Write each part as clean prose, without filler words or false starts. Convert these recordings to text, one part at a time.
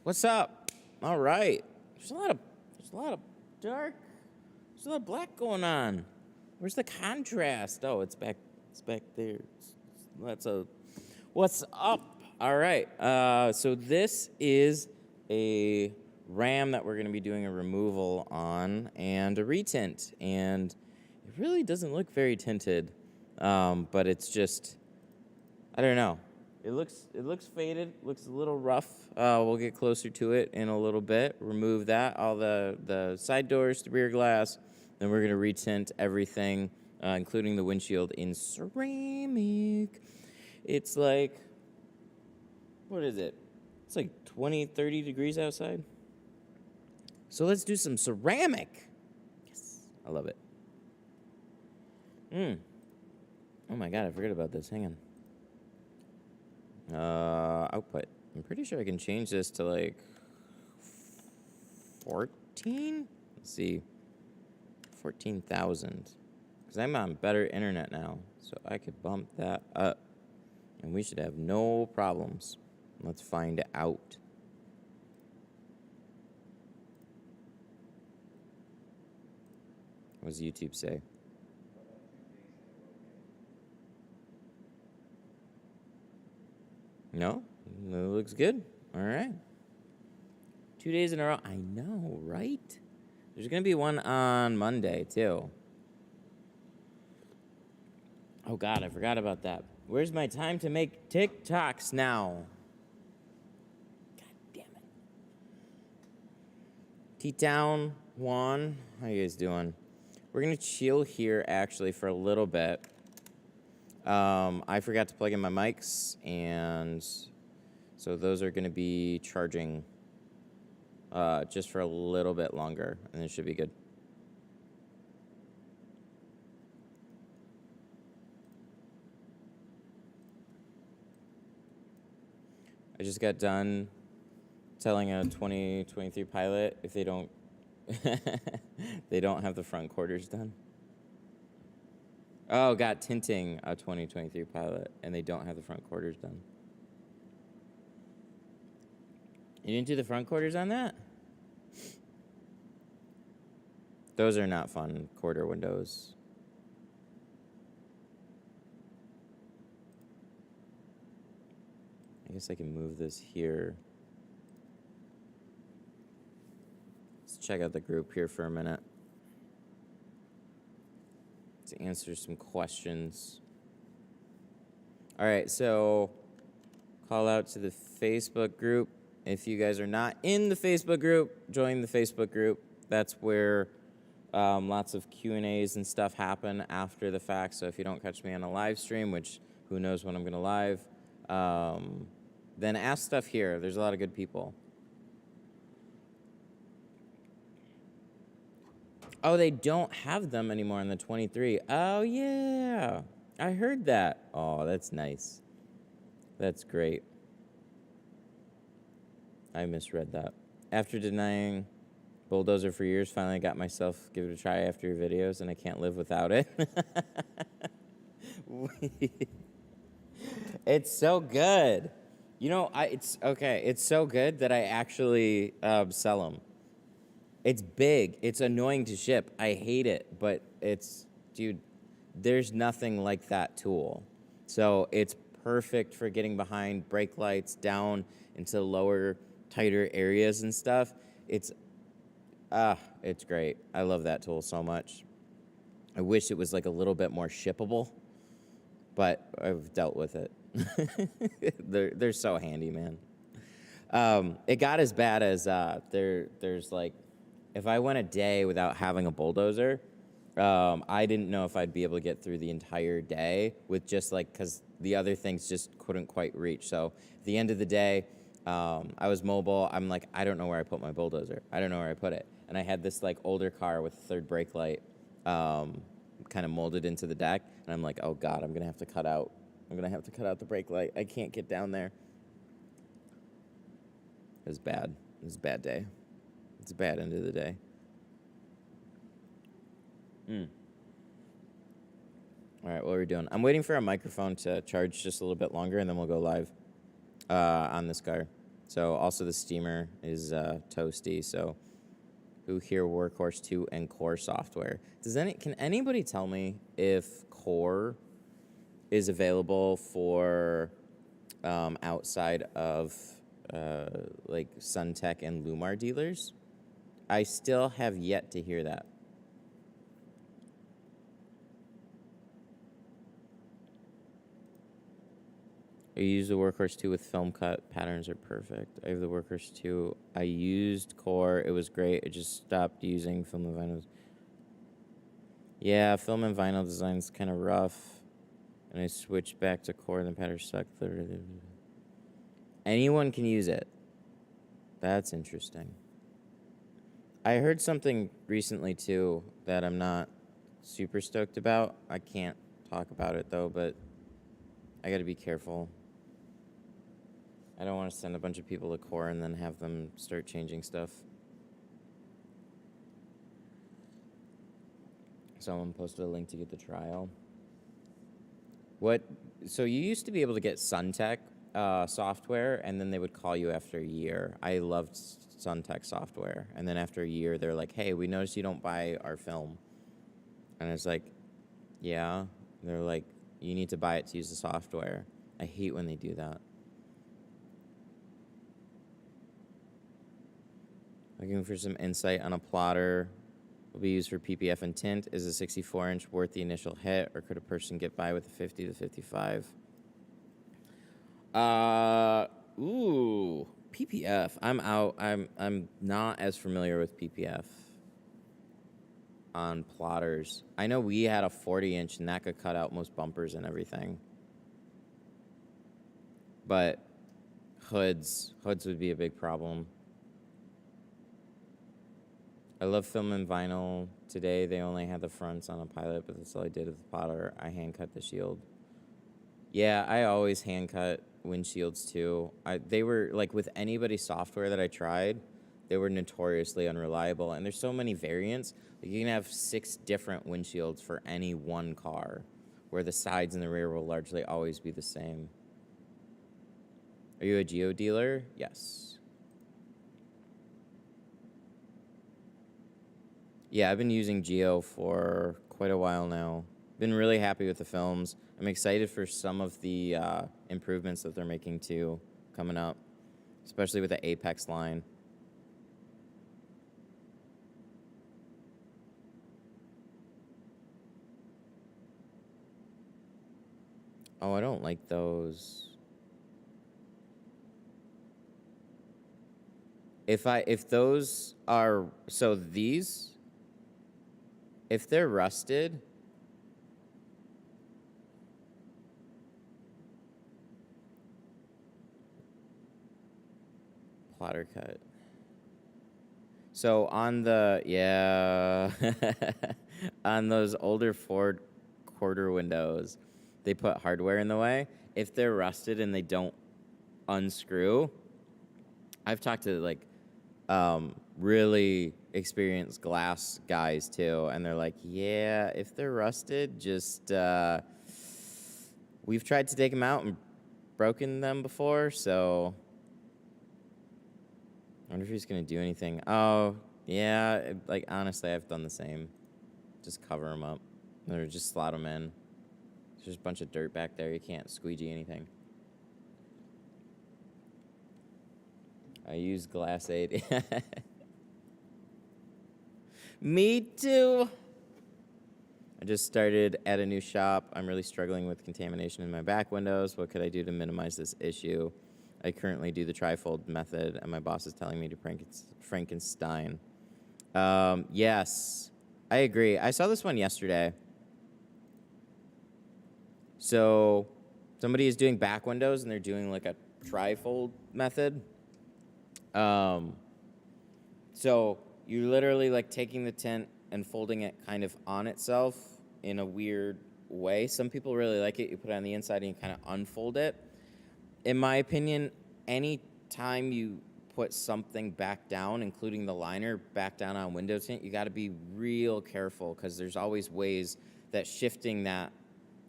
What's up? All right. There's a lot of dark. There's a lot of black going on. Where's the contrast? Oh, it's back there. What's up? All right. So this is a RAM that we're going to be doing a removal on and a retint, and it really doesn't look very tinted, but it's just, I don't know. It looks faded, looks a little rough. We'll get closer to it in a little bit. Remove that, all the side doors, the rear glass. Then we're gonna retint everything, including the windshield, in ceramic. It's like, what is it? It's like 20, 30 degrees outside. So let's do some ceramic. Yes, I love it. Oh my God, I forgot about this. Hang on. Output. I'm pretty sure I can change this to like 14. Let's see, 14,000. Because I'm on better internet now, so I could bump that up, and we should have no problems. Let's find out. What does YouTube say? No? It looks good. All right. 2 days in a row. I know, right? There's going to be one on Monday, too. Oh, God, I forgot about that. Where's my time to make TikToks now? God damn it. T-Town, Juan, how you guys doing? We're going to chill here, actually, for a little bit. I forgot to plug in my mics, and so those are going to be charging just for a little bit longer, and it should be good. I just got done telling a 2023 pilot if they don't they don't have the front quarters done. Oh, got tinting a 2023 pilot, and they don't have the front quarters done. You didn't do the front quarters on that? Those are not fun, quarter windows. I guess I can move this here. Let's check out the group here for a minute to answer some questions. All right, so call out to the Facebook group. If you guys are not in the Facebook group, join the Facebook group. That's where lots of Q&As and stuff happen after the fact. So if you don't catch me on a live stream, which who knows when I'm going to live, then ask stuff here. There's a lot of good people. Oh, they don't have them anymore in the 23. Oh, yeah. I heard that. Oh, that's nice. That's great. I misread that. After denying Bulldozer for years, finally got myself give it a try after your videos, and I can't live without it. It's so good. You know, it's so good that I actually sell them. It's big. It's annoying to ship. I hate it, but dude, there's nothing like that tool. So it's perfect for getting behind brake lights down into lower, tighter areas and stuff. It's great. I love that tool so much. I wish it was like a little bit more shippable, but I've dealt with it. They're so handy, man. It got as bad as there's like, if I went a day without having a bulldozer, I didn't know if I'd be able to get through the entire day with just like, because the other things just couldn't quite reach. So at the end of the day, I was mobile. I'm like, I don't know where I put my bulldozer. I don't know where I put it. And I had this like older car with a third brake light kind of molded into the deck. And I'm like, oh God, I'm going to have to cut out the brake light. I can't get down there. It was bad. It was a bad day. It's a bad end of the day. All right, what are we doing? I'm waiting for our microphone to charge just a little bit longer, and then we'll go live on this car. So also the steamer is toasty. So who here Workhorse 2 and Core software? Can anybody tell me if Core is available for outside of like Suntech and Lumar dealers? I still have yet to hear that. I use the Workhorse 2 with film cut. Patterns are perfect. I have the Workhorse 2. I used Core. It was great. I just stopped using film and vinyl. Yeah, film and vinyl design's kind of rough. And I switched back to Core and the patterns sucked. Anyone can use it. That's interesting. I heard something recently, too, that I'm not super stoked about. I can't talk about it, though, but I got to be careful. I don't want to send a bunch of people to Core and then have them start changing stuff. Someone posted a link to get the trial. So you used to be able to get Suntech software, and then they would call you after a year. I loved Suntech software. And then after a year, they're like, hey, we noticed you don't buy our film. And I was like, yeah. They're like, you need to buy it to use the software. I hate when they do that. Looking for some insight on a plotter. Will be used for PPF and tint. Is a 64-inch worth the initial hit, or could a person get by with a 50 to 55? PPF. I'm out. I'm not as familiar with PPF on plotters. I know we had a 40-inch and that could cut out most bumpers and everything. But hoods would be a big problem. I love film and vinyl. Today they only had the fronts on a Pilot, but that's all I did with the plotter. I hand cut the shield. Yeah, I always hand cut windshields too. They were like with anybody's software that I tried, they were notoriously unreliable. And there's so many variants. Like you can have 6 different windshields for any one car, where the sides and the rear will largely always be the same. Are you a Geo dealer? Yes. Yeah, I've been using Geo for quite a while now. Been really happy with the films. I'm excited for some of the improvements that they're making too coming up, especially with the Apex line. Oh, I don't like those. If those are, so these, if they're rusted, plotter cut. So on the, yeah, on those older Ford quarter windows, they put hardware in the way. If they're rusted and they don't unscrew, I've talked to like really experienced glass guys too, and they're like, yeah, if they're rusted, just we've tried to take them out and broken them before, so I wonder if he's gonna do anything. Oh yeah, like honestly, I've done the same. Just cover them up, or just slot them in. There's just a bunch of dirt back there. You can't squeegee anything. I use Glass 8. Me too. I just started at a new shop. I'm really struggling with contamination in my back windows. What could I do to minimize this issue? I currently do the trifold method, and my boss is telling me to Frankenstein. Yes, I agree. I saw this one yesterday. So somebody is doing back windows, and they're doing like a trifold method. So you're literally like taking the tint and folding it kind of on itself in a weird way. Some people really like it. You put it on the inside and you kind of unfold it. In my opinion, any time you put something back down, including the liner, back down on window tint, you got to be real careful because there's always ways that shifting that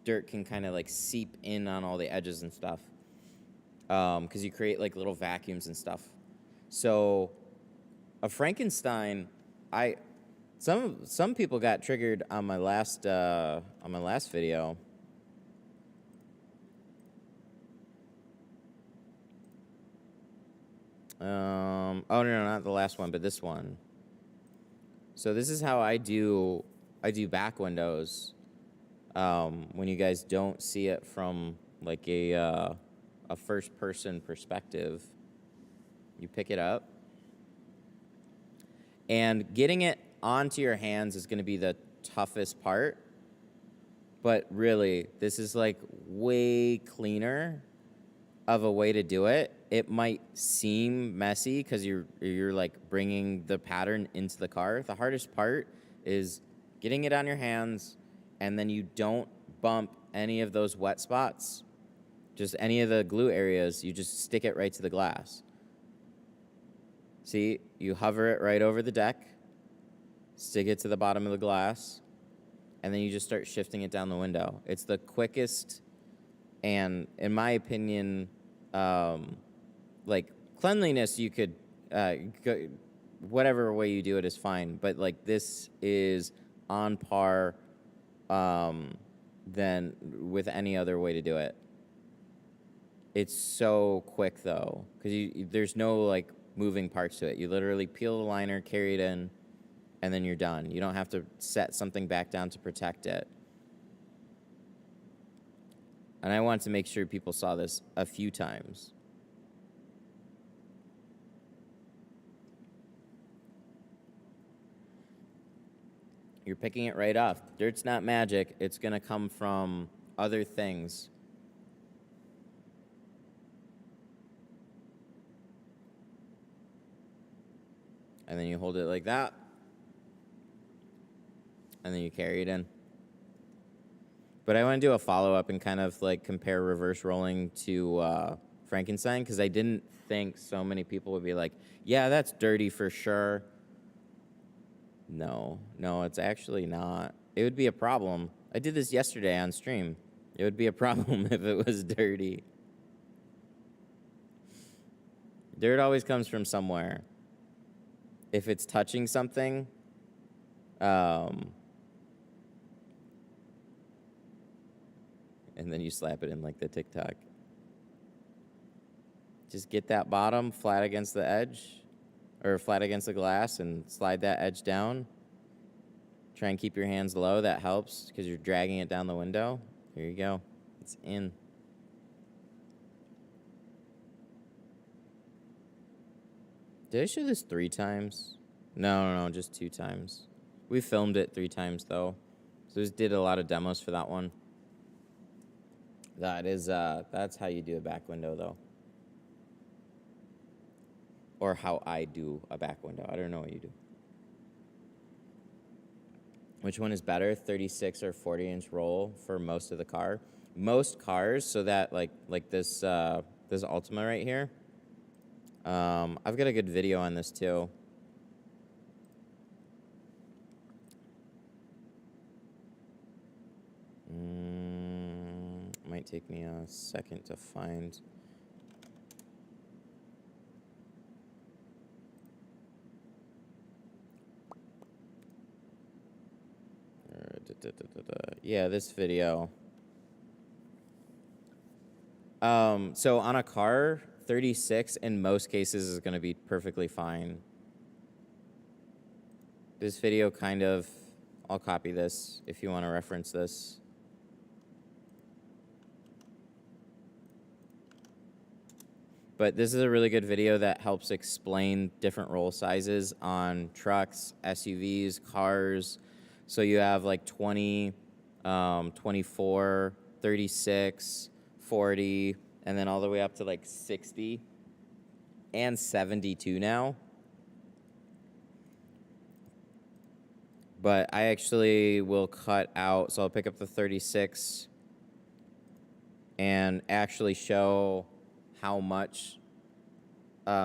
dirt can kind of like seep in on all the edges and stuff. because you create like little vacuums and stuff. So a Frankenstein, some people got triggered on my last video. Oh no, not the last one, but this one. So this is how I do back windows. When you guys don't see it from like a first person perspective, you pick it up, and getting it onto your hands is going to be the toughest part. But really, this is like way cleaner of a way to do it. It might seem messy because you're like bringing the pattern into the car. The hardest part is getting it on your hands, and then you don't bump any of those wet spots, just any of the glue areas. You just stick it right to the glass. See, you hover it right over the deck, stick it to the bottom of the glass, and then you just start shifting it down the window. It's the quickest, and in my opinion, like cleanliness, you could, whatever way you do it is fine, but like this is on par than with any other way to do it. It's so quick though, because there's no like moving parts to it. You literally peel the liner, carry it in, and then you're done. You don't have to set something back down to protect it. And I want to make sure people saw this a few times. You're picking it right off. Dirt's not magic. It's going to come from other things. And then you hold it like that. And then you carry it in. But I want to do a follow-up and kind of like compare reverse rolling to Frankenstein, because I didn't think so many people would be like, yeah, that's dirty for sure. No, it's actually not. It would be a problem. I did this yesterday on stream. It would be a problem if it was dirty. Dirt always comes from somewhere. If it's touching something, and then you slap it in like the TikTok. Just get that bottom flat against the edge, or flat against the glass, and slide that edge down. Try and keep your hands low. That helps because you're dragging it down the window. Here you go. It's in. Did I show this 3 times? No, just 2 times. We filmed it 3 times though. So just did a lot of demos for that one. That's how you do a back window though. Or how I do a back window. I don't know what you do. Which one is better, 36 or 40-inch roll for most of the car? Most cars, so that like this this Ultima right here. I've got a good video on this too. Might take me a second to find. Yeah, this video. So on a car, 36 in most cases is going to be perfectly fine. This video kind of, I'll copy this if you want to reference this. But this is a really good video that helps explain different roll sizes on trucks, SUVs, cars. So you have like 20, 24, 36, 40, and then all the way up to like 60 and 72 now. But I actually will cut out, so I'll pick up the 36 and actually show how much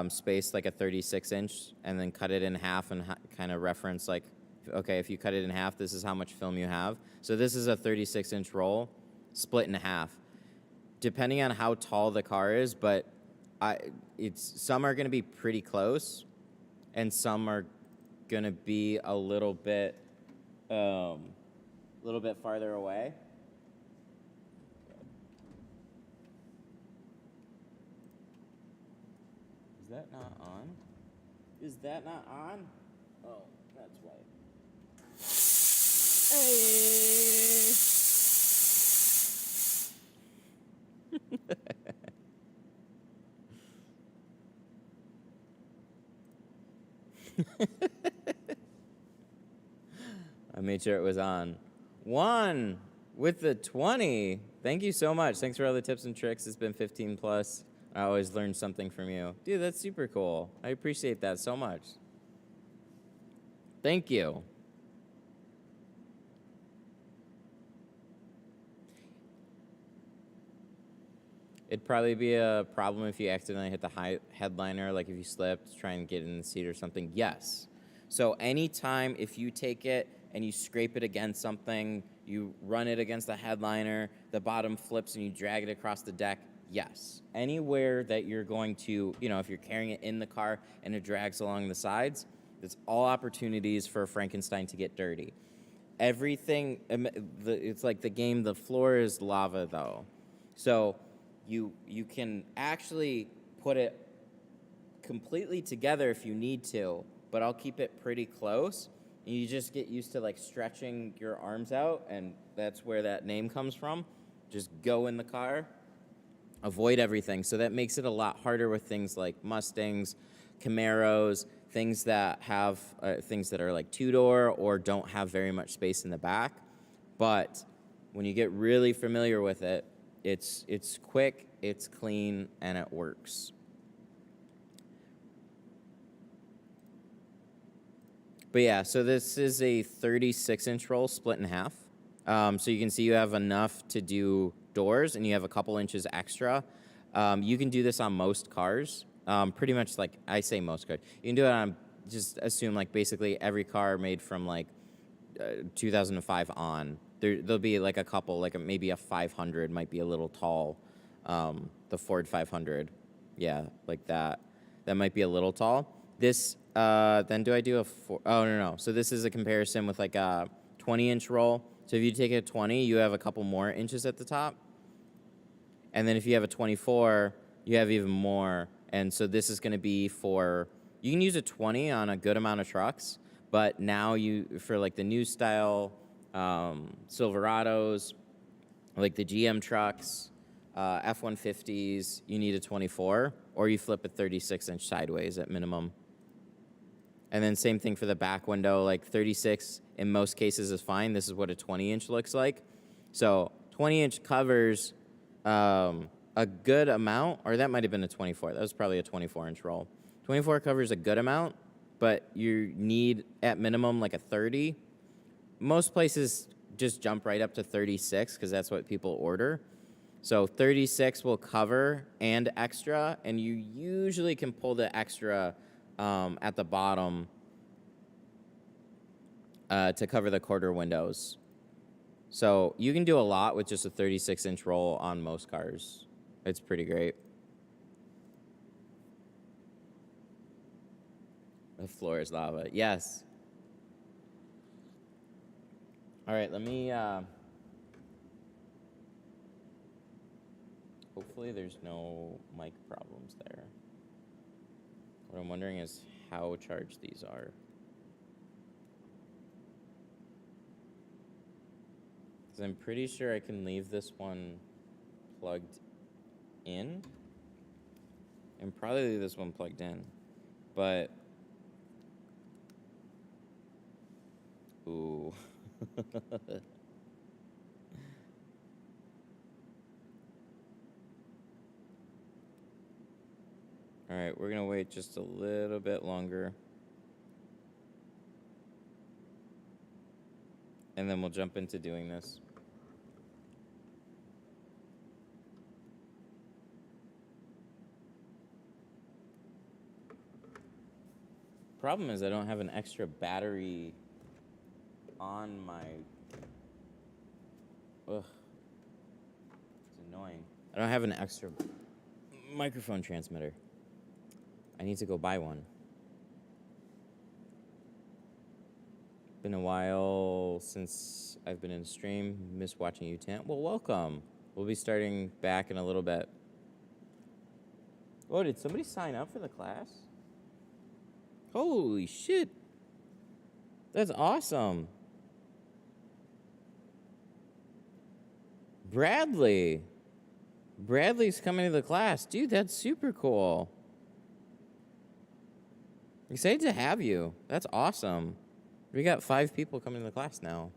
space like a 36-inch, and then cut it in half and kind of reference like, okay, if you cut it in half, this is how much film you have. So this is a 36-inch roll split in half. depending on how tall the car is, but some are going to be pretty close, and some are going to be a little bit farther away. Is that not on? Is that not on? Oh, that's why. I made sure it was on. 1 with the 20. Thank you so much. Thanks for all the tips and tricks. It's been 15 plus. I always learn something from you. Dude, that's super cool. I appreciate that so much. Thank you. It'd probably be a problem if you accidentally hit the headliner, like if you slipped, try and get in the seat or something. Yes. So anytime if you take it and you scrape it against something, you run it against the headliner, the bottom flips and you drag it across the deck, yes. Anywhere that you're going to, if you're carrying it in the car and it drags along the sides, it's all opportunities for a Frankenstein to get dirty. Everything, it's like the game, the floor is lava though. So you can actually put it completely together if you need to, but I'll keep it pretty close. And you just get used to like stretching your arms out, and that's where that name comes from. Just go in the car, avoid everything. So that makes it a lot harder with things like Mustangs, Camaros, things that have things that are like two-door or don't have very much space in the back. But when you get really familiar with it, it's quick, it's clean, and it works. But yeah, so this is a 36-inch roll split in half. So you can see you have enough to do doors, and you have a couple inches extra. You can do this on most cars. Pretty much like I say most cars. You can do it on, just assume like basically every car made from like 2005 on. There'll be like a couple, like maybe a 500 might be a little tall. The Ford 500, yeah, like that. That might be a little tall. This, then do I do a oh, no. So this is a comparison with like a 20-inch roll. So if you take a 20, you have a couple more inches at the top. And then if you have a 24, you have even more. And so this is going to be for, you can use a 20 on a good amount of trucks, but now for like the new style Silverados, like the GM trucks, F-150s, you need a 24, or you flip a 36-inch sideways at minimum. And then same thing for the back window, like 36 in most cases is fine. This is what a 20-inch looks like. So 20-inch covers a good amount, or that might have been a 24. That was probably a 24-inch roll. 24 covers a good amount, but you need at minimum like a 30. Most places just jump right up to 36 because that's what people order. So 36 will cover and extra, and you usually can pull the extra at the bottom to cover the quarter windows. So you can do a lot with just a 36-inch roll on most cars. It's pretty great. The floor is lava. Yes. All right, let me... hopefully there's no mic problems there. What I'm wondering is how charged these are. Because I'm pretty sure I can leave this one plugged in. And probably leave this one plugged in. But... ooh. All right, we're gonna wait just a little bit longer. And then we'll jump into doing this. Problem is I don't have an extra battery on my... ugh. It's annoying. I don't have an extra microphone transmitter. I need to go buy one. Been a while since I've been in stream. Miss watching you, Tint. Well, welcome. We'll be starting back in a little bit. Oh, did somebody sign up for the class? Holy shit. That's awesome. Bradley. Bradley's coming to the class. Dude, that's super cool. Excited to have you. That's awesome. We got 5 people coming to the class now.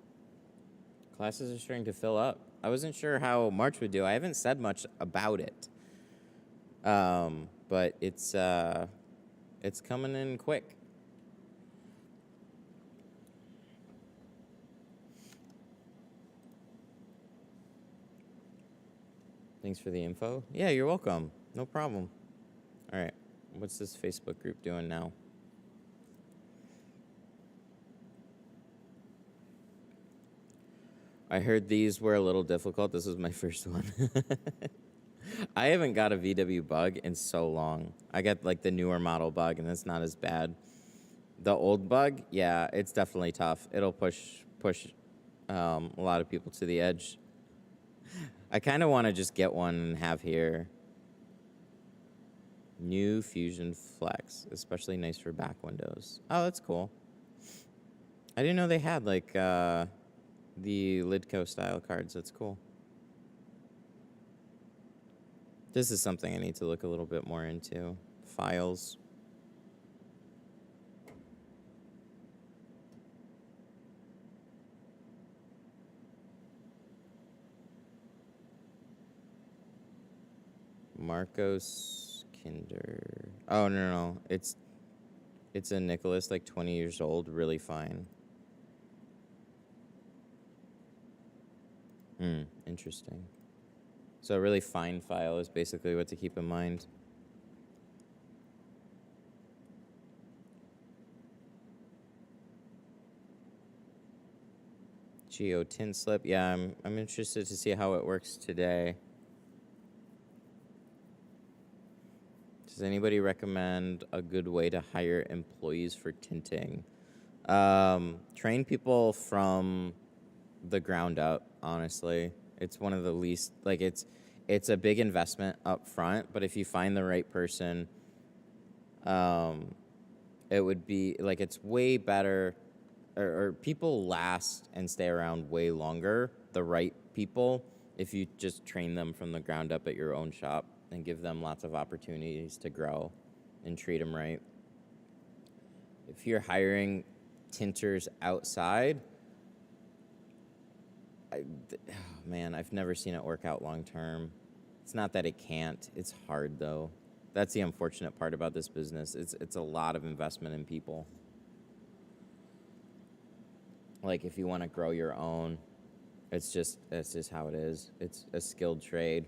Classes are starting to fill up. I wasn't sure how March would do. I haven't said much about it. But it's coming in quick. Thanks for the info. Yeah, you're welcome. No problem. All right. What's this Facebook group doing now? I heard these were a little difficult. This was my first one. I haven't got a VW bug in so long. I got like the newer model bug, and it's not as bad. The old bug, yeah, it's definitely tough. It'll push a lot of people to the edge. I kind of want to just get one and have here. New Fusion Flex, especially nice for back windows. Oh, that's cool. I didn't know they had like the Lidco style cards. That's cool. This is something I need to look a little bit more into. Files. Marcos Kinder. Oh, no. It's a Nicholas, like 20 years old, really fine. Interesting. So a really fine file is basically what to keep in mind. Geo Tint slip. Yeah, I'm interested to see how it works today. Does anybody recommend a good way to hire employees for tinting? Train people from the ground up, honestly. It's one of the least, like it's a big investment up front, but if you find the right person, it would be, like, it's way better, or people last and stay around way longer, the right people, if you just train them from the ground up at your own shop and give them lots of opportunities to grow and treat them right. If you're hiring tinters outside, man, I've never seen it work out long term. It's not that it can't. It's hard, though. That's the unfortunate part about this business. It's a lot of investment in people. Like, if you want to grow your own, it's just how it is. It's a skilled trade.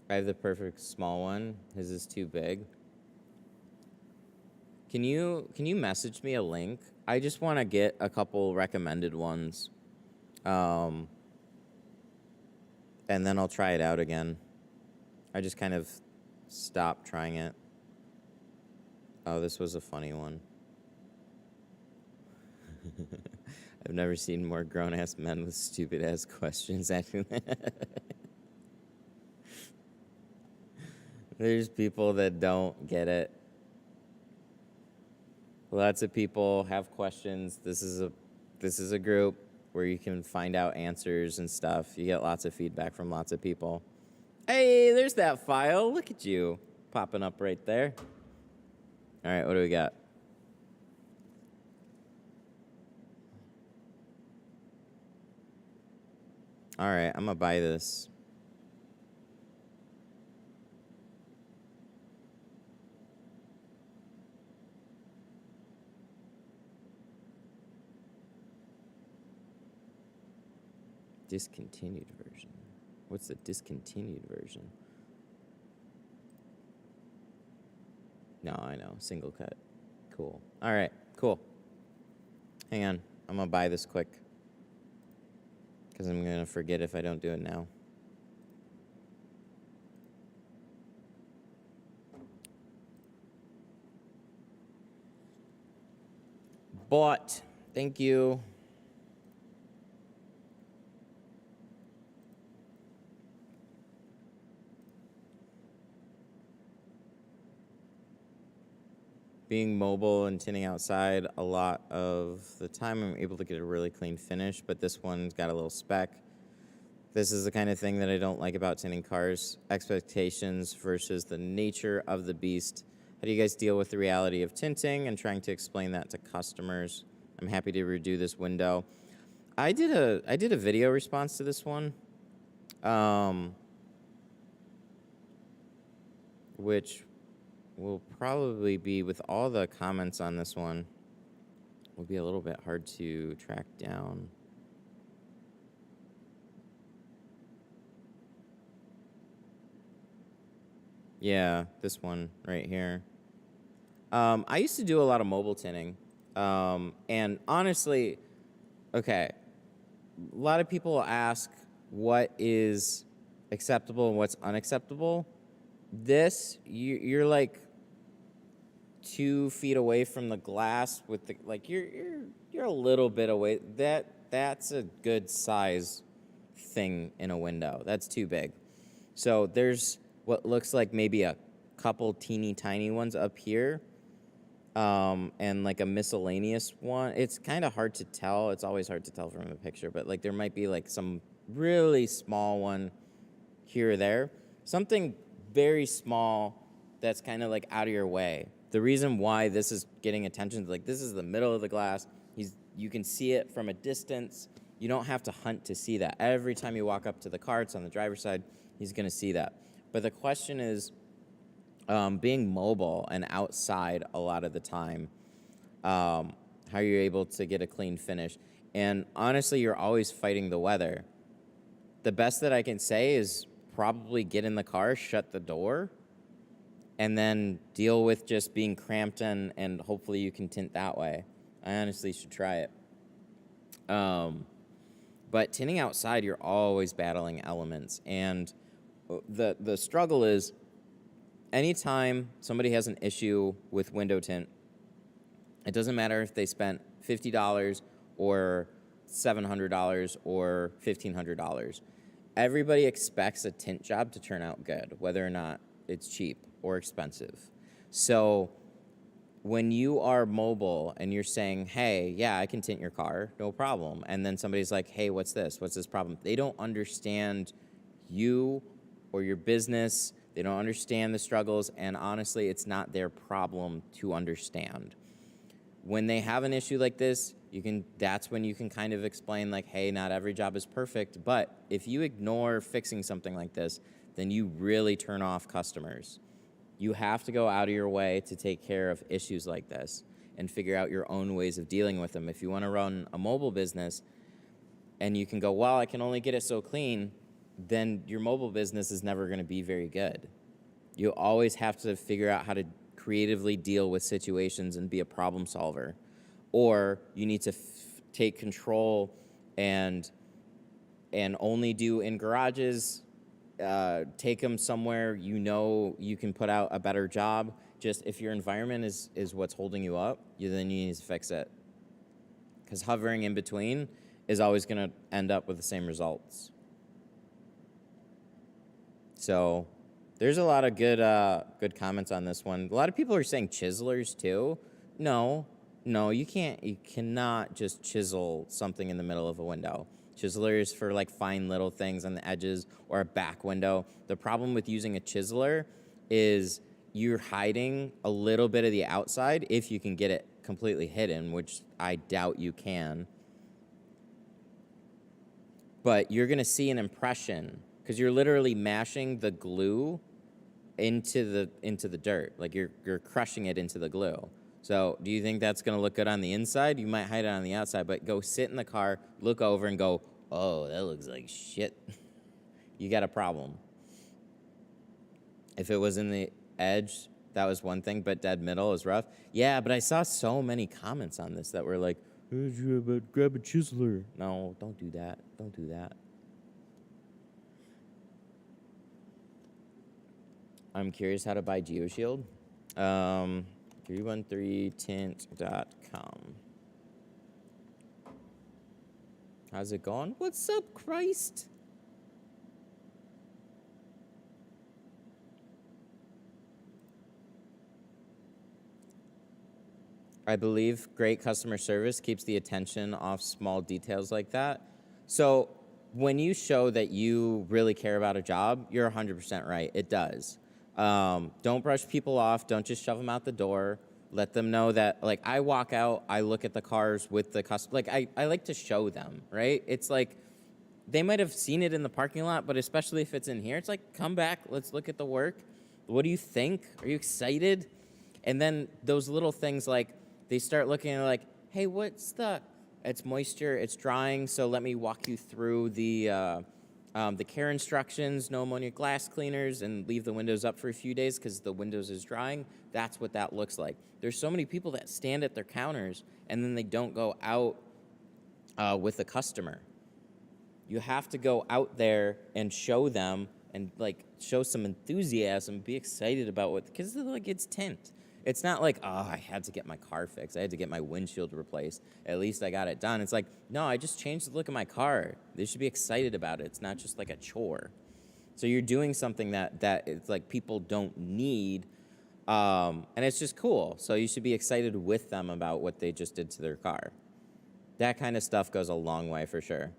I have the perfect small one. His is too big. Can you message me a link? I just want to get a couple recommended ones. And then I'll try it out again. I just kind of stopped trying it. Oh, this was a funny one. I've never seen more grown-ass men with stupid-ass questions asking that. There's people that don't get it. Lots of people have questions. This is a group where you can find out answers and stuff. You get lots of feedback from lots of people. Hey, there's that file. Look at you popping up right there. All right, what do we got? All right, I'm gonna buy this. Discontinued version. What's the discontinued version? No, I know. Single cut. Cool. All right, cool. Hang on. I'm gonna buy this quick because I'm gonna forget if I don't do it now. Bought. Thank you. Being mobile and tinting outside, a lot of the time I'm able to get a really clean finish, but this one's got a little speck. This is the kind of thing that I don't like about tinting cars. Expectations versus the nature of the beast. How do you guys deal with the reality of tinting and trying to explain that to customers? I'm happy to redo this window. I did a video response to this one, which will probably be, with all the comments on this one, will be a little bit hard to track down. Yeah, this one right here. I used to do a lot of mobile tinting, and honestly, okay, a lot of people ask what is acceptable and what's unacceptable. This, you're like 2 feet away from the glass with the, like, you're a little bit away. That's a good size thing in a window. That's too big. So there's what looks like maybe a couple teeny tiny ones up here, and like a miscellaneous one. It's kind of hard to tell. It's always hard to tell from a picture, but like there might be like some really small one here or there. Something very small that's kind of like out of your way. The reason why this is getting attention is like this is the middle of the glass. You can see it from a distance. You don't have to hunt to see that. Every time you walk up to the car, it's on the driver's side, he's going to see that. But the question is, being mobile and outside a lot of the time, how you're able to get a clean finish. And honestly, you're always fighting the weather. The best that I can say is probably get in the car, shut the door, and then deal with just being cramped in, and hopefully you can tint that way. I honestly should try it. But tinting outside, you're always battling elements. And the struggle is, anytime somebody has an issue with window tint, it doesn't matter if they spent $50 or $700 or $1,500. Everybody expects a tint job to turn out good, whether or not it's cheap or expensive. So when you are mobile and you're saying, hey, yeah, I can tint your car, no problem. And then somebody's like, hey, what's this? What's this problem? They don't understand you or your business. They don't understand the struggles. And honestly, it's not their problem to understand. When they have an issue like this, that's when you can kind of explain like, hey, not every job is perfect. But if you ignore fixing something like this, then you really turn off customers. You have to go out of your way to take care of issues like this and figure out your own ways of dealing with them. If you want to run a mobile business and you can go, well, I can only get it so clean, then your mobile business is never going to be very good. You always have to figure out how to creatively deal with situations and be a problem solver. Or you need to take control and only do in garages, take them somewhere you know you can put out a better job. Just if your environment is what's holding you up, then you need to fix it. Because hovering in between is always going to end up with the same results. So there's a lot of good comments on this one. A lot of people are saying chiselers too. No, you cannot just chisel something in the middle of a window. Chiselers for like fine little things on the edges or a back window. The problem with using a chiseler is you're hiding a little bit of the outside if you can get it completely hidden, which I doubt you can. But you're gonna see an impression because you're literally mashing the glue into the dirt. Like you're crushing it into the glue. So do you think that's going to look good on the inside? You might hide it on the outside, but go sit in the car, look over, and go, oh, that looks like shit. You got a problem. If it was in the edge, that was one thing, but dead middle is rough. Yeah, but I saw so many comments on this that were like, Grab a chiseler. No, don't do that. Don't do that. I'm curious how to buy GeoShield. 313tint.com. How's it going? What's up, Christ? I believe great customer service keeps the attention off small details like that. So when you show that you really care about a job, you're 100% right. It does. Don't brush people off. Don't just shove them out the door. Let them know that, like, I walk out, I look at the cars with the customer. Like, I like to show them, right? It's like, they might have seen it in the parking lot, but especially if it's in here, it's like, come back, let's look at the work. What do you think? Are you excited? And then those little things, like, they start looking at, like, hey, what's it's moisture, it's drying, so let me walk you through the care instructions, no ammonia glass cleaners, and leave the windows up for a few days because the windows is drying. That's what that looks like. There's so many people that stand at their counters and then they don't go out with the customer. You have to go out there and show them and, like, show some enthusiasm, be excited about what, because, like, it's tint. It's not like, oh, I had to get my car fixed. I had to get my windshield replaced. At least I got it done. It's like, no, I just changed the look of my car. They should be excited about it. It's not just like a chore. So you're doing something that it's like people don't need, and it's just cool. So you should be excited with them about what they just did to their car. That kind of stuff goes a long way for sure.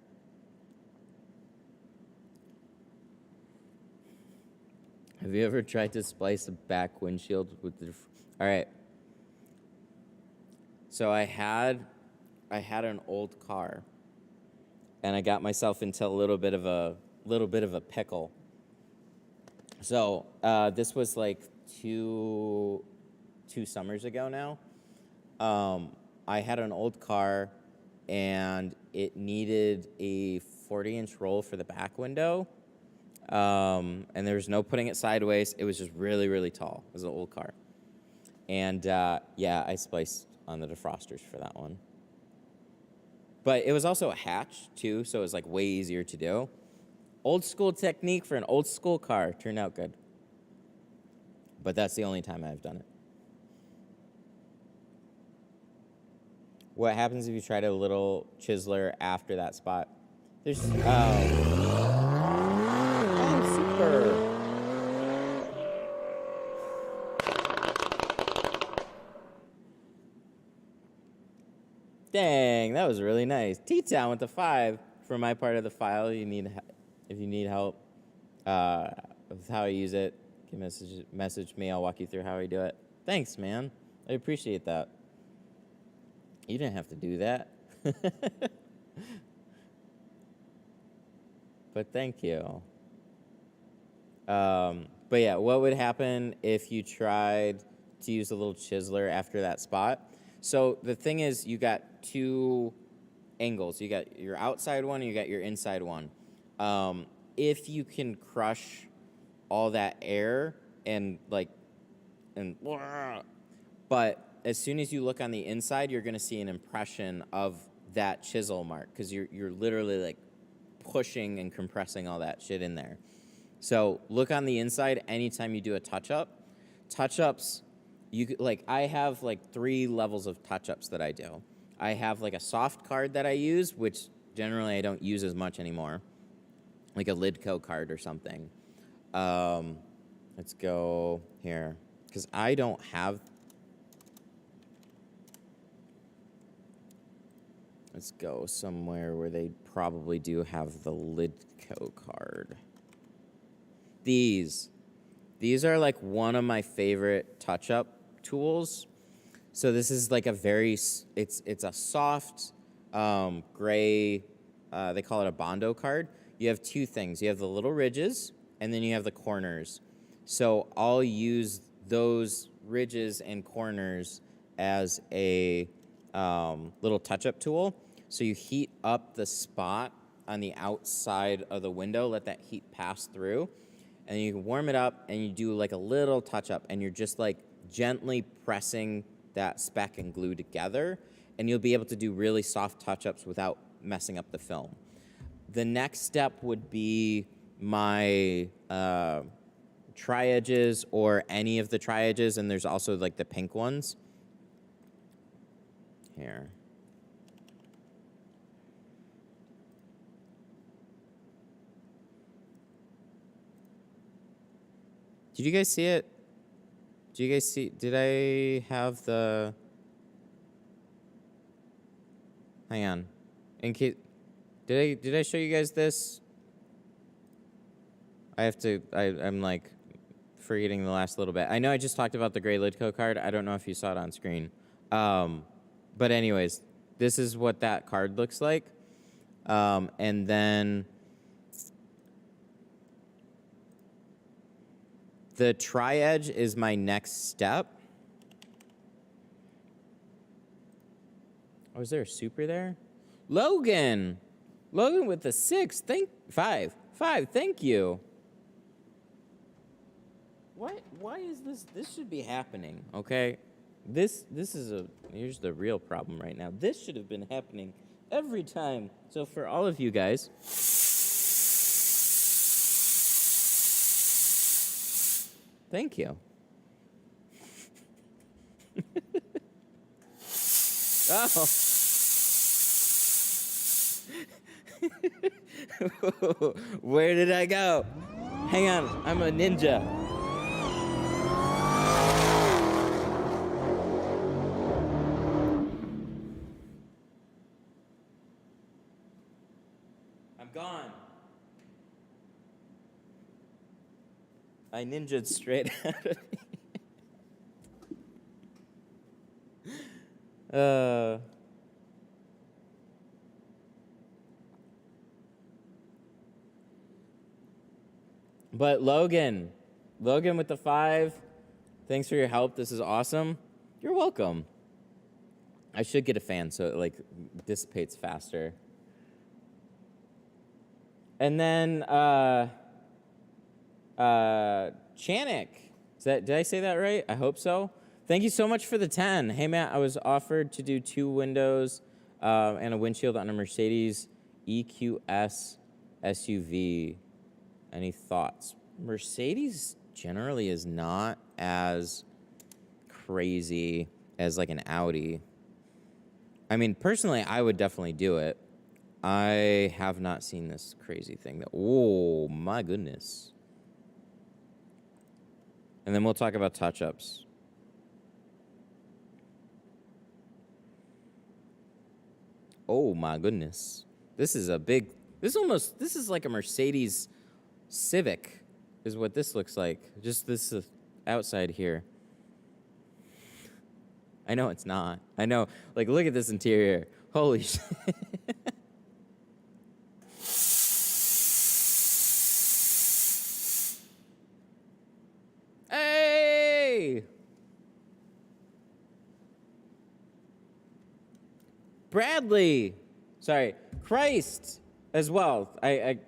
Have you ever tried to splice a back windshield with the... All right. So I had an old car, and I got myself into a little bit of a pickle. So this was like two summers ago now. I had an old car, and it needed a 40-inch roll for the back window. And there was no putting it sideways. It was just really, really tall. It was an old car. And, yeah, I spliced on the defrosters for that one. But it was also a hatch, too, so it was, like, way easier to do. Old school technique for an old school car. Turned out good. But that's the only time I've done it. What happens if you try to little chiseler after that spot? There's... super. Dang, that was really nice. T-Town with the 5 for my part of the file. If you need help with how I use it, message me. I'll walk you through how I do it. Thanks, man. I appreciate that. You didn't have to do that. But thank you. But yeah, what would happen if you tried to use a little chiseler after that spot? So the thing is, you got two angles. You got your outside one and you got your inside one. If you can crush all that air but as soon as you look on the inside, you're gonna see an impression of that chisel mark because you're literally like pushing and compressing all that shit in there. So look on the inside anytime you do a touch-up. Touch-ups, I have like 3 levels of touch-ups that I do. I have like a soft card that I use, which generally I don't use as much anymore, like a Lidco card or something. Let's go here, because I don't have... Let's go somewhere where they probably do have the Lidco card. These are like one of my favorite touch-up tools. So this is like a very, it's a soft gray, they call it a Bondo card. You have 2 things. You have the little ridges, and then you have the corners. So I'll use those ridges and corners as a little touch-up tool. So you heat up the spot on the outside of the window, let that heat pass through, and you can warm it up, and you do like a little touch-up, and you're just like gently pressing that speck and glue together, and you'll be able to do really soft touch-ups without messing up the film. The next step would be my tri-edges or any of the tri-edges, and there's also like the pink ones. Here. Did you guys see it? Did you guys see, did I have the, hang on. In case, did I show you guys this? I'm like forgetting the last little bit. I know I just talked about the gray Lidco card. I don't know if you saw it on screen. But anyways, this is what that card looks like. And then the tri-edge is my next step. Oh, is there a super there? Logan! Logan with the 6. Five, thank you. Why is this? This should be happening, okay? This is here's the real problem right now. This should have been happening every time. So for all of you guys, thank you. Oh. Where did I go? Hang on, I'm a ninja. I'm gone. I ninja'd straight out of me. But Logan with the 5, thanks for your help. This is awesome. You're welcome. I should get a fan so it like dissipates faster. And then Chanik. Did I say that right? I hope so. Thank you so much for the 10. Hey Matt, I was offered to do 2 windows and a windshield on a Mercedes EQS SUV. Any thoughts? Mercedes generally is not as crazy as like an Audi. I mean, personally, I would definitely do it. I have not seen this crazy thing. Oh, my goodness. And then we'll talk about touch-ups. Oh, my goodness. This is a big... This is like a Mercedes Civic is what this looks like. Just this outside here. I know it's not. I know. Like, look at this interior. Holy shit. Hey! Bradley. Sorry. Christ as well.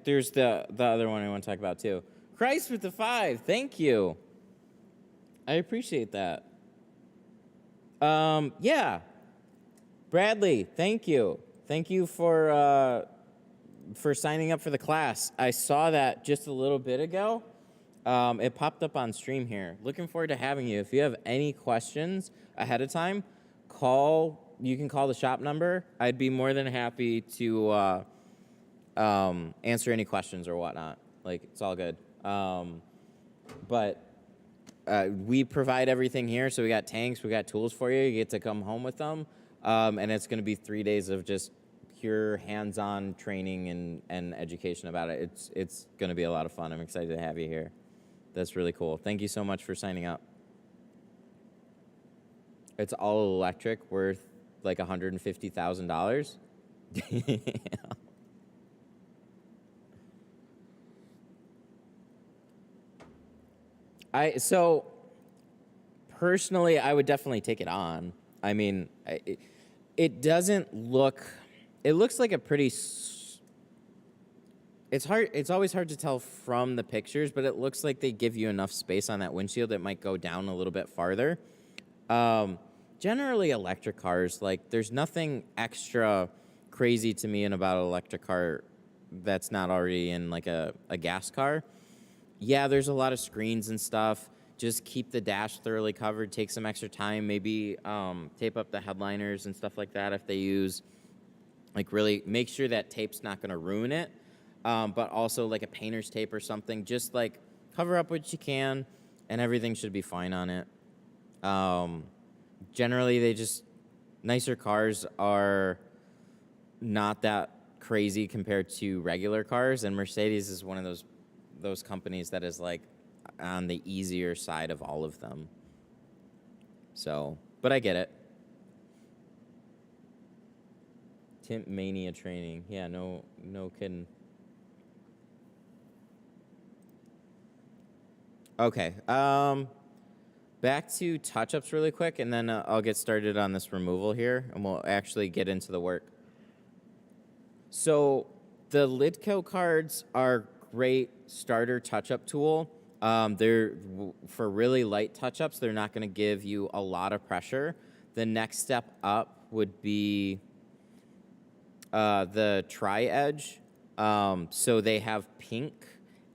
There's the other one I want to talk about too. Christ with the 5. Thank you. I appreciate that. Yeah. Bradley, thank you. Thank you for signing up for the class. I saw that just a little bit ago. It popped up on stream here. Looking forward to having you. If you have any questions ahead of time, you can call the shop number. I'd be more than happy to answer any questions or whatnot. Like, it's all good. But we provide everything here. So we got tanks, we got tools for you. You get to come home with them. And it's going to be 3 days of just pure hands-on training and education about it. It's going to be a lot of fun. I'm excited to have you here. That's really cool. Thank you so much for signing up. It's all electric, worth like $150,000. So personally, I would definitely take it on. I mean, it doesn't look. It looks like a pretty. It's hard. It's always hard to tell from the pictures, but it looks like they give you enough space on that windshield that might go down a little bit farther. Generally electric cars, like there's nothing extra crazy to me about an electric car that's not already in like a gas car. Yeah, there's a lot of screens and stuff. Just keep the dash thoroughly covered. Take some extra time. Maybe tape up the headliners and stuff like that if they use, like really make sure that tape's not going to ruin it. But also like a painter's tape or something. Just like cover up what you can and everything should be fine on it. Generally, nicer cars are not that crazy compared to regular cars, and Mercedes is one of those companies that is like on the easier side of all of them. So, but I get it. Tint mania training. Yeah, no kidding. Okay. Back to touch-ups really quick, and then I'll get started on this removal here, and we'll actually get into the work. So the Lidco cards are great starter touch-up tool. They're for really light touch-ups. They're not going to give you a lot of pressure. The next step up would be the Tri-Edge. So they have pink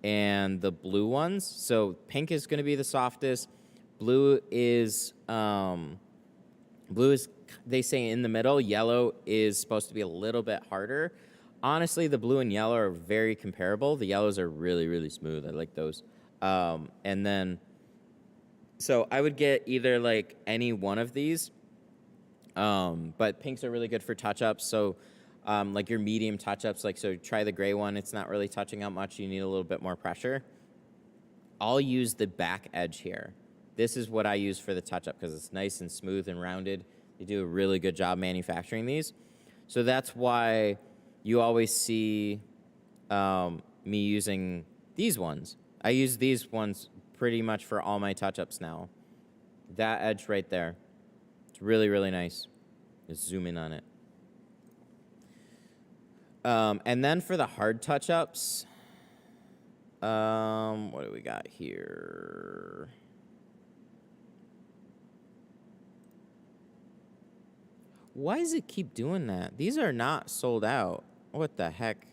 and the blue ones. So pink is going to be the softest. Blue is they say in the middle. Yellow is supposed to be a little bit harder. Honestly, the blue and yellow are very comparable. The yellows are really, really smooth. I like those. And then, so I would get either like any one of these. But pinks are really good for touch-ups. So like your medium touch-ups, like so try the gray one. It's not really touching out much. You need a little bit more pressure. I'll use the back edge here. This is what I use for the touch-up because it's nice and smooth and rounded. They do a really good job manufacturing these. So that's why you always see me using these ones. I use these ones pretty much for all my touch-ups now. That edge right there. It's really, really nice. Just zoom in on it. And then for the hard touch-ups, what do we got here? Why does it keep doing that? These are not sold out. What the heck?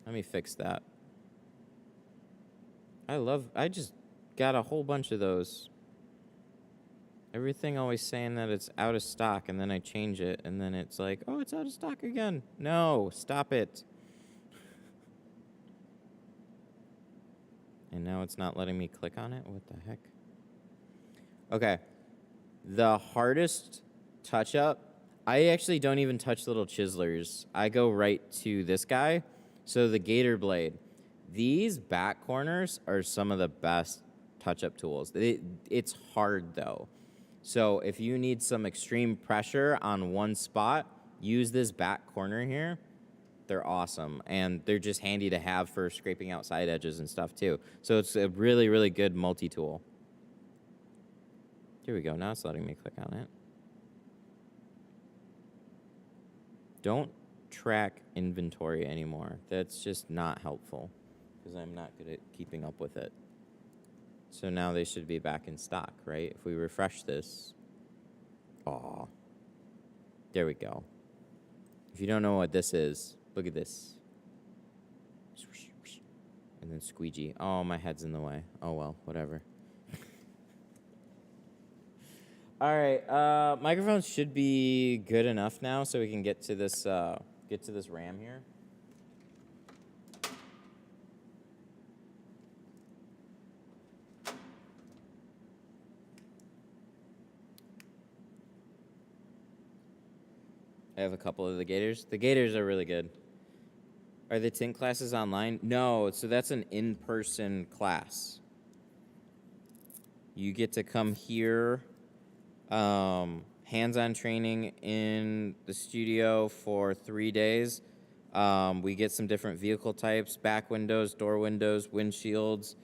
Let me fix that. I just got a whole bunch of those. Everything always saying that it's out of stock, and then I change it, and then it's like, oh, it's out of stock again. No, stop it. And now it's not letting me click on it? What the heck? Okay. The hardest touch-up, I actually don't even touch little chiselers. I go right to this guy. So the Gator Blade. These back corners are some of the best touch-up tools. It's hard, though. So if you need some extreme pressure on one spot, use this back corner here. They're awesome, and they're just handy to have for scraping out side edges and stuff, too. So it's a really, really good multi-tool. Here we go. Now it's letting me click on it. Don't track inventory anymore. That's just not helpful because I'm not good at keeping up with it. So now they should be back in stock, right? If we refresh this. Aw. There we go. If you don't know what this is, look at this. And then squeegee. Oh, my head's in the way. Oh, well, whatever. All right, microphones should be good enough now, so we can get to this RAM here. I have a couple of the Gators. The Gators are really good. Are the Tint classes online? No, so that's an in-person class. You get to come here. Hands-on training in the studio for 3 days. We get some different vehicle types, back windows, door windows, windshields,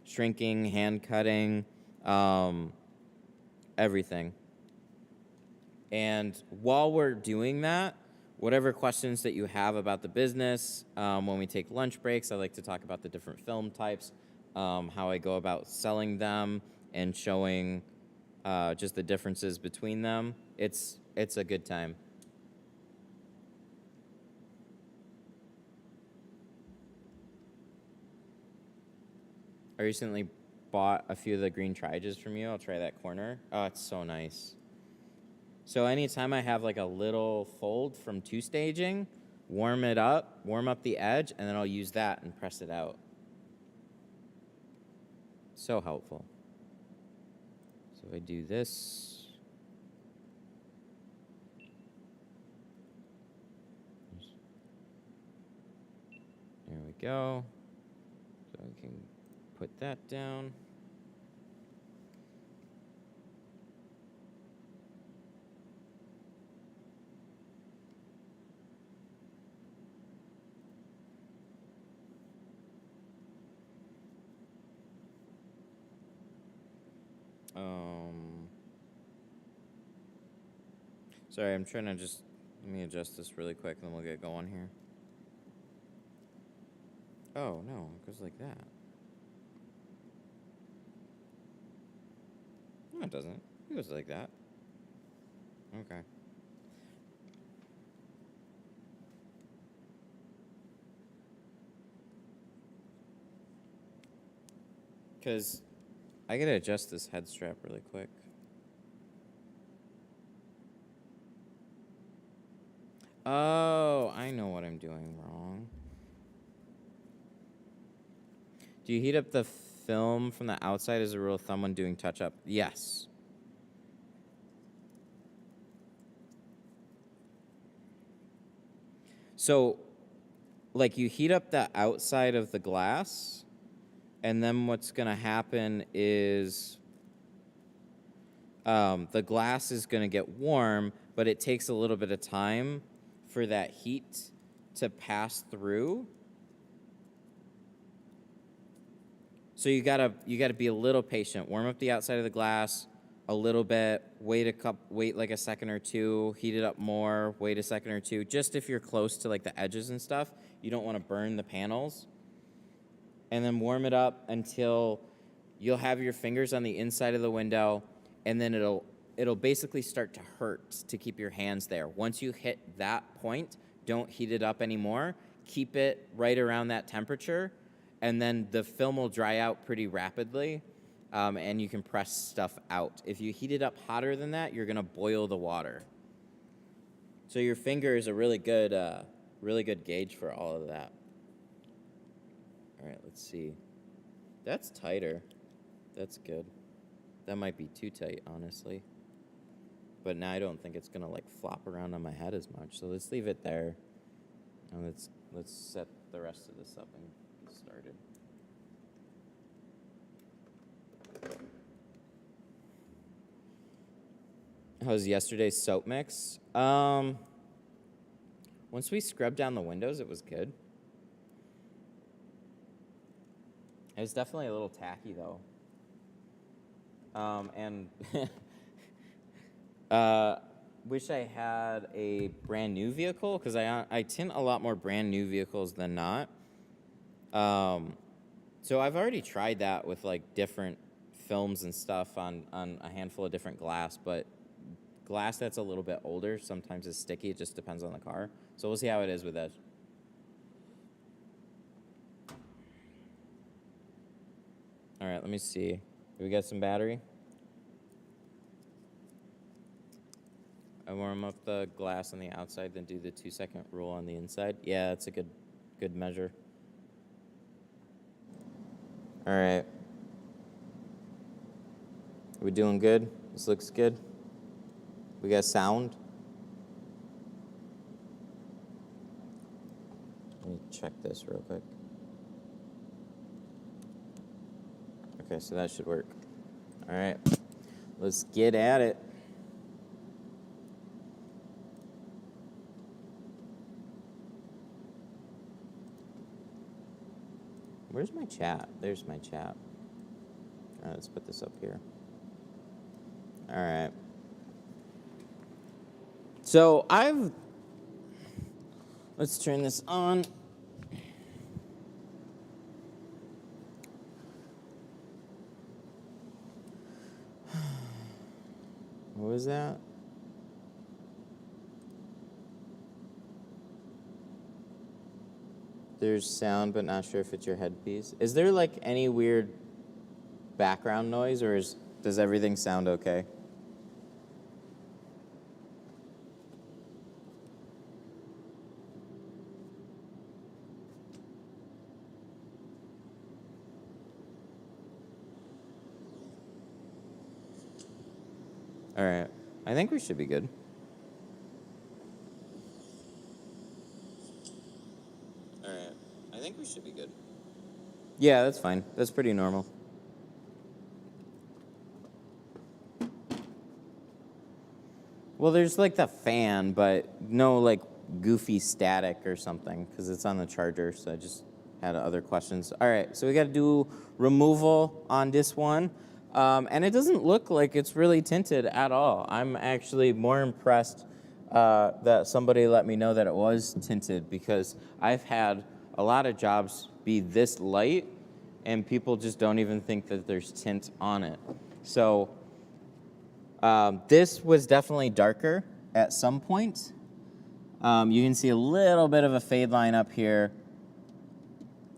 shrinking, hand cutting, everything. And while we're doing that, whatever questions that you have about the business, when we take lunch breaks, I like to talk about the different film types, how I go about selling them and showing just the differences between them. It's a good time. I recently bought a few of the green triges from you. I'll try that corner. Oh, it's so nice. So anytime I have like a little fold from two staging, warm up the edge, and then I'll use that and press it out. So helpful. So I do this. There we go. So I can put that down. Sorry, I'm trying to let me adjust this really quick, and then we'll get going here. Oh, no, it goes like that. No, it doesn't. It goes like that. Okay. Because I gotta adjust this head strap really quick. Oh, I know what I'm doing wrong. Do you heat up the film from the outside as a rule of thumb when doing touch-up? Yes. So, like, you heat up the outside of the glass, and then what's going to happen is the glass is going to get warm, but it takes a little bit of time for that heat to pass through. So you gotta be a little patient. Warm up the outside of the glass a little bit. Wait like a second or two. Heat it up more. Wait a second or two. Just if you're close to like the edges and stuff, you don't want to burn the panels. And then warm it up until you'll have your fingers on the inside of the window, and then it'll basically start to hurt to keep your hands there. Once you hit that point, don't heat it up anymore. Keep it right around that temperature, and then the film will dry out pretty rapidly, and you can press stuff out. If you heat it up hotter than that, you're gonna boil the water. So your finger is a really good gauge for all of that. All right, let's see. That's tighter. That's good. That might be too tight, honestly. But now I don't think it's gonna like flop around on my head as much. So let's leave it there, and let's set the rest of this up and get started. How's yesterday's soap mix? Once we scrubbed down the windows, it was good. It was definitely a little tacky, though. And wish I had a brand new vehicle, because I tint a lot more brand new vehicles than not. So I've already tried that with like different films and stuff on a handful of different glass, but glass that's a little bit older sometimes is sticky. It just depends on the car. So we'll see how it is with that. All right, let me see. Do we get some battery? I warm up the glass on the outside, then do the 2-second rule on the inside. Yeah, that's a good measure. All right. Are we doing good? This looks good. We got sound. Let me check this real quick. Okay, so that should work. All right, let's get at it. Where's my chat? There's my chat. All right, let's put this up here. All right. So let's turn this on. was that? There's sound, but not sure if it's your headpiece. Is there like any weird background noise, or does everything sound okay? All right, I think we should be good. All right, I think we should be good. Yeah, that's fine. That's pretty normal. Well, there's like the fan, but no like goofy static or something because it's on the charger, so I just had other questions. All right, so we got to do removal on this one. And it doesn't look like it's really tinted at all. I'm actually more impressed that somebody let me know that it was tinted because I've had a lot of jobs be this light and people just don't even think that there's tint on it. So this was definitely darker at some point. You can see a little bit of a fade line up here.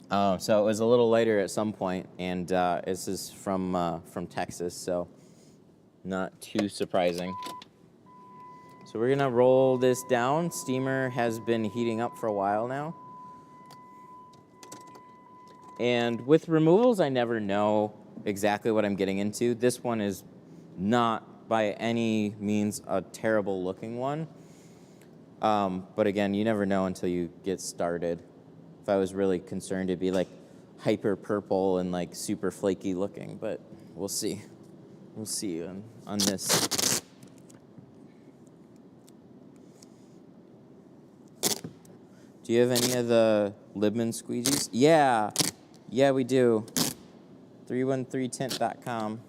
So it was a little lighter at some point, and this is from Texas, so not too surprising. So we're gonna roll this down. Steamer has been heating up for a while now. And with removals, I never know exactly what I'm getting into. This one is not by any means a terrible looking one. But again, you never know until you get started. If I was really concerned, it'd be like hyper purple and like super flaky looking, but we'll see. We'll see on this. Do you have any of the Libman squeegees? Yeah, we do. 313tint.com.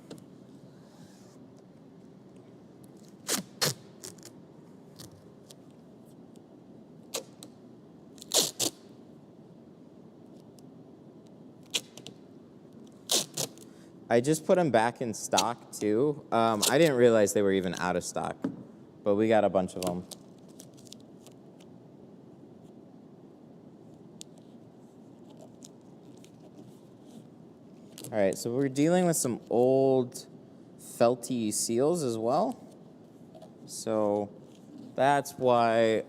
I just put them back in stock, too. I didn't realize they were even out of stock, but we got a bunch of them. All right, so we're dealing with some old felty seals as well. So that's why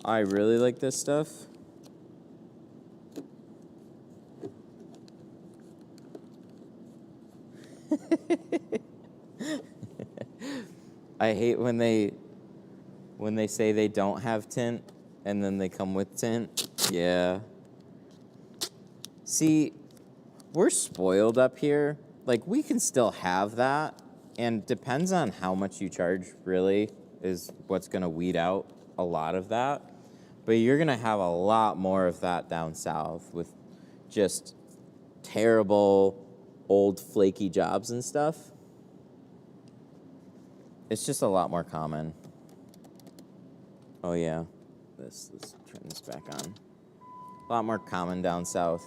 I really like this stuff. I hate when they say they don't have tint and then they come with tint. Yeah. See, we're spoiled up here. Like, we can still have that, and depends on how much you charge, really, is what's going to weed out a lot of that. But you're going to have a lot more of that down south with just terrible, old, flaky jobs and stuff. It's just a lot more common. Oh, yeah. Let's turn this back on. A lot more common down south.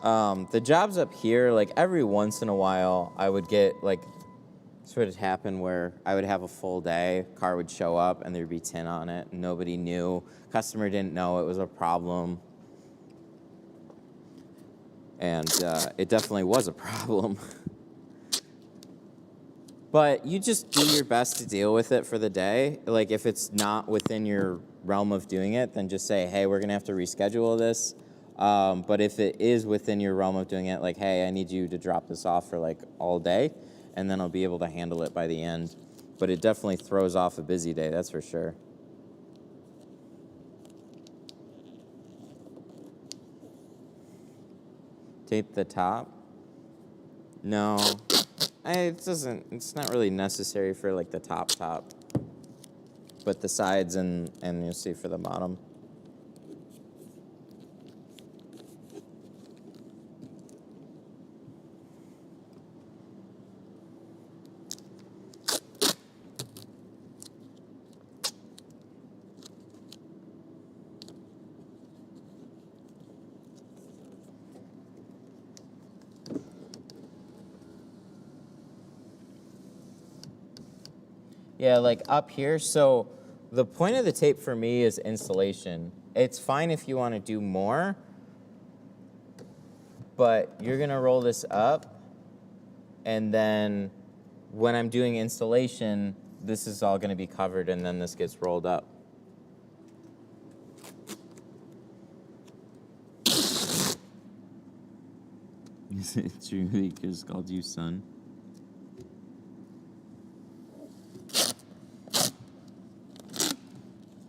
The jobs up here, like every once in a while, I would get like, sort of happen where I would have a full day, car would show up and there'd be tint on it. Nobody knew. Customer didn't know it was a problem. And it definitely was a problem. But you just do your best to deal with it for the day. Like, if it's not within your realm of doing it, then just say, hey, we're going to have to reschedule this. But if it is within your realm of doing it, like, hey, I need you to drop this off for, like, all day, and then I'll be able to handle it by the end. But it definitely throws off a busy day, that's for sure. Tape the top? No. It's not really necessary for like the top, but the sides and you'll see for the bottom. Yeah, like up here. So the point of the tape for me is installation. It's fine if you want to do more, but you're going to roll this up, and then when I'm doing installation, this is all going to be covered, and then this gets rolled up. Is it true they just called you son?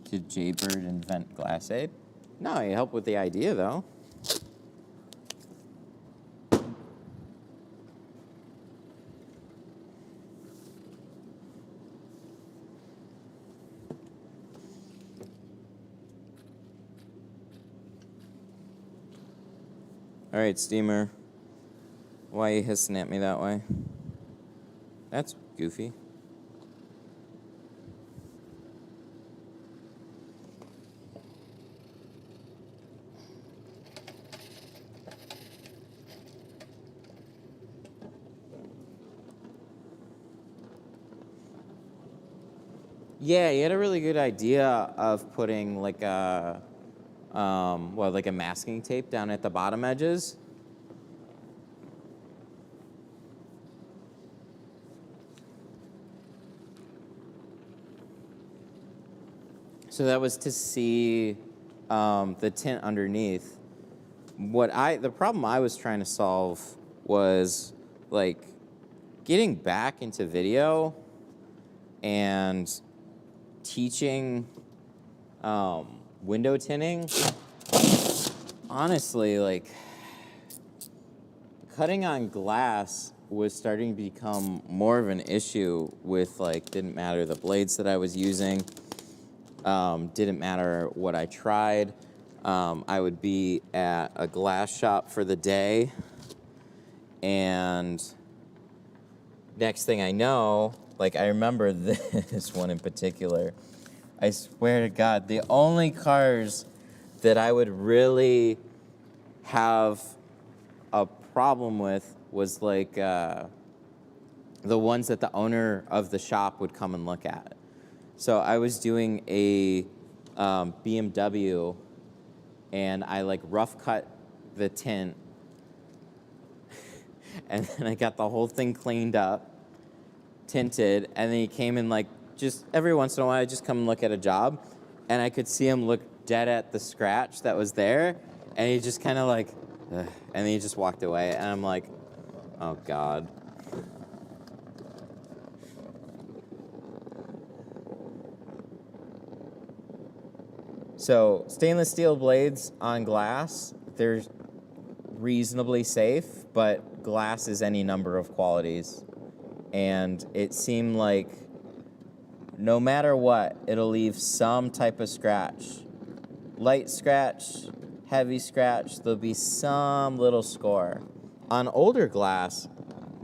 Did Jaybird invent Glass Aid? No, he helped with the idea, though. All right, Steamer. Why are you hissing at me that way? That's goofy. Yeah, he had a really good idea of putting like a, like a masking tape down at the bottom edges. So that was to see the tint underneath. The problem I was trying to solve was like getting back into video and teaching window tinting. Honestly, like cutting on glass was starting to become more of an issue with like, didn't matter the blades that I was using. Didn't matter what I tried. I would be at a glass shop for the day, and next thing I know, like I remember this one in particular. I swear to God, the only cars that I would really have a problem with was like the ones that the owner of the shop would come and look at. So I was doing a BMW, and I like rough cut the tint, and then I got the whole thing cleaned up, tinted, and then he came and like just every once in a while I'd just come and look at a job, and I could see him look dead at the scratch that was there, and he just kind of like, ugh, and then he just walked away, and I'm like, oh God. So stainless steel blades on glass, they're reasonably safe, but glass is any number of qualities. And it seemed like no matter what, it'll leave some type of scratch. Light scratch, heavy scratch, there'll be some little score. On older glass,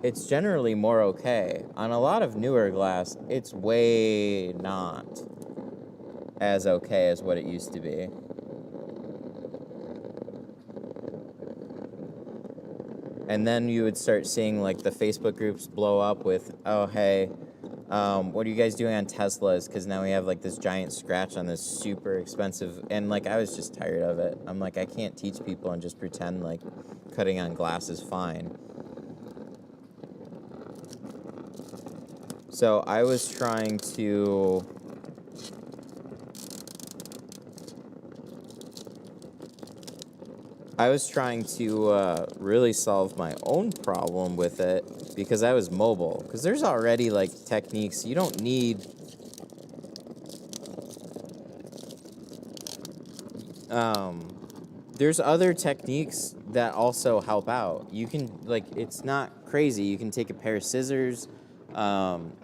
it's generally more okay. On a lot of newer glass, it's way not as okay as what it used to be. And then you would start seeing like the Facebook groups blow up with, oh, hey, what are you guys doing on Teslas? Because now we have like this giant scratch on this super expensive, and like I was just tired of it. I'm like, I can't teach people and just pretend like cutting on glass is fine. So I was trying to really solve my own problem with it because I was mobile. Because there's already like techniques. You don't need there's other techniques that also help out. You can, like, it's not crazy. You can take a pair of scissors.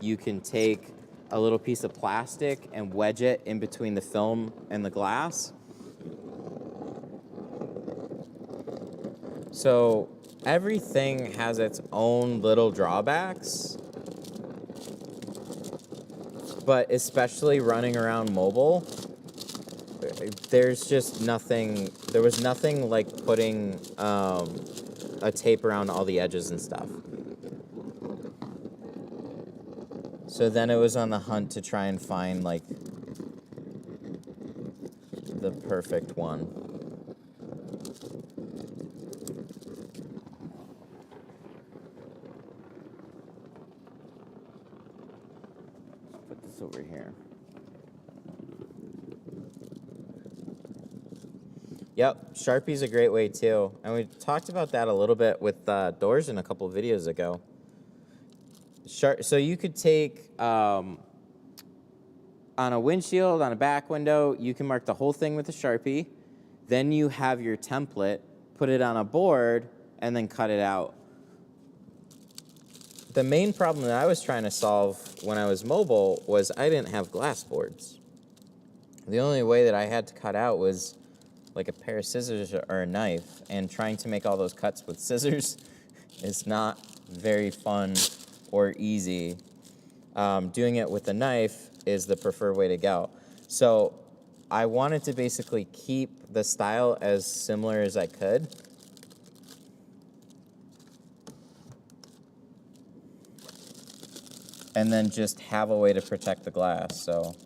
You can take a little piece of plastic and wedge it in between the film and the glass. So everything has its own little drawbacks, but especially running around mobile, there was nothing like putting a tape around all the edges and stuff. So then it was on the hunt to try and find, like, the perfect one. Put this over here. Yep, Sharpie's a great way too. And we talked about that a little bit with doors in a couple of videos ago. So you could take, on a windshield, on a back window, you can mark the whole thing with a Sharpie. Then you have your template, put it on a board, and then cut it out. The main problem that I was trying to solve when I was mobile was I didn't have glass boards. The only way that I had to cut out was like a pair of scissors or a knife, and trying to make all those cuts with scissors is not very fun or easy. Doing it with a knife is the preferred way to go. So I wanted to basically keep the style as similar as I could. And then just have a way to protect the glass. So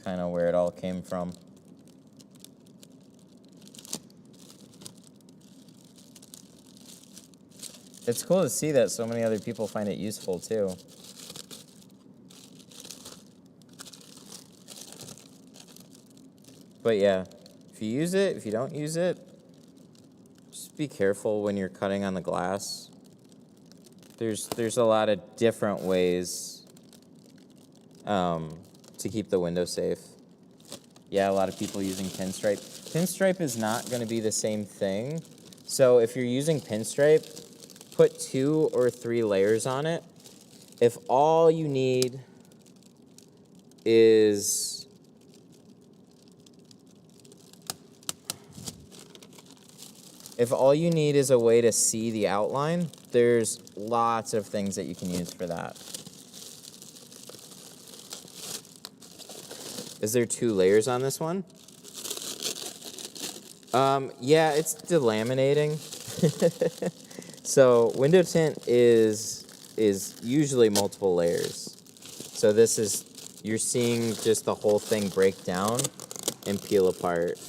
kind of where it all came from. It's cool to see that so many other people find it useful too. But yeah, if you use it, if you don't use it, just be careful when you're cutting on the glass. There's a lot of different ways to keep the window safe. Yeah, a lot of people using pinstripe. Pinstripe is not going to be the same thing. So if you're using pinstripe, put 2 or 3 layers on it. If all you need is a way to see the outline, there's lots of things that you can use for that. Is there 2 layers on this one? Yeah, it's delaminating. So window tint is usually multiple layers. So this is, you're seeing just the whole thing break down and peel apart.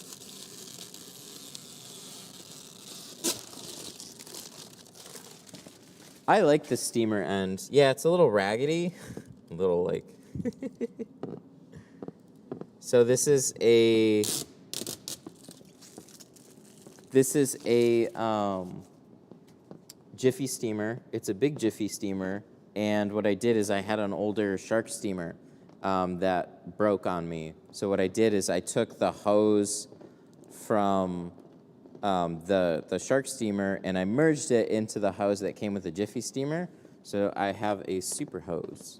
I like the steamer end. Yeah, it's a little raggedy. A little like... So this is a Jiffy steamer. It's a big Jiffy steamer, and what I did is I had an older Shark steamer that broke on me. So what I did is I took the hose from the Shark steamer and I merged it into the hose that came with the Jiffy steamer. So I have a super hose.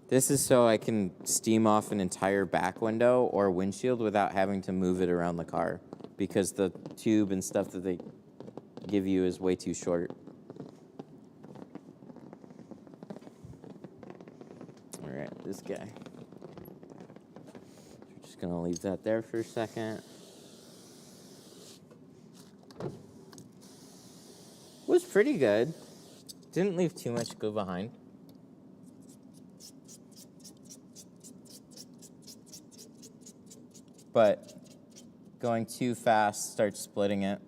This is so I can steam off an entire back window or windshield without having to move it around the car, because the tube and stuff that they give you is way too short. All right, this guy. We're just gonna leave that there for a second. Was pretty good. Didn't leave too much to go behind. But going too fast starts splitting it.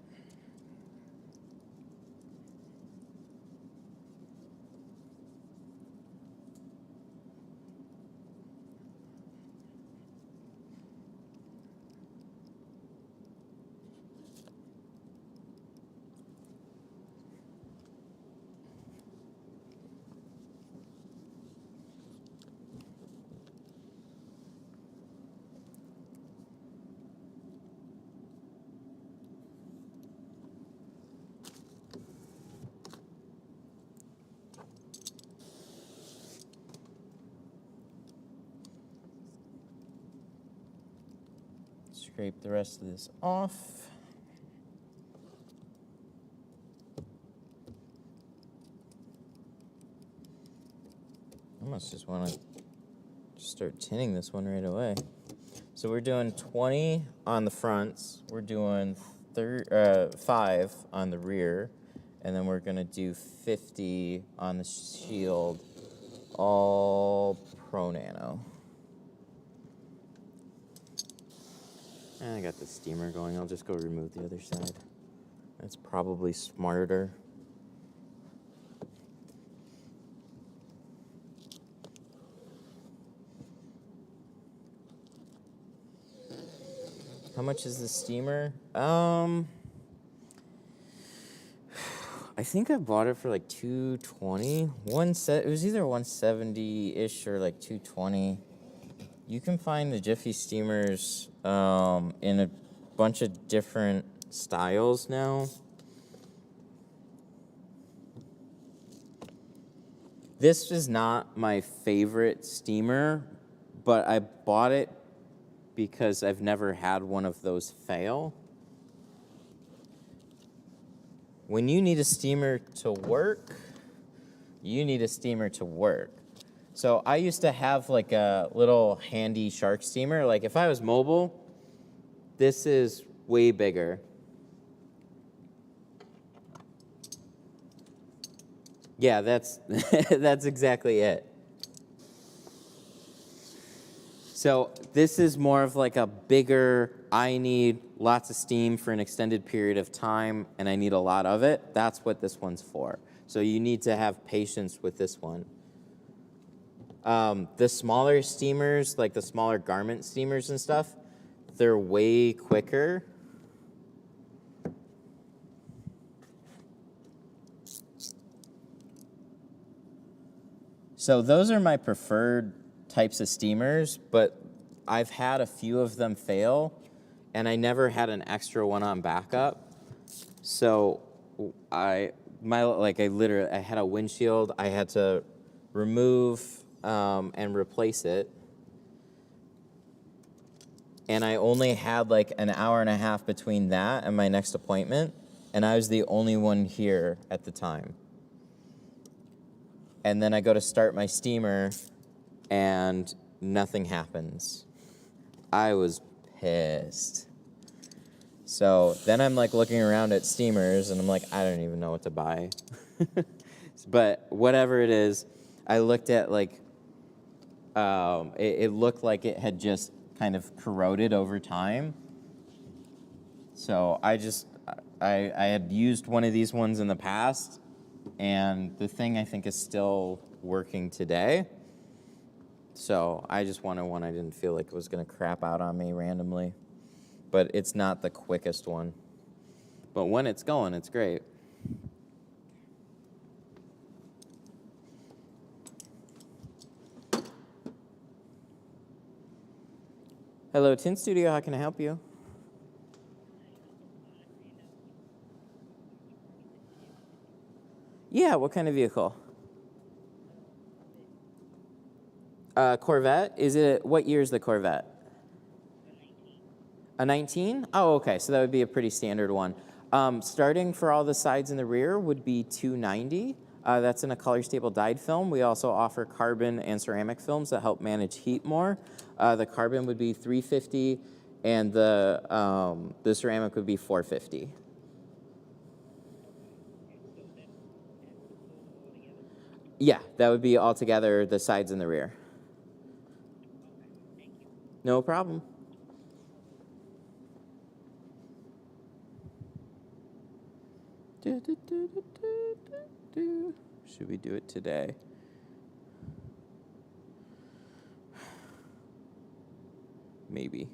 Scrape the rest of this off. I almost just want to start tinting this one right away. So we're doing 20 on the fronts. We're doing 5 on the rear. And then we're gonna do 50 on the shield, all Pro Nano. And I got the steamer going. I'll just go remove the other side. That's probably smarter. How much is the steamer? I think I bought it for like $220. It was either 170-ish or like $220. You can find the Jiffy steamers in a bunch of different styles now. This is not my favorite steamer, but I bought it because I've never had one of those fail. When you need a steamer to work, you need a steamer to work. So I used to have like a little handy shark steamer. Like if I was mobile, this is way bigger. Yeah, that's that's exactly it. So this is more of like a bigger, I need lots of steam for an extended period of time and I need a lot of it. That's what this one's for. So you need to have patience with this one. The smaller steamers, like the smaller garment steamers and stuff, they're way quicker. So those are my preferred types of steamers, but I've had a few of them fail, and I never had an extra one on backup. So I had a windshield I had to remove and replace it, and I only had like an hour and a half between that and my next appointment, and I was the only one here at the time. And then I go to start my steamer, and nothing happens. I was pissed. So then I'm like looking around at steamers, and I'm like, I don't even know what to buy. But whatever it is, I looked at like, it looked like it had just kind of corroded over time. So I had used one of these ones in the past, and the thing I think is still working today. So I just wanted one I didn't feel like it was going to crap out on me randomly. But it's not the quickest one. But when it's going, it's great. Hello, Tint Studio, how can I help you? Yeah, what kind of vehicle? Corvette? What year is the Corvette? A 19? Oh, okay, so that would be a pretty standard one. Starting for all the sides and the rear would be $290. That's in a color stable dyed film. We also offer carbon and ceramic films that help manage heat more. The carbon would be $350, and the ceramic would be $450. Yeah, that would be all together, the sides and the rear. No problem. Should we do it today? Maybe.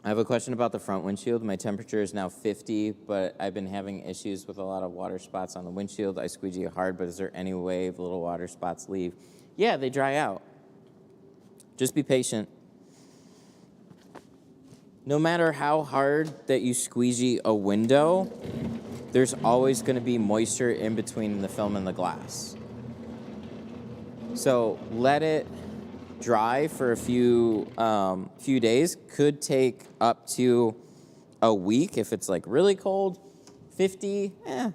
I have a question about the front windshield. My temperature is now 50, but I've been having issues with a lot of water spots on the windshield. I squeegee it hard, but is there any way the little water spots leave? Yeah, they dry out. Just be patient. No matter how hard that you squeegee a window, there's always going to be moisture in between the film and the glass. So let it dry for a few days. Could take up to a week if it's like really cold. 50, a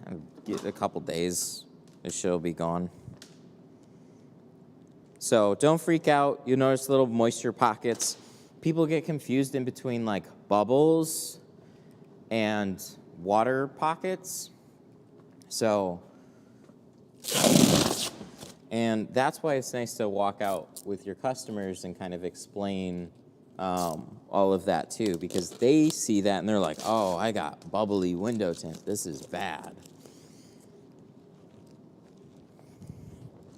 couple days this shit will be gone. So don't freak out. You notice little moisture pockets. People get confused in between like bubbles and water pockets. So, and that's why it's nice to walk out with your customers and kind of explain all of that too, because they see that and they're like, oh, I got bubbly window tint. This is bad.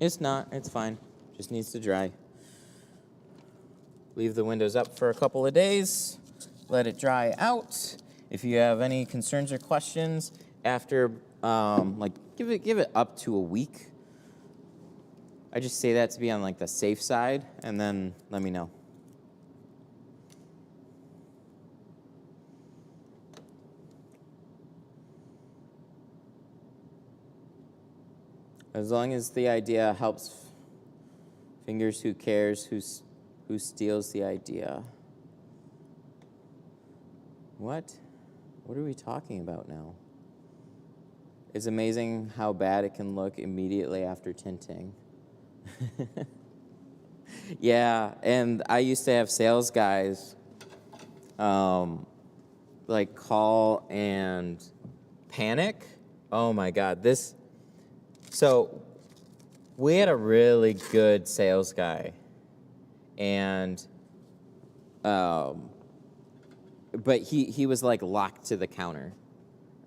It's not. It's fine. Just needs to dry. Leave the windows up for a couple of days. Let it dry out. If you have any concerns or questions after, like, give it up to a week. I just say that to be on like the safe side, and then let me know. As long as the idea helps fingers, who cares? Who steals the idea? What? What are we talking about now? It's amazing how bad it can look immediately after tinting. Yeah, and I used to have sales guys like call and panic. Oh my God, so we had a really good sales guy, and but he was like locked to the counter,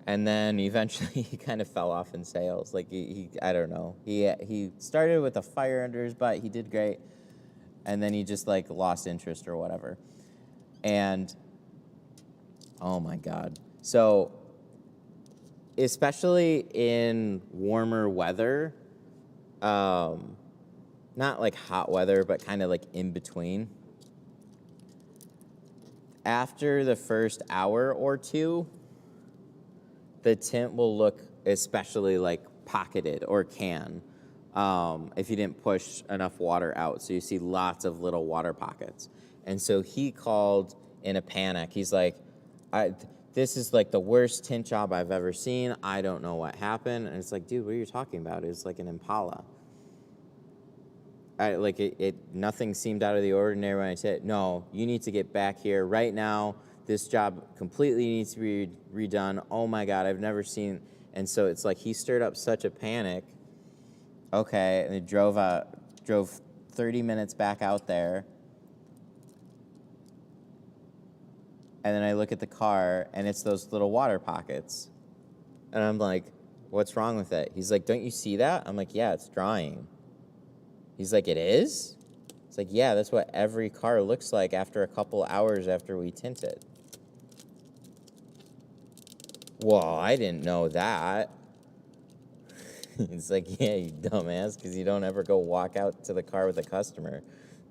and then eventually he kind of fell off in sales. Like he I don't know. He started with a fire under his butt. He did great, and then he just like lost interest or whatever. And oh my God. So especially in warmer weather, not like hot weather, but kind of like in between. After the first hour or two, the tint will look especially like pocketed or can if you didn't push enough water out. So you see lots of little water pockets. And so he called in a panic. He's like, this is like the worst tint job I've ever seen. I don't know what happened. And it's like, dude, what are you talking about? It's like an Impala. Nothing seemed out of the ordinary when I said, no, you need to get back here right now. This job completely needs to be redone. Oh my God, I've never seen. And so it's like he stirred up such a panic. Okay, and he drove 30 minutes back out there. And then I look at the car, and it's those little water pockets. And I'm like, what's wrong with it? He's like, don't you see that? I'm like, yeah, it's drying. He's like, it is? It's like, yeah, that's what every car looks like after a couple hours after we tint it. Well, I didn't know that. It's like, yeah, you dumbass, because you don't ever go walk out to the car with a customer.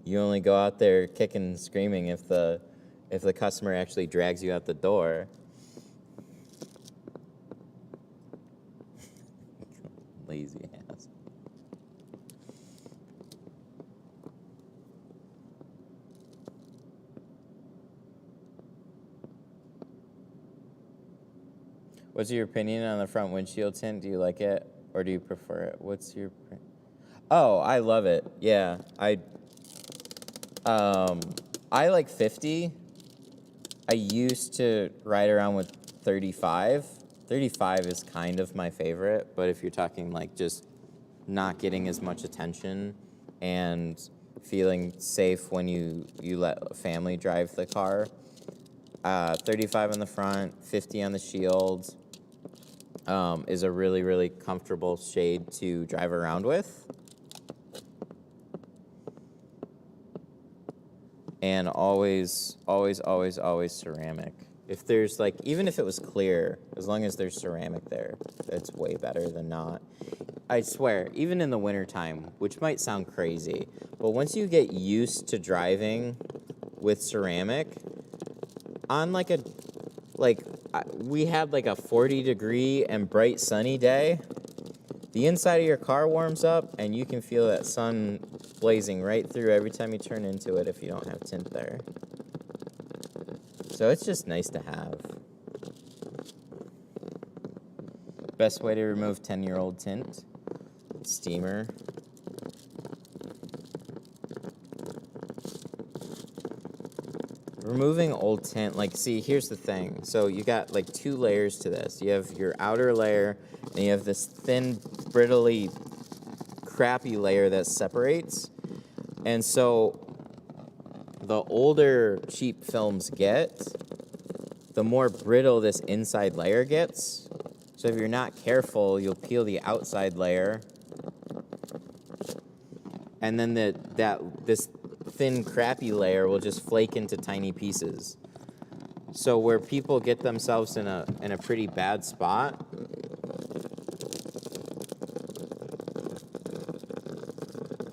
You only go out there kicking and screaming if the customer actually drags you out the door. Lazy ass. What's your opinion on the front windshield tint? Do you like it, or do you prefer it? What's your... Oh, I love it. Yeah, I like 50. I used to ride around with 35. 35 is kind of my favorite, but if you're talking like just not getting as much attention and feeling safe when you let a family drive the car, 35 on the front, 50 on the shield is a really, really comfortable shade to drive around with. And always, always, always, always ceramic. If there's like, even if it was clear, as long as there's ceramic there, it's way better than not. I swear, even in the wintertime, which might sound crazy, but once you get used to driving with ceramic, on we had like a 40-degree and bright sunny day, the inside of your car warms up and you can feel that sun blazing right through every time you turn into it if you don't have tint there. So it's just nice to have. Best way to remove 10-year-old tint? steamer. Removing old tint, like, see, here's the thing. So you got like 2 layers to this. You have your outer layer, and you have this thin, brittly, crappy layer that separates. And so the older cheap films get, the more brittle this inside layer gets. So if you're not careful, you'll peel the outside layer, and then this thin, crappy layer will just flake into tiny pieces. So where people get themselves in a pretty bad spot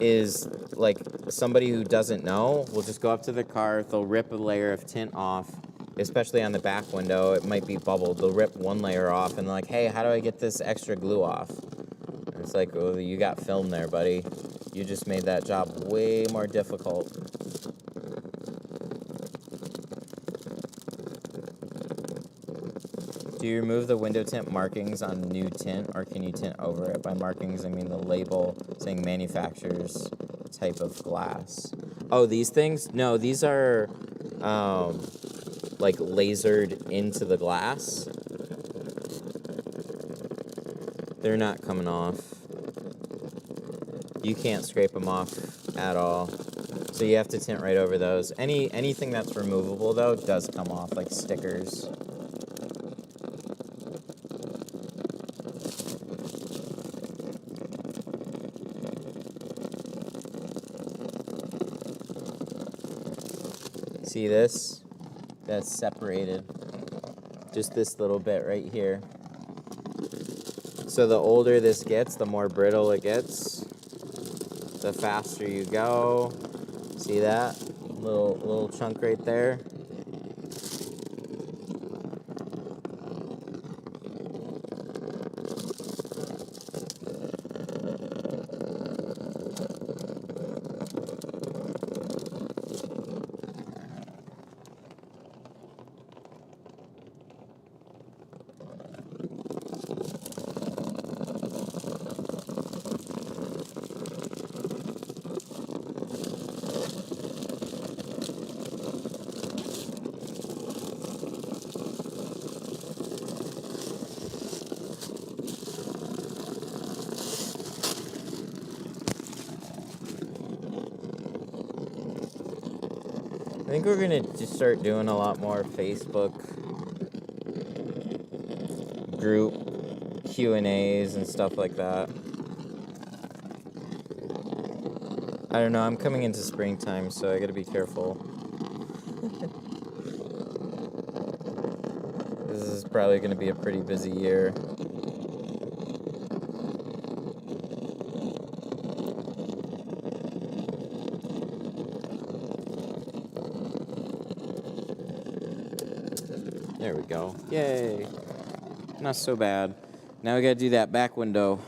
is like somebody who doesn't know will just go up to the car, they'll rip a layer of tint off, especially on the back window. It might be bubbled. They'll rip one layer off and they're like, hey, how do I get this extra glue off? And it's like, oh, you got film there, buddy. You just made that job way more difficult. Do you remove the window tint markings on new tint, or can you tint over it? By markings, I mean the label saying manufacturer's type of glass. Oh, these things? No, these are like lasered into the glass. They're not coming off. You can't scrape them off at all. So you have to tint right over those. Anything that's removable, though, does come off, like stickers. See this? That's separated. Just this little bit right here. So the older this gets, the more brittle it gets. The faster you go. See that? Little chunk right there. I think we're gonna just start doing a lot more Facebook group Q&As and stuff like that. I don't know, I'm coming into springtime, so I gotta be careful. This is probably gonna be a pretty busy year. There we go. Yay. Not so bad. Now we gotta do that back window.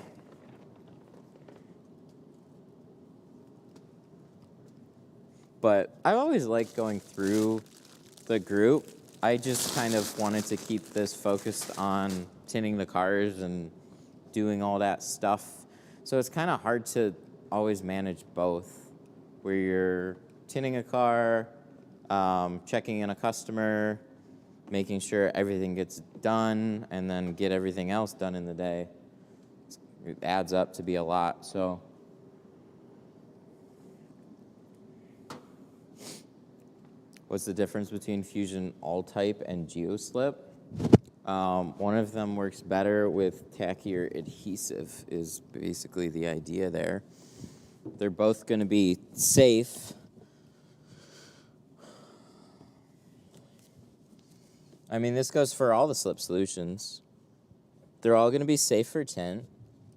But I always liked going through the group. I just kind of wanted to keep this focused on tinting the cars and doing all that stuff. So it's kind of hard to always manage both, where you're tinting a car, checking in a customer, making sure everything gets done, and then get everything else done in the day. It adds up to be a lot, so. What's the difference between Fusion All-Type and GeoSlip? One of them works better with tackier adhesive is basically the idea there. They're both going to be safe. I mean, this goes for all the slip solutions. They're all going to be safe for tint,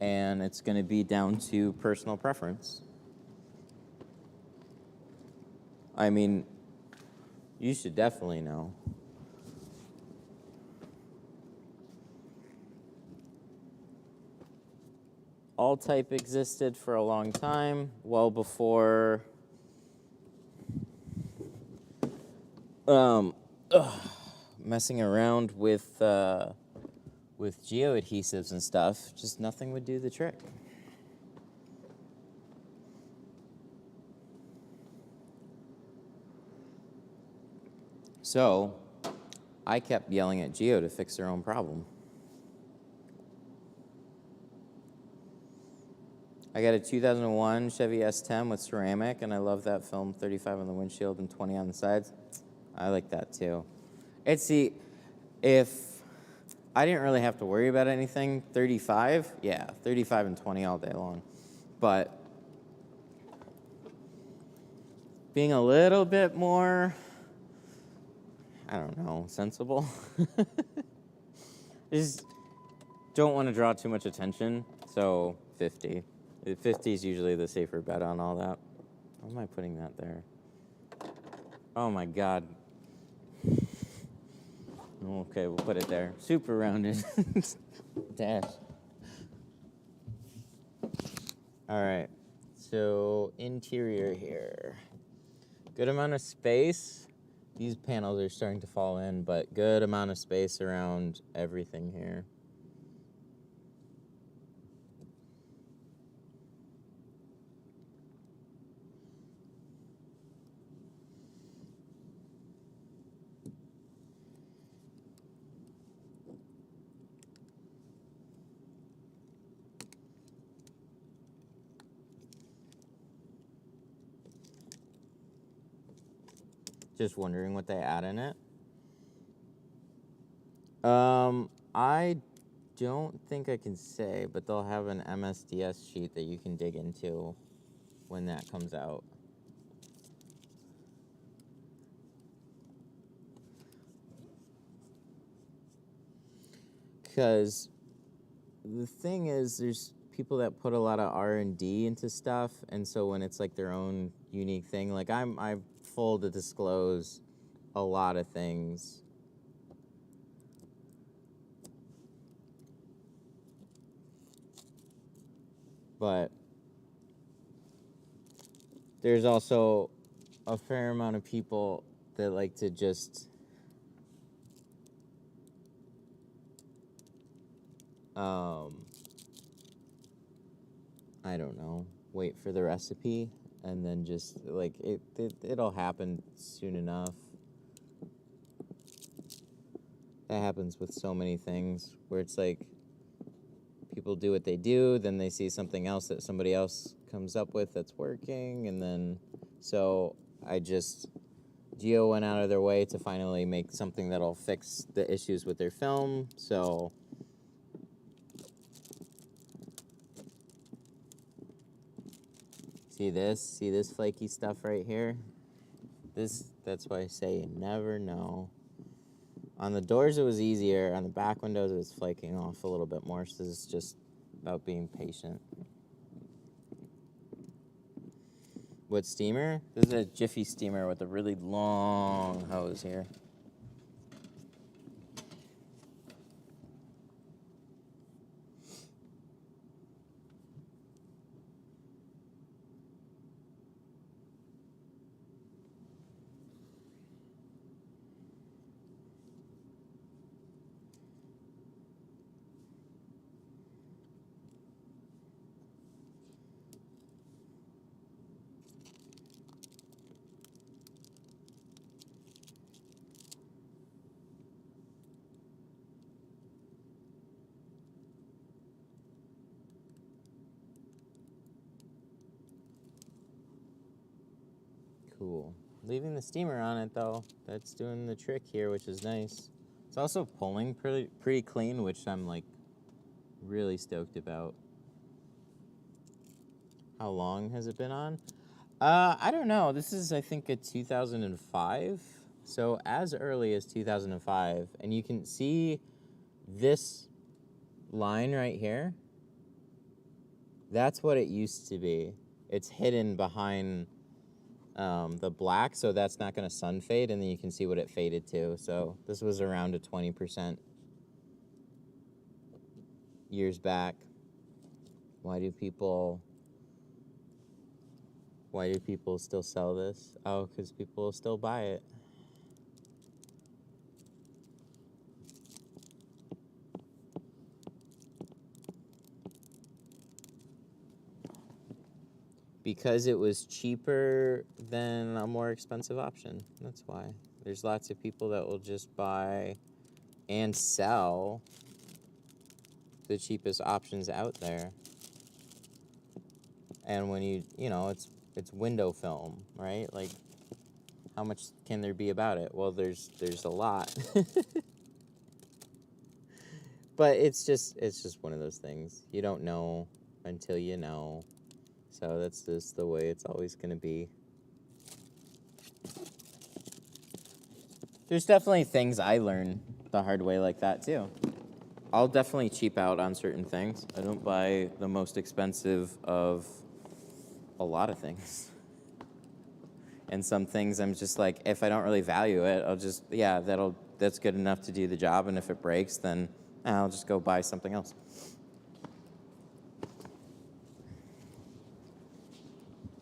and it's going to be down to personal preference. I mean, you should definitely know. All-Type existed for a long time, well before messing around with geo adhesives and stuff. Just nothing would do the trick. So I kept yelling at Geo to fix her own problem. I got a 2001 Chevy S10 with ceramic, and I love that film. 35 on the windshield and 20 on the sides. I like that too. If I didn't really have to worry about anything, 35, yeah, 35 and 20 all day long. But being a little bit more, I don't know, sensible. Just don't want to draw too much attention, so 50. 50 is usually the safer bet on all that. Why am I putting that there? Oh my God. Okay, we'll put it there. Super rounded. Dash. All right, so interior here. Good amount of space. These panels are starting to fall in, but good amount of space around everything here. Just wondering what they add in it. I don't think I can say, but they'll have an MSDS sheet that you can dig into when that comes out. Because the thing is, there's people that put a lot of R&D into stuff, and so when it's like their own unique thing, like I'm full to disclose a lot of things. But there's also a fair amount of people that like to just I don't know, wait for the recipe and then just like it'll happen soon enough. That happens with so many things where it's like people do what they do, then they see something else that somebody else comes up with that's working, and then so Geo went out of their way to finally make something that'll fix the issues with their film. So see this flaky stuff right here? That's why I say you never know. On the doors it was easier, on the back windows it was flaking off a little bit more, so it's just about being patient. What steamer? This is a Jiffy steamer with a really long hose here. Cool. Leaving the steamer on it though, that's doing the trick here, which is nice. It's also pulling pretty clean, which I'm like really stoked about. How long has it been on? I don't know. This is, I think, a 2005. So as early as 2005, and you can see this line right here. That's what it used to be. It's hidden behind the black, so that's not going to sun fade, and then you can see what it faded to. So this was around a 20% years back. Why do people still sell this? Oh, because people still buy it. Because it was cheaper than a more expensive option. That's why. There's lots of people that will just buy and sell the cheapest options out there. And when you know, it's window film, right? Like, how much can there be about it? Well, there's a lot. But it's just one of those things. You don't know until you know. So that's just the way it's always going to be. There's definitely things I learn the hard way like that too. I'll definitely cheap out on certain things. I don't buy the most expensive of a lot of things. And some things I'm just like, if I don't really value it, I'll just, yeah, that's good enough to do the job. And if it breaks, then I'll just go buy something else.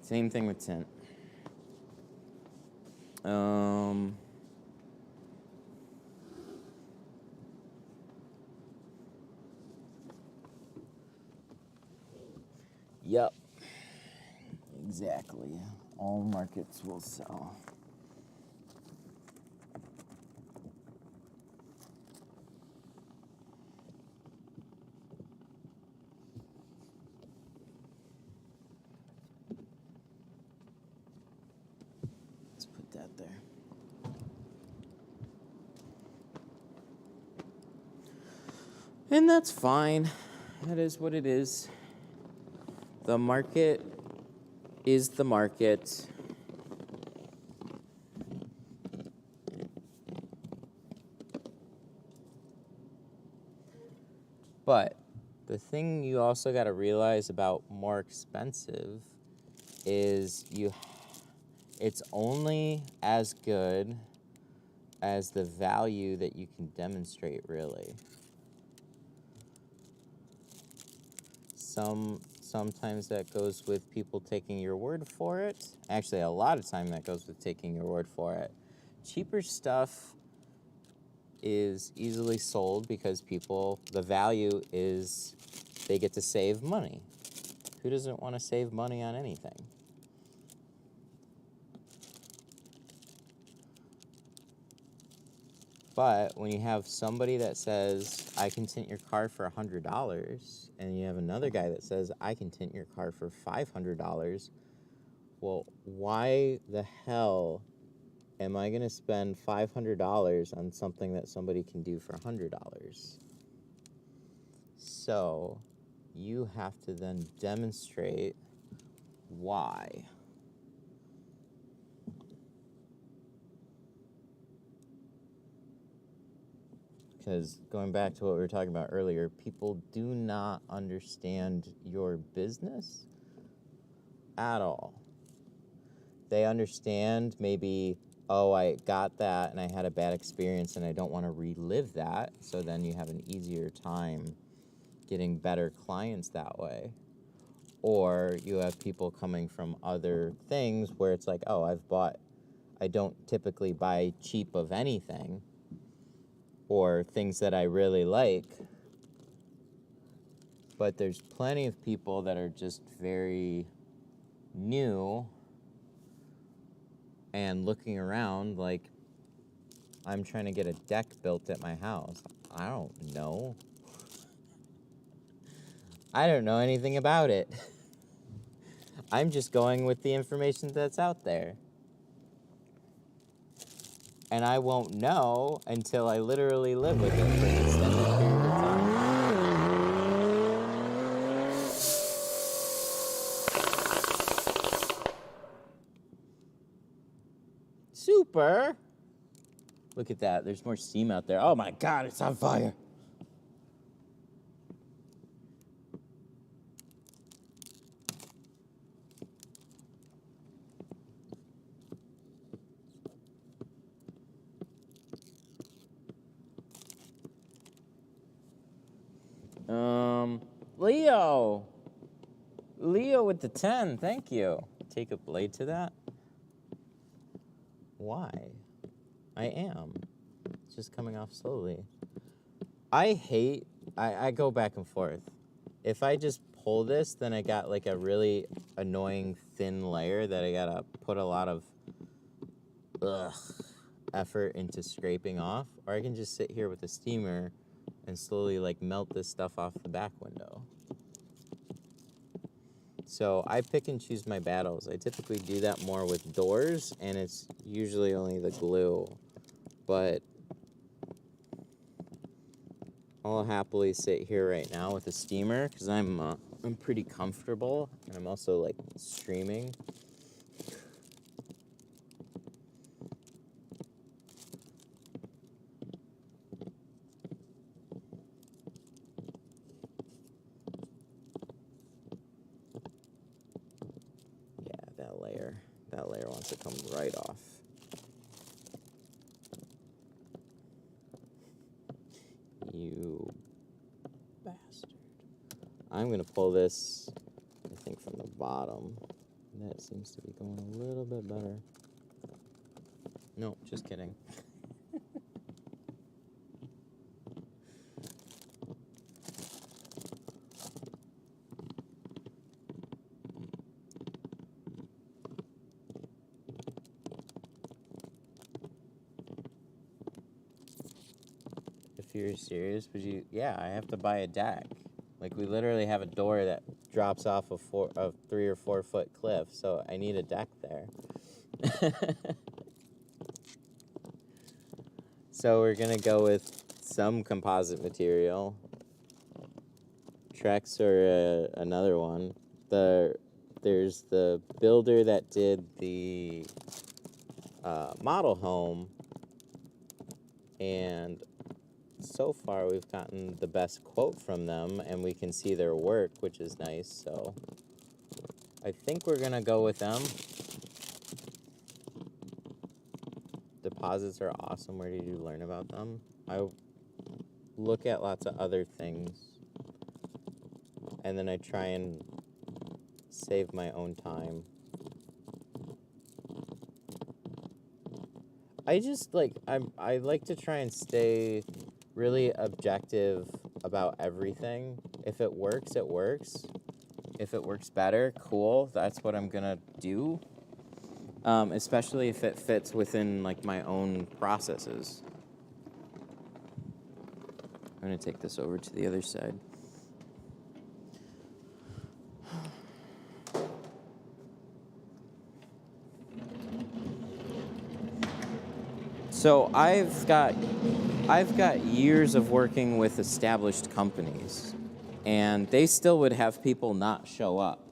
Same thing with tint. Yep. Exactly. All markets will sell. Let's put that there. And that's fine. That is what it is. The market is the market. But the thing you also got to realize about more expensive is it's only as good as the value that you can demonstrate, really. Sometimes that goes with people taking your word for it. Actually, a lot of time that goes with taking your word for it. Cheaper stuff is easily sold because the value is they get to save money. Who doesn't want to save money on anything? But when you have somebody that says, I can tint your car for $100, and you have another guy that says, I can tint your car for $500, well, why the hell am I going to spend $500 on something that somebody can do for $100? So you have to then demonstrate why. Because going back to what we were talking about earlier, people do not understand your business at all. They understand maybe, oh, I got that and I had a bad experience and I don't want to relive that. So then you have an easier time getting better clients that way. Or you have people coming from other things where it's like, oh, I don't typically buy cheap of anything, or things that I really like. But there's plenty of people that are just very new and looking around like, I'm trying to get a deck built at my house. I don't know. I don't know anything about it. I'm just going with the information that's out there. And I won't know until I literally live with it for an extended period of time. Super! Look at that. There's more steam out there. Oh my God, it's on fire. Leo with the 10, thank you. Take a blade to that? Why? I am. It's just coming off slowly. I go back and forth. If I just pull this, then I got like a really annoying thin layer that I gotta put a lot of effort into scraping off, or I can just sit here with the steamer and slowly like melt this stuff off the back window. So I pick and choose my battles. I typically do that more with doors, and it's usually only the glue. But I'll happily sit here right now with a steamer because I'm pretty comfortable, and I'm also like streaming. That layer wants to come right off. You bastard. I'm going to pull this, I think, from the bottom. That seems to be going a little bit better. No, just kidding. If you're serious, would you? Yeah, I have to buy a deck. Like, we literally have a door that drops off a 3 or 4 foot cliff, so I need a deck there. So we're gonna go with some composite material. Trex or another one. There's the builder that did the model home, and so far we've gotten the best quote from them, and we can see their work, which is nice. So I think we're gonna go with them. Deposits are awesome. Where did you learn about them? I look at lots of other things, and then I try and save my own time. I just I like to try and stay really objective about everything. If it works, it works. If it works better, cool. That's what I'm gonna do. Especially if it fits within like my own processes. I'm gonna take this over to the other side. So I've got years of working with established companies, and they still would have people not show up.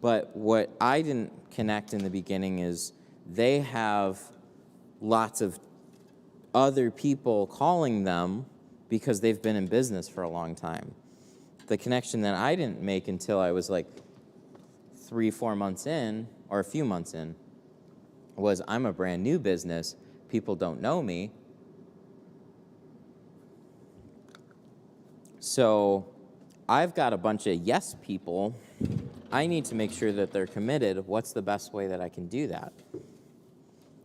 But what I didn't connect in the beginning is they have lots of other people calling them because they've been in business for a long time. The connection that I didn't make until I was like 3-4 months in, or a few months in, was I'm a brand new business. People don't know me. So I've got a bunch of yes people. I need to make sure that they're committed. What's the best way that I can do that?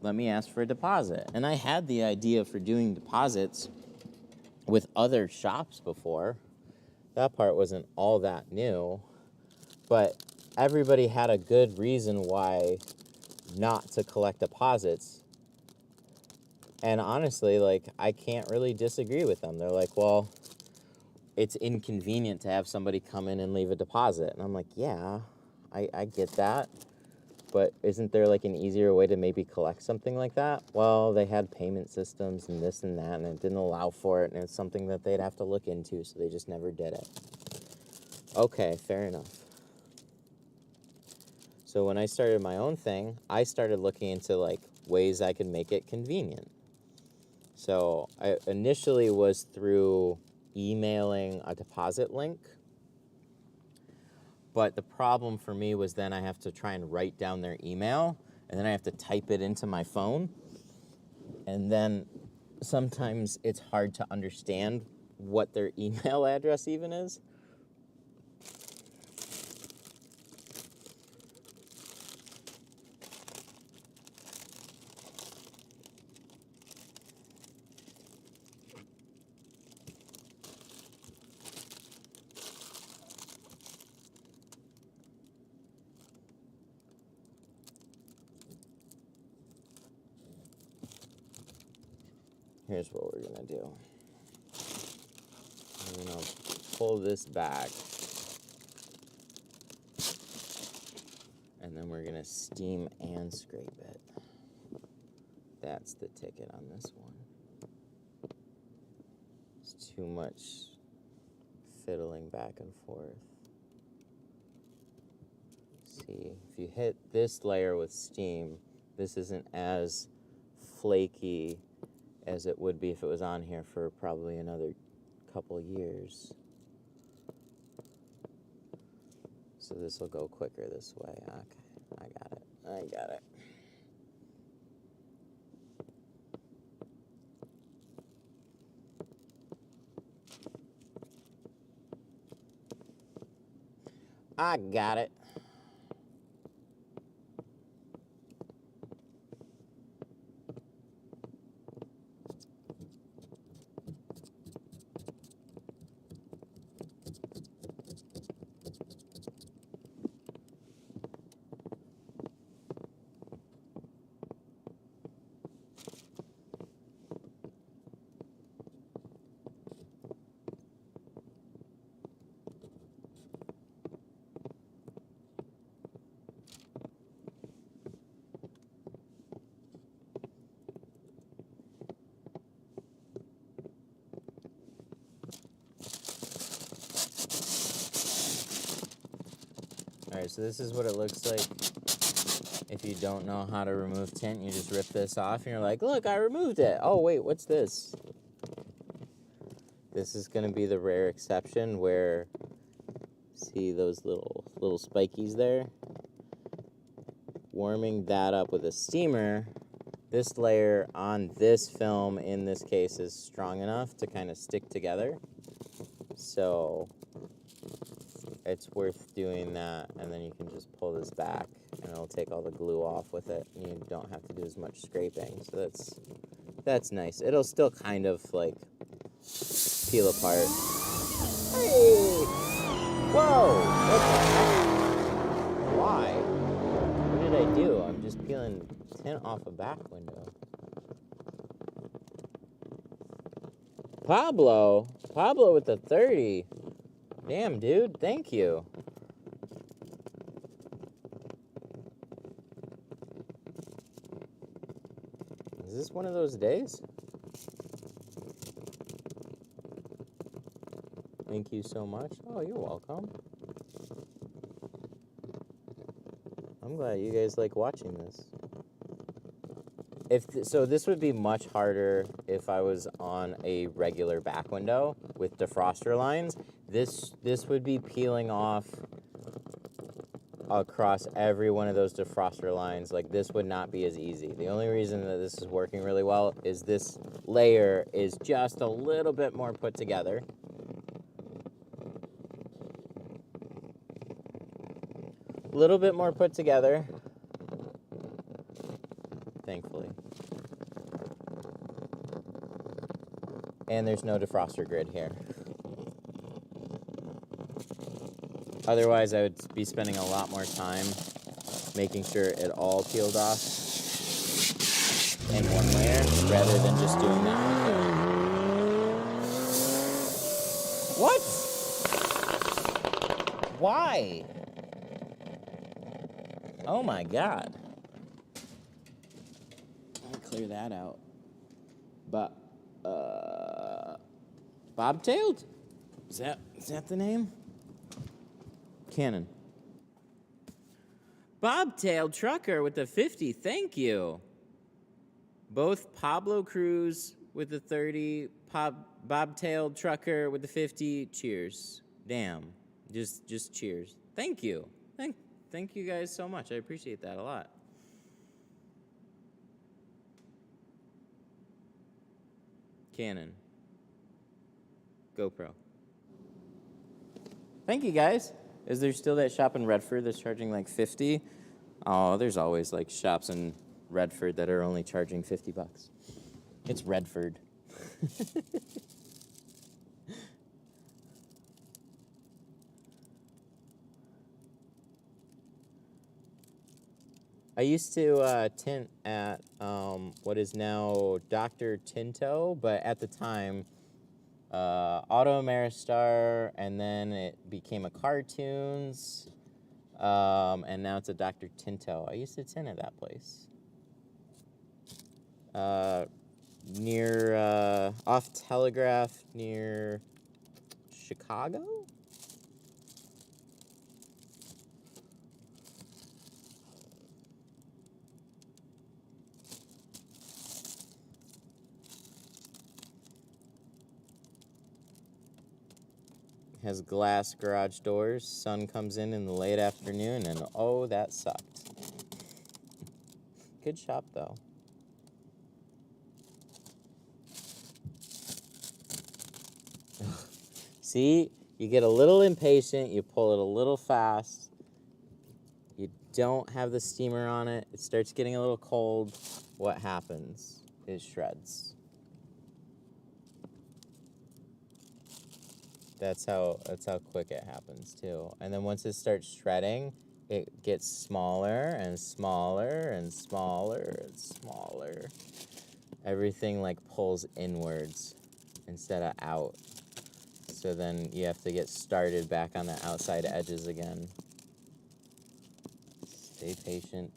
Let me ask for a deposit. And I had the idea for doing deposits with other shops before. That part wasn't all that new. But everybody had a good reason why not to collect deposits. And honestly, like, I can't really disagree with them. They're like, well, it's inconvenient to have somebody come in and leave a deposit. And I'm like, yeah, I get that. But isn't there like an easier way to maybe collect something like that? Well, they had payment systems and this and that, and it didn't allow for it, and it's something that they'd have to look into, so they just never did it. Okay, fair enough. So when I started my own thing, I started looking into like ways I could make it convenient. So I initially was through emailing a deposit link. But the problem for me was then I have to try and write down their email, and then I have to type it into my phone. And then sometimes it's hard to understand what their email address even is. here's what we're gonna do. I'm gonna pull this back. And then we're gonna steam and scrape it. That's the ticket on this one. It's too much fiddling back and forth. See, if you hit this layer with steam, this isn't as flaky as it would be if it was on here for probably another couple years. So this will go quicker this way. Okay, I got it. I got it. Alright, so this is what it looks like if you don't know how to remove tint. You just rip this off and you're like, look, I removed it. Oh, wait, what's this? This is going to be the rare exception where, see those little spikies there? Warming that up with a steamer, this layer on this film in this case is strong enough to kind of stick together. So it's worth doing that, and then you can just pull this back and it'll take all the glue off with it, and you don't have to do as much scraping. So that's nice. It'll still kind of like peel apart. Hey! Whoa! What the heck? Why? What did I do? I'm just peeling tint off a back window. Pablo with the 30. Damn, dude, thank you. Is this one of those days? Thank you so much. Oh, you're welcome. I'm glad you guys like watching this. So this would be much harder if I was on a regular back window with defroster lines. This would be peeling off across every one of those defroster lines. Like, this would not be as easy. The only reason that this is working really well is this layer is just a little bit more put together. A little bit more put together. Thankfully. And there's no defroster grid here. Otherwise, I would be spending a lot more time making sure it all peeled off in one layer rather than just doing that right there. What? Why? Oh my God. Clear that out. But bobtailed? Is that the name? Cannon. Bobtailed trucker with the 50. Thank you. Both Pablo Cruz with the 30, bobtailed trucker with the 50. Cheers. Damn. Just cheers. Thank you. Thank you guys so much. I appreciate that a lot. Canon. GoPro. Thank you, guys. Is there still that shop in Redford that's charging like 50? Oh, there's always like shops in Redford that are only charging 50 bucks. It's Redford. I used to tint at what is now Dr. Tinto, but at the time, Auto Ameristar, and then it became a Cartoons, and now it's a Dr. Tinto. I used to tint at that place. Near, off Telegraph, near Chicago? Has glass garage doors. Sun comes in the late afternoon, and oh, that sucked. Good shop, though. See, you get a little impatient, you pull it a little fast, you don't have the steamer on it, it starts getting a little cold. What happens? It shreds. That's how quick it happens too. And then once it starts shredding, it gets smaller and smaller and smaller and smaller. Everything like pulls inwards instead of out. So then you have to get started back on the outside edges again. Stay patient.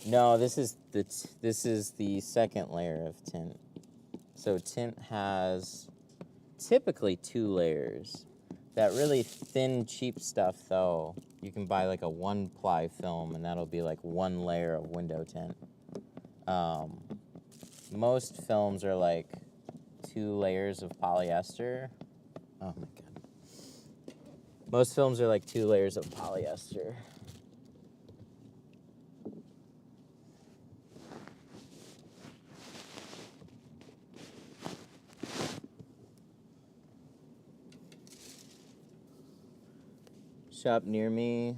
No, this is the second layer of tint. So tint has typically 2 layers. That really thin, cheap stuff, though, you can buy like a 1-ply film, and that'll be like 1 layer of window tint. Most films are like 2 layers of polyester. Oh my god. Most films are like 2 layers of polyester. Shop near me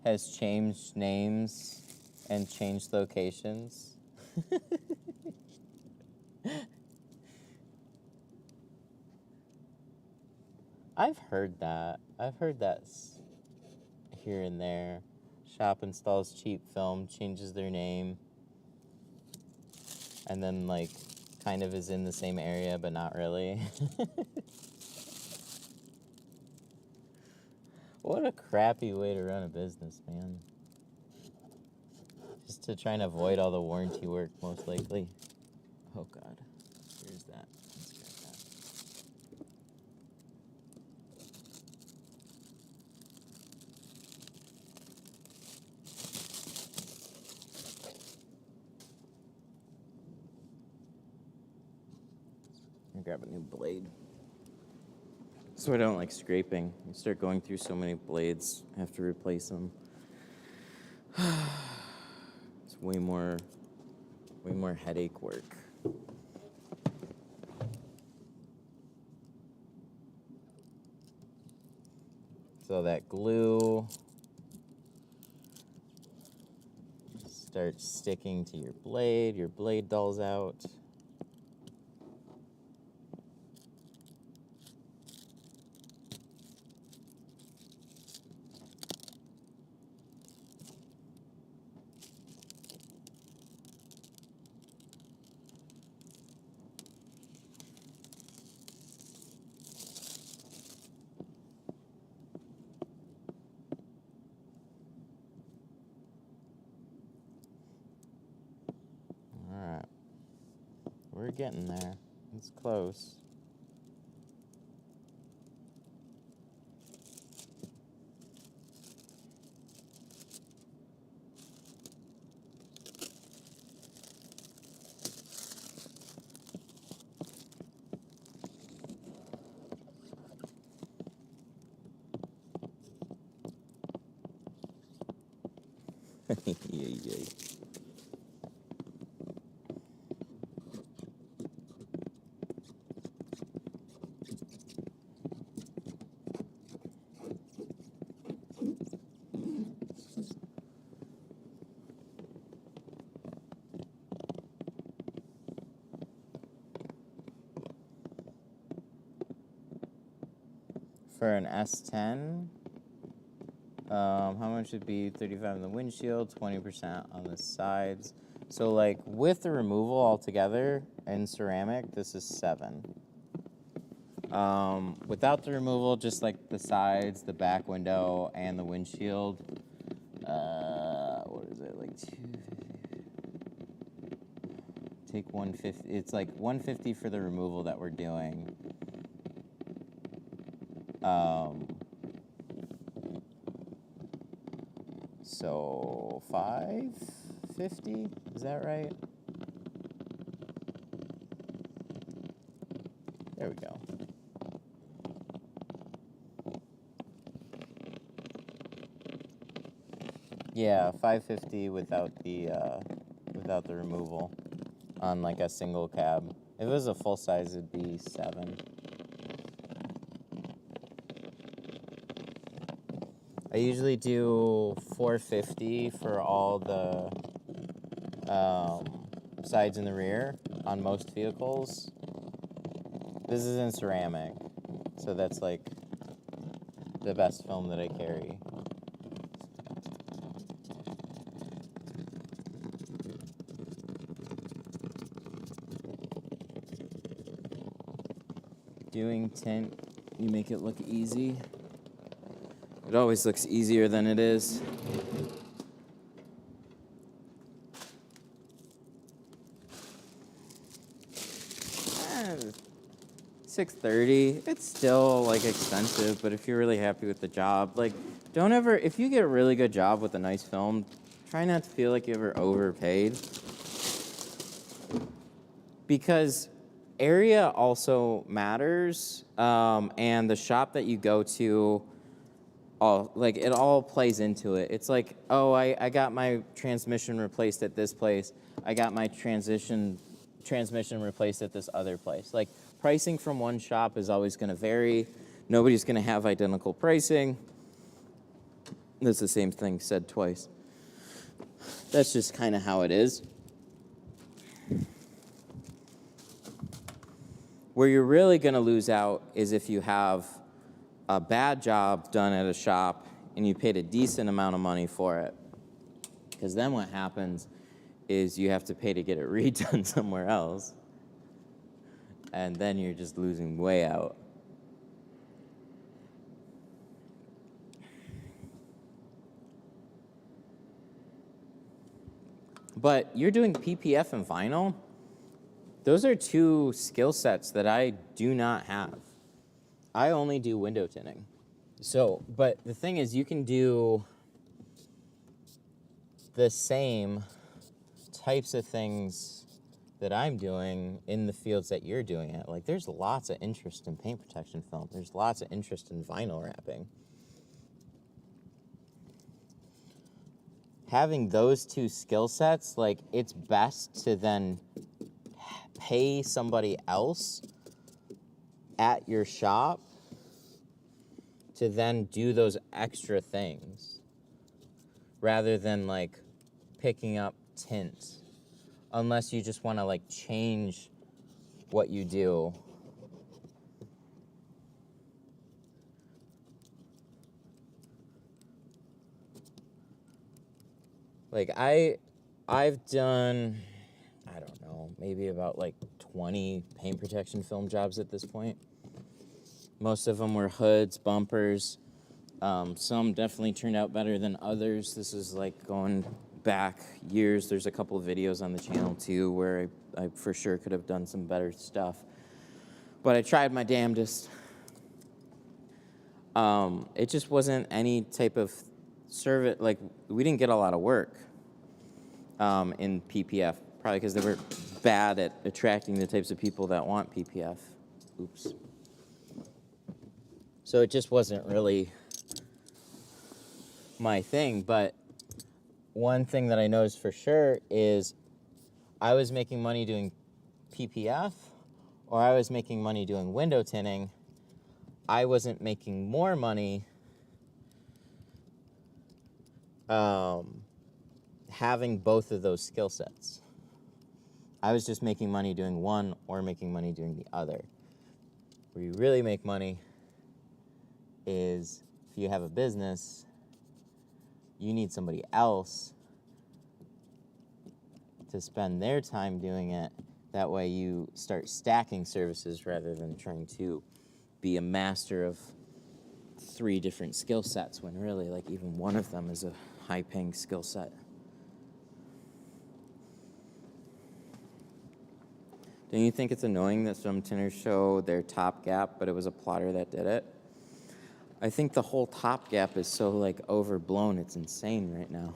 has changed names and changed locations. I've heard that. I've heard that here and there. Shop installs cheap film, changes their name, and then like kind of is in the same area but not really. What a crappy way to run a business, man. Just to try and avoid all the warranty work, most likely. Oh, God. Here's that. Let's grab a new blade. So I don't like scraping. You start going through so many blades, I have to replace them. It's way more headache work. So that glue starts sticking to your blade dulls out. We're getting there. It's close. Yay. for an S10, how much would be 35 on the windshield, 20% on the sides. So like with the removal altogether in ceramic, this is 7. Without the removal, just like the sides, the back window, and the windshield, what is it, like 250? Take 150, it's like 150 for the removal that we're doing. So 550, is that right? There we go. Yeah, 550 without the removal on like a single cab. If it was a full size, it'd be 7. I usually do 450 for all the sides and the rear on most vehicles. This is in ceramic, so that's like the best film that I carry. Doing tint, you make it look easy. It always looks easier than it is. $630. It's still like expensive, but if you're really happy with the job, like don't ever, if you get a really good job with a nice film, try not to feel like you ever overpaid. Because area also matters, and the shop that you go to, like it all plays into it. It's like, oh, I got my transmission replaced at this place. I got my transmission replaced at this other place. Like pricing from one shop is always going to vary. Nobody's going to have identical pricing. That's the same thing said twice. That's just kind of how it is. Where you're really going to lose out is if you have a bad job done at a shop and you paid a decent amount of money for it. Because then what happens is you have to pay to get it redone somewhere else. And then you're just losing way out. But you're doing PPF and vinyl. Those are two skill sets that I do not have. I only do window tinting. So, but the thing is, you can do the same types of things that I'm doing in the fields that you're doing it. Like, there's lots of interest in paint protection film. There's lots of interest in vinyl wrapping. Having those two skill sets, like, it's best to then pay somebody else at your shop to then do those extra things rather than like picking up tint, unless you just want to like change what you do. Like I've done, I don't know, maybe about like 20 paint protection film jobs at this point. Most of them were hoods, bumpers. Some definitely turned out better than others. This is like going back years. There's a couple of videos on the channel too where I for sure could have done some better stuff. But I tried my damnedest. It just wasn't any type of service. Like, we didn't get a lot of work in PPF, probably because they were bad at attracting the types of people that want PPF. Oops. So it just wasn't really my thing. But one thing that I noticed for sure is I was making money doing PPF or I was making money doing window tinting. I wasn't making more money having both of those skill sets. I was just making money doing one or making money doing the other. Where you really make money is if you have a business, you need somebody else to spend their time doing it. That way you start stacking services rather than trying to be a master of 3 different skill sets when really, like, even one of them is a high-paying skill set. Don't you think it's annoying that some tinters show their top gap, but it was a plotter that did it? I think the whole top gap is so, like, overblown. It's insane right now.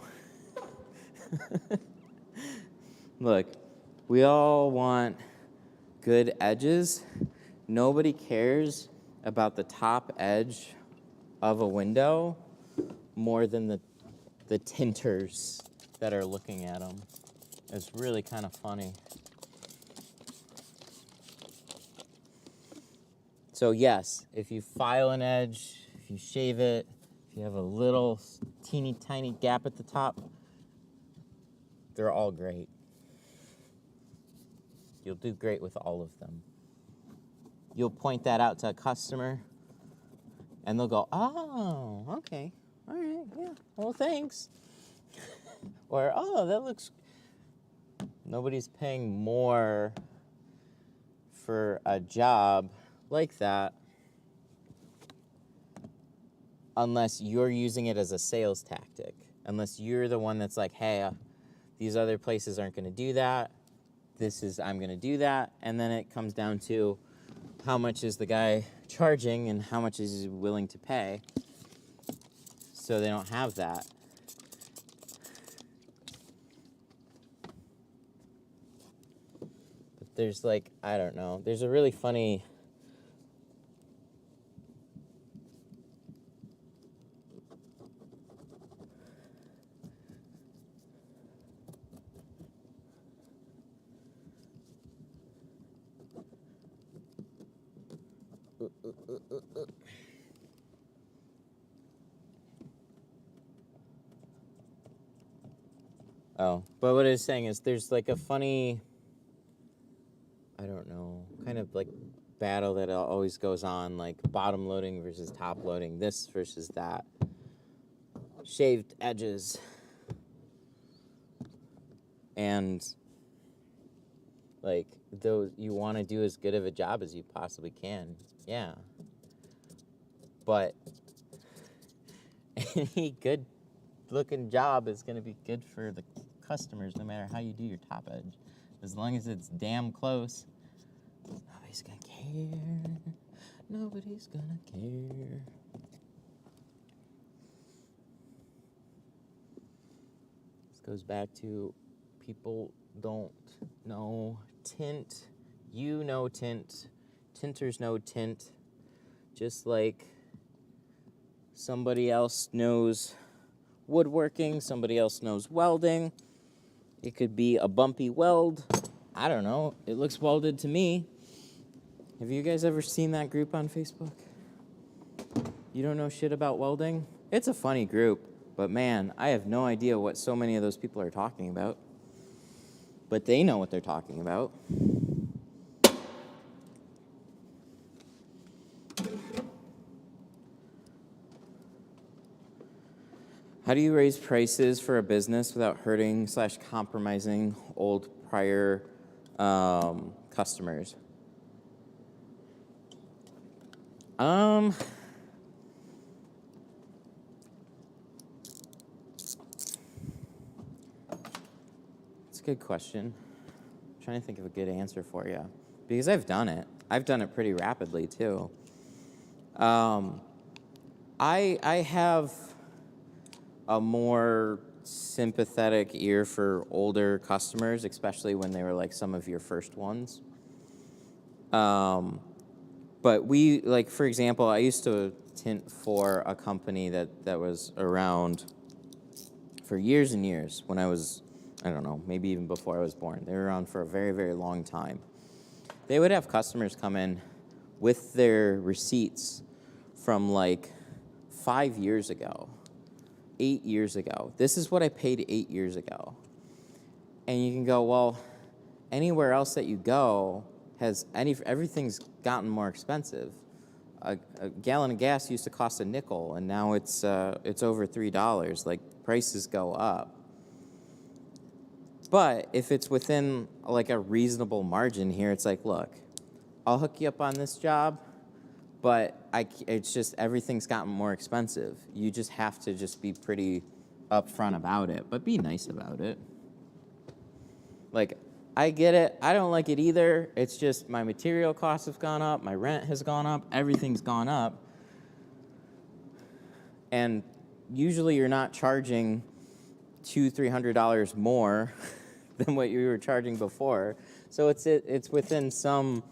Look, we all want good edges. Nobody cares about the top edge of a window more than the tinters that are looking at them. It's really kind of funny. So yes, if you file an edge, if you shave it, if you have a little teeny tiny gap at the top, they're all great. You'll do great with all of them. You'll point that out to a customer, and they'll go, oh, okay, all right, yeah, well, thanks. Or, oh, that looks... Nobody's paying more for a job like that unless you're using it as a sales tactic. Unless you're the one that's like, hey, these other places aren't going to do that. I'm going to do that. And then it comes down to how much is the guy charging and how much is he willing to pay. So they don't have that. But there's, like, I don't know. There's a really funny... Oh, but what I was saying is there's, like, a funny, I don't know, kind of, like, battle that always goes on, like bottom loading versus top loading, this versus that. Shaved edges. And, like, though you want to do as good of a job as you possibly can. Yeah. But any good looking job is going to be good for the customers no matter how you do your top edge. As long as it's damn close, nobody's going to care. Nobody's going to care. This goes back to people don't know tint. You know tint. Tinters know tint. Just like somebody else knows woodworking, somebody else knows welding. It could be a bumpy weld. I don't know. It looks welded to me. Have you guys ever seen that group on Facebook? You don't know shit about welding? It's a funny group, but man, I have no idea what so many of those people are talking about. But they know what they're talking about. How do you raise prices for a business without hurting / compromising old prior customers? It's a good question. I'm trying to think of a good answer for you. Because I've done it. I've done it pretty rapidly, too. I have a more sympathetic ear for older customers, especially when they were like some of your first ones. But we, like, for example, I used to tint for a company that was around for years and years when I was, I don't know, maybe even before I was born. They were around for a very, very long time. They would have customers come in with their receipts from like 5 years ago. 8 years ago. This is what I paid 8 years ago. And you can go, well, anywhere else that you go everything's gotten more expensive. a gallon of gas used to cost a nickel, and now it's over $3. Like, prices go up. But if it's within like a reasonable margin here, it's like, look, I'll hook you up on this job, but it's just everything's gotten more expensive. You just have to just be pretty upfront about it, but be nice about it. Like, I get it. I don't like it either. It's just my material costs have gone up. My rent has gone up. Everything's gone up. And usually you're not charging $200-300 more than what you were charging before. So it's within some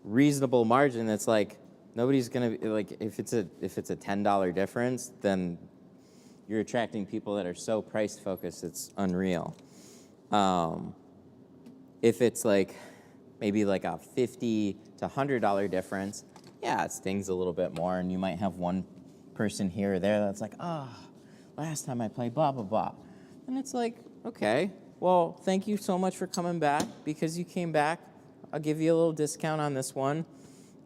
reasonable margin. It's like nobody's gonna be like, if it's a $10 difference, then you're attracting people that are so price focused it's unreal. If it's like maybe like a $50 to $100 difference, yeah, it stings a little bit more, and you might have one person here or there that's like, last time I played blah blah blah, and it's like, okay, well, thank you so much for coming back. Because you came back, I'll give you a little discount on this one,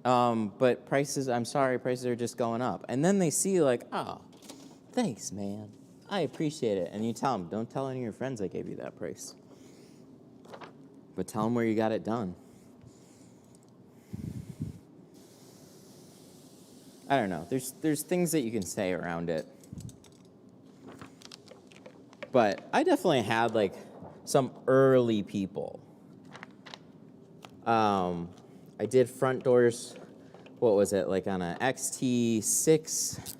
but prices, I'm sorry, prices are just going up. And then they see like, oh, thanks, man, I appreciate it. And you tell them, don't tell any of your friends I gave you that price, but tell them where you got it done. I don't know. There's things that you can say around it. But I definitely had like some early people. I did front doors, what was it, like on a XT6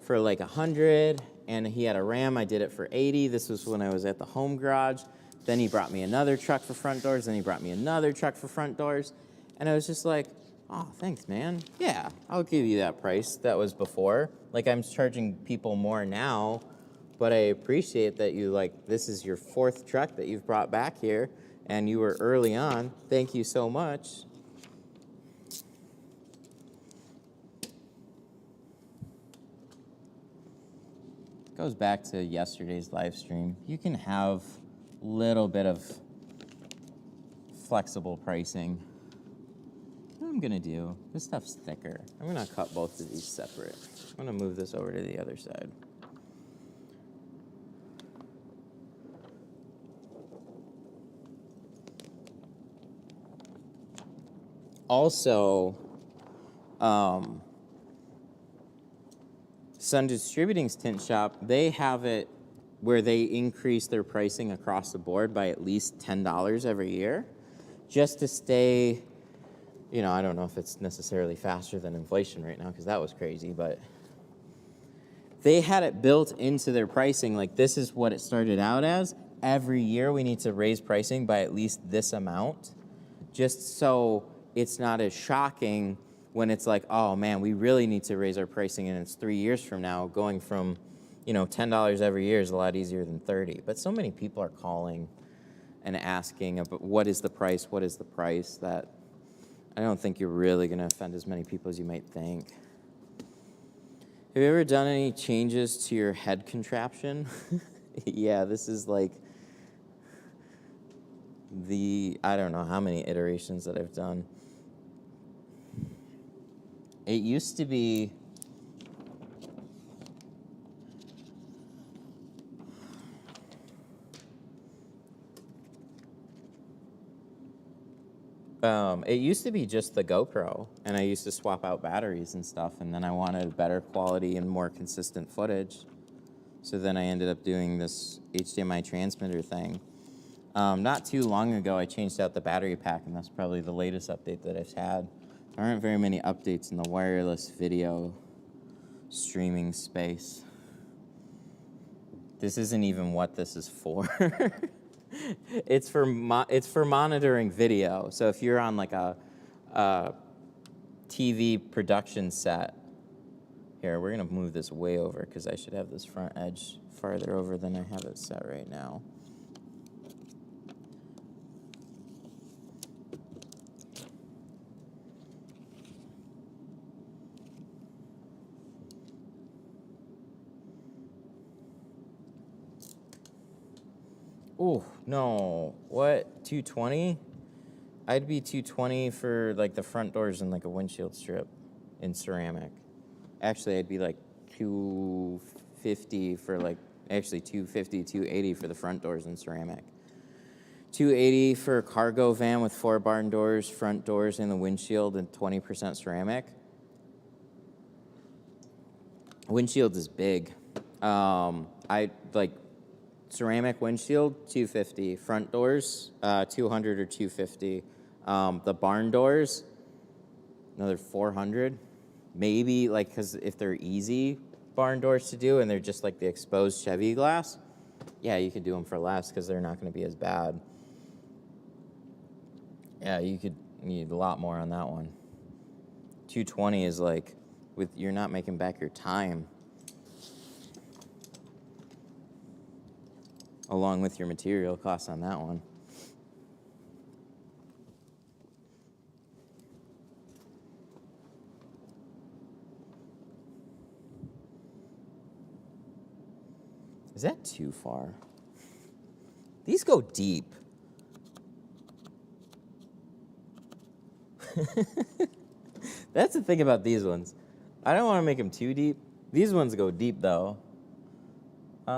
for like 100, and he had a Ram. I did it for 80. This was when I was at the home garage. Then he brought me another truck for front doors. Then he brought me another truck for front doors. And I was just like, oh, thanks, man. Yeah, I'll give you that price. That was before. Like, I'm charging people more now, but I appreciate that you, like, this is your 4th truck that you've brought back here, and you were early on. Thank you so much. Goes back to yesterday's live stream. You can have a little bit of flexible pricing. What I'm gonna do, this stuff's thicker. I'm gonna cut both of these separate. I'm gonna move this over to the other side. Also, Sun Distributing's tint shop, they have it where they increase their pricing across the board by at least $10 every year, just to stay, you know, I don't know if it's necessarily faster than inflation right now, because that was crazy, but they had it built into their pricing, like this is what it started out as. Every year we need to raise pricing by at least this amount, just so it's not as shocking when it's like, oh man, we really need to raise our pricing and it's 3 years from now. Going from, you know, $10 every year is a lot easier than 30. But so many people are calling and asking about what is the price, that I don't think you're really gonna offend as many people as you might think. Have you ever done any changes to your head contraption? Yeah, this is like I don't know how many iterations that I've done. It used to be just the GoPro, and I used to swap out batteries and stuff, and then I wanted better quality and more consistent footage. So then I ended up doing this HDMI transmitter thing. Not too long ago, I changed out the battery pack, and that's probably the latest update that I've had. There aren't very many updates in the wireless video streaming space. This isn't even what this is for. It's for monitoring video. So if you're on like a TV production set, here, we're gonna move this way over because I should have this front edge farther over than I have it set right now. Oh, no. What? 220? I'd be 220 for like the front doors and like a windshield strip in ceramic. Actually, I'd be like $250 for like, actually $250, $280 for the front doors in ceramic. $280 for a cargo van with 4 barn doors, front doors, and the windshield, and 20% ceramic. Windshield is big. I like ceramic windshield, $250. Front doors, $200 or $250. The barn doors, another $400. Maybe like, because if they're easy barn doors to do and they're just like the exposed Chevy glass, yeah, you could do them for less because they're not going to be as bad. Yeah, you could need a lot more on that one. $220 is like, you're not making back your time along with your material costs on that one. Is that too far? These go deep. That's the thing about these ones. I don't want to make them too deep. These ones go deep, though. I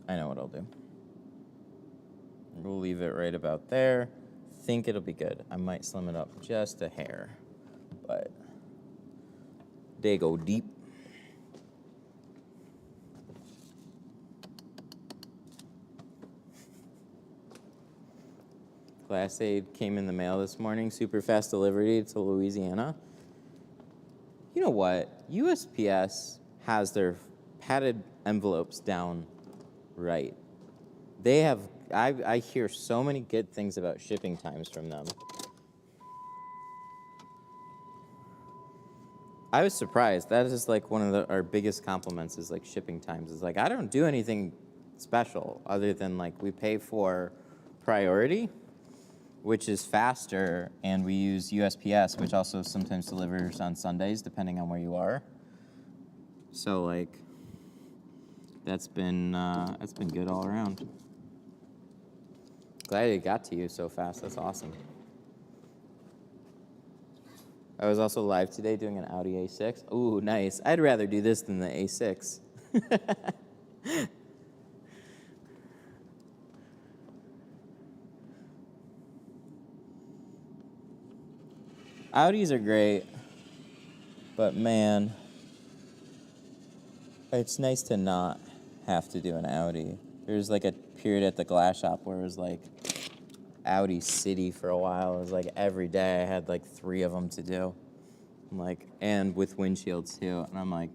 know what I'll do. We'll leave it right about there. Think it'll be good. I might slim it up just a hair, but they go deep. Glass aid came in the mail this morning. Super fast delivery to Louisiana. You know what? USPS has their padded envelopes down right. They have, I hear so many good things about shipping times from them. I was surprised. That is like one of our biggest compliments is like shipping times. It's like, I don't do anything special other than like we pay for priority, which is faster, and we use USPS, which also sometimes delivers on Sundays, depending on where you are. So, like, that's been good all around. Glad it got to you so fast. That's awesome. I was also live today doing an Audi A6. Ooh, nice. I'd rather do this than the A6. Audis are great, but man, it's nice to not have to do an Audi. There was like a period at the glass shop where it was like Audi City for a while. It was like every day I had like 3 of them to do. I'm like, and with windshields too. And I'm like,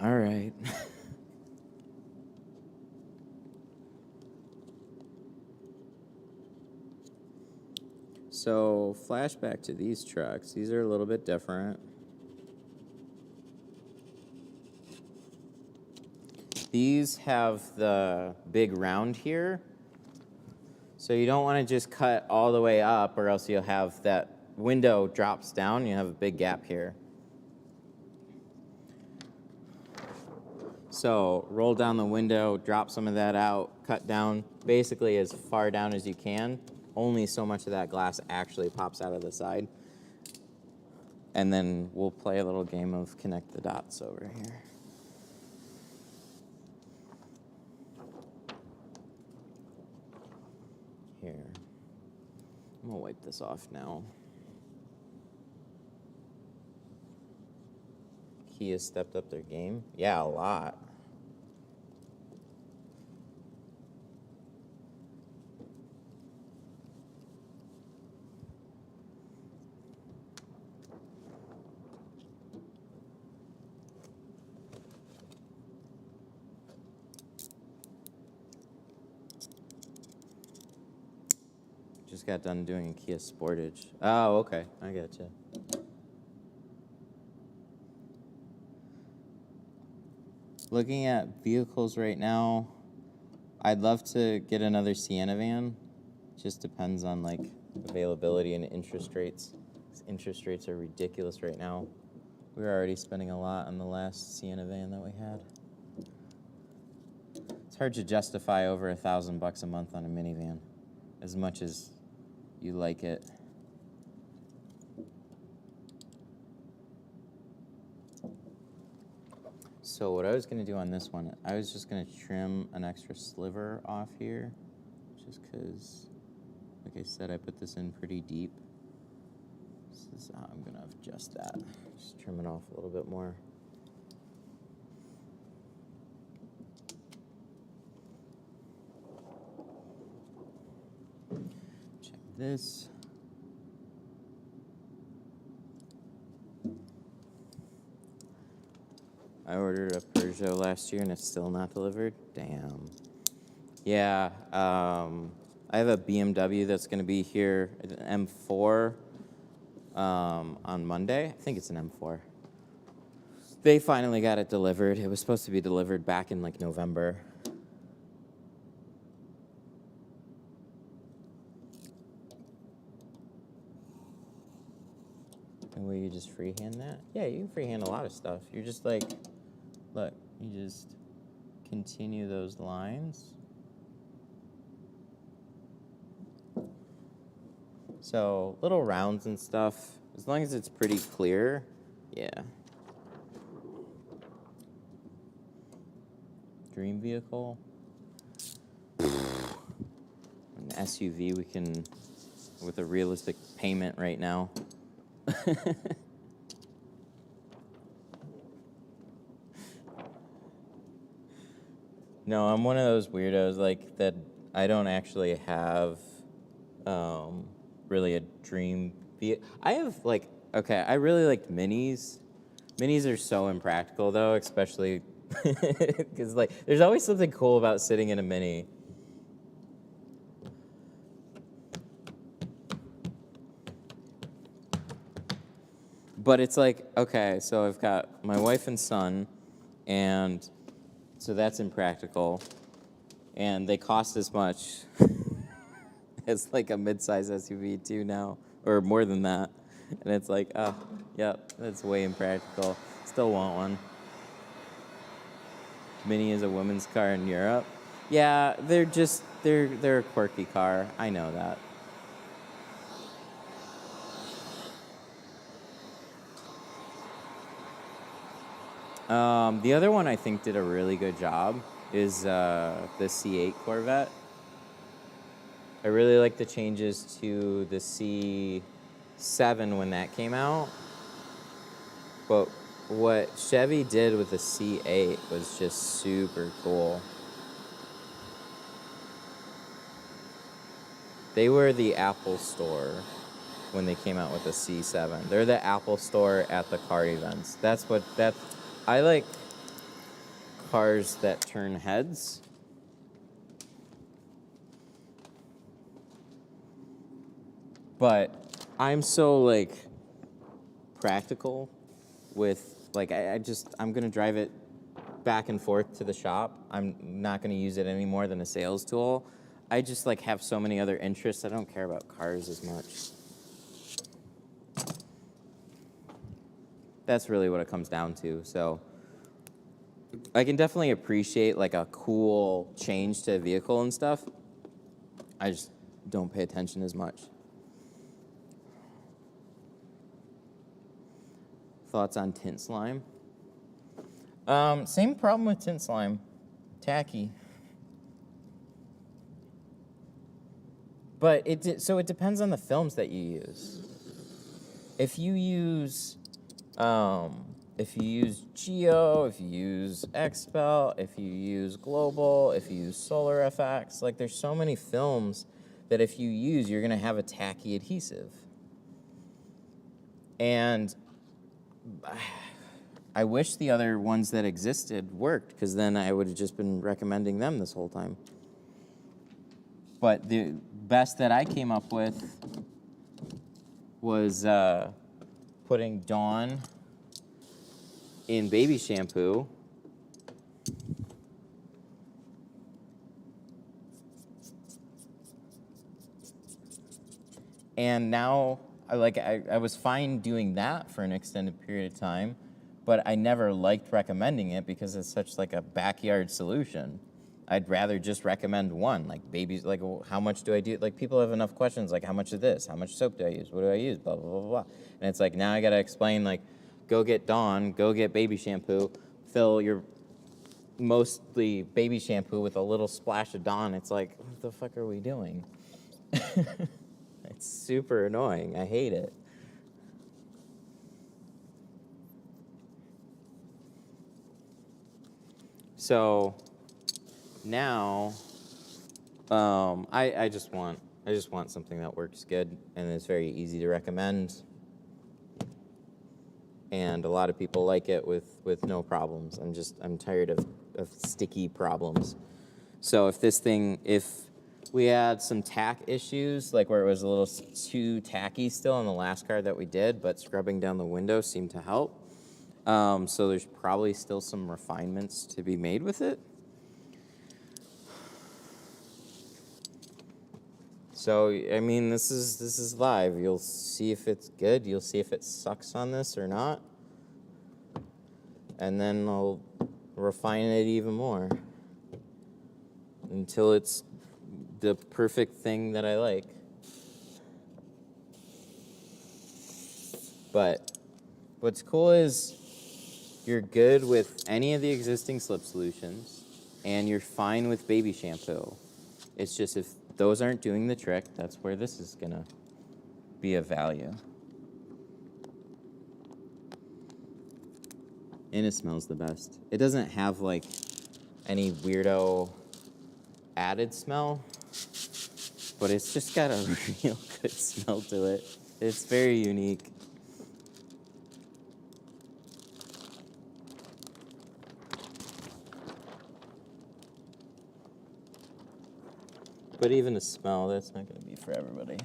all right. So, flashback to these trucks. These are a little bit different. These have the big round here. So you don't want to just cut all the way up or else you'll have that window drops down and you have a big gap here. So roll down the window, drop some of that out, cut down basically as far down as you can. Only so much of that glass actually pops out of the side. And then we'll play a little game of connect the dots over here. Here. I'm gonna wipe this off now. Kia stepped up their game? Yeah, a lot. Just got done doing Kia Sportage. Oh, okay. I gotcha. Looking at vehicles right now, I'd love to get another Sienna van. Just depends on like availability and interest rates. Interest rates are ridiculous right now. We were already spending a lot on the last Sienna van that we had. It's hard to justify over $1,000 a month on a minivan, as much as you like it. So what I was going to do on this one, I was just going to trim an extra sliver off here, just because, like I said, I put this in pretty deep. This is how I'm going to adjust that. Just trim it off a little bit more. Check this. I ordered a Peugeot last year and it's still not delivered. Damn. Yeah, I have a BMW that's going to be here, an M4, on Monday. I think it's an M4. They finally got it delivered. It was supposed to be delivered back in like November. And will you just freehand that? Yeah, you can freehand a lot of stuff. You're just like, look, you just continue those lines. So little rounds and stuff, as long as it's pretty clear, yeah. Dream vehicle. An SUV we can, with a realistic payment right now. No, I'm one of those weirdos like that. I don't actually have really a dream vehicle. I have like, okay, I really like minis. Minis are so impractical though, especially because like there's always something cool about sitting in a mini. But it's like, okay, so I've got my wife and son, and so that's impractical. And they cost as much as like a mid-size SUV too now, or more than that. And it's like, oh, yep, that's way impractical. Still want one. Mini is a women's car in Europe. Yeah, they're a quirky car. I know that. The other one I think did a really good job is the C8 Corvette. I really like the changes to the C7 when that came out. But what Chevy did with the C8 was just super cool. They were the Apple store when they came out with the C7. They're the Apple store at the car events. I like cars that turn heads. But I'm so like practical with like I'm gonna drive it back and forth to the shop. I'm not gonna use it any more than a sales tool. I just like have so many other interests. I don't care about cars as much. That's really what it comes down to. So I can definitely appreciate like a cool change to a vehicle and stuff. I just don't pay attention as much. Thoughts on tint slime? Same problem with tint slime. Tacky. But it depends on the films that you use. If you use Geo, if you use Expel, if you use Global, if you use Solar FX, like there's so many films that if you use, you're gonna have a tacky adhesive. And I wish the other ones that existed worked, because then I would have just been recommending them this whole time. But the best that I came up with was putting Dawn in baby shampoo. And now I was fine doing that for an extended period of time, but I never liked recommending it because it's such like a backyard solution. I'd rather just recommend one, like babies, like how much do I do? Like people have enough questions, like how much of this? How much soap do I use? What do I use? Blah, blah, blah, blah. And it's like now I gotta explain like, go get Dawn, go get baby shampoo, fill your mostly baby shampoo with a little splash of Dawn. It's like, what the fuck are we doing? It's super annoying. I hate it. So now, I just want something that works good and is very easy to recommend. And a lot of people like it with no problems. I'm tired of sticky problems. So if we had some tack issues, like where it was a little too tacky still on the last card that we did, but scrubbing down the window seemed to help. So there's probably still some refinements to be made with it. So, I mean, this is live. You'll see if it's good. You'll see if it sucks on this or not. And then I'll refine it even more until it's the perfect thing that I like. But what's cool is you're good with any of the existing slip solutions, and you're fine with baby shampoo. It's just if those aren't doing the trick, that's where this is gonna be of value. And it smells the best. It doesn't have like any weirdo added smell, but it's just got a real good smell to it. It's very unique. But even the smell, that's not going to be for everybody.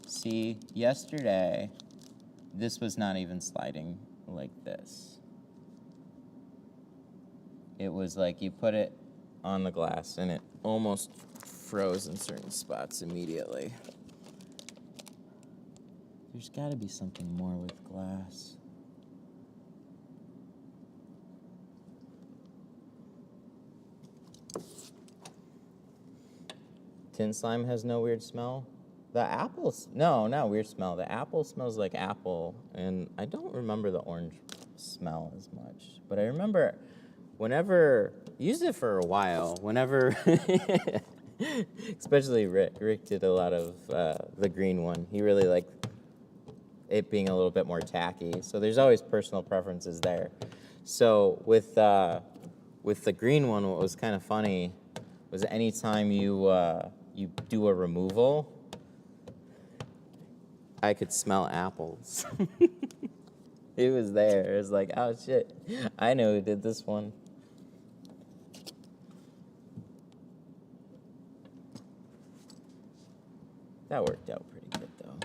See, yesterday, this was not even sliding like this. It was like you put it on the glass and it almost froze in certain spots immediately. There's got to be something more with glass. Tint slime has no weird smell. The apples, no, not weird smell. The apple smells like apple, and I don't remember the orange smell as much. But I remember whenever, used it for a while, whenever, especially Rick. Rick did a lot of the green one. He really liked it being a little bit more tacky. So there's always personal preferences there. So with the green one, what was kind of funny was anytime you do a removal, I could smell apples. It was there. It was like, oh shit, I know who did this one. That worked out pretty good though.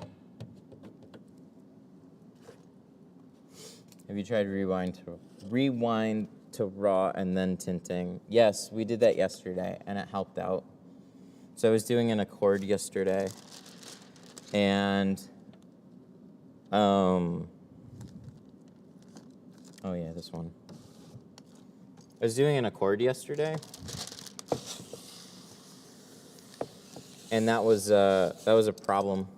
Have you tried rewind to raw and then tinting? Yes, we did that yesterday and it helped out. So I was doing an accord yesterday, and oh yeah, this one. I was doing an accord yesterday, and that was a problem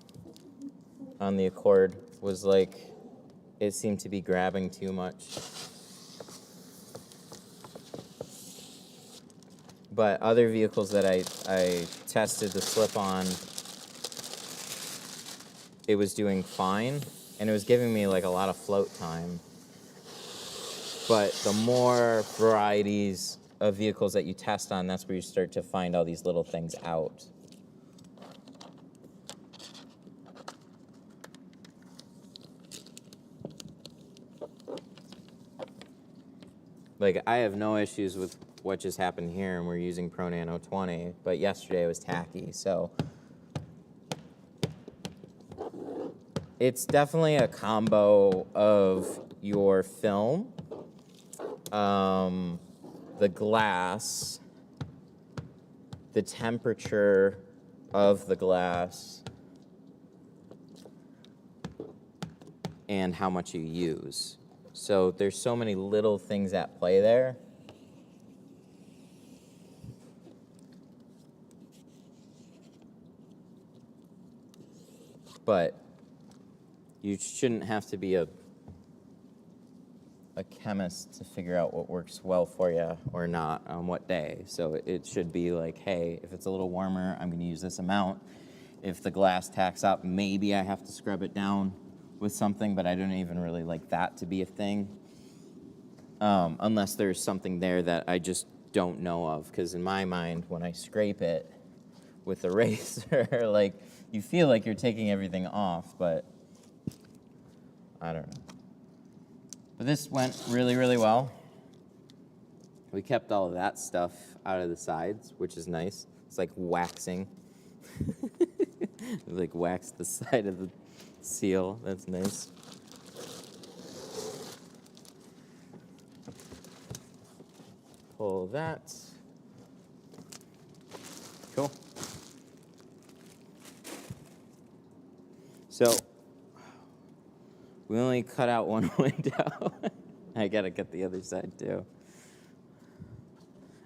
on the accord. Was like it seemed to be grabbing too much. But other vehicles that I tested the slip on, it was doing fine, and it was giving me like a lot of float time. But the more varieties of vehicles that you test on, that's where you start to find all these little things out. Like, I have no issues with what just happened here, and we're using Pro Nano 20, but yesterday it was tacky, so it's definitely a combo of your film, the glass, the temperature of the glass, and how much you use. So there's so many little things at play there. But you shouldn't have to be a chemist to figure out what works well for you or not on what day. So it should be like, hey, if it's a little warmer, I'm going to use this amount. If the glass tacks up, maybe I have to scrub it down with something, but I don't even really like that to be a thing. Unless there's something there that I just don't know of. Because in my mind, when I scrape it with the razor, like, you feel like you're taking everything off, but I don't know. But this went really, really well. We kept all of that stuff out of the sides, which is nice. It's like waxing. Like wax the side of the seal. That's nice. Pull that. Cool. So we only cut out one window. I gotta get the other side too.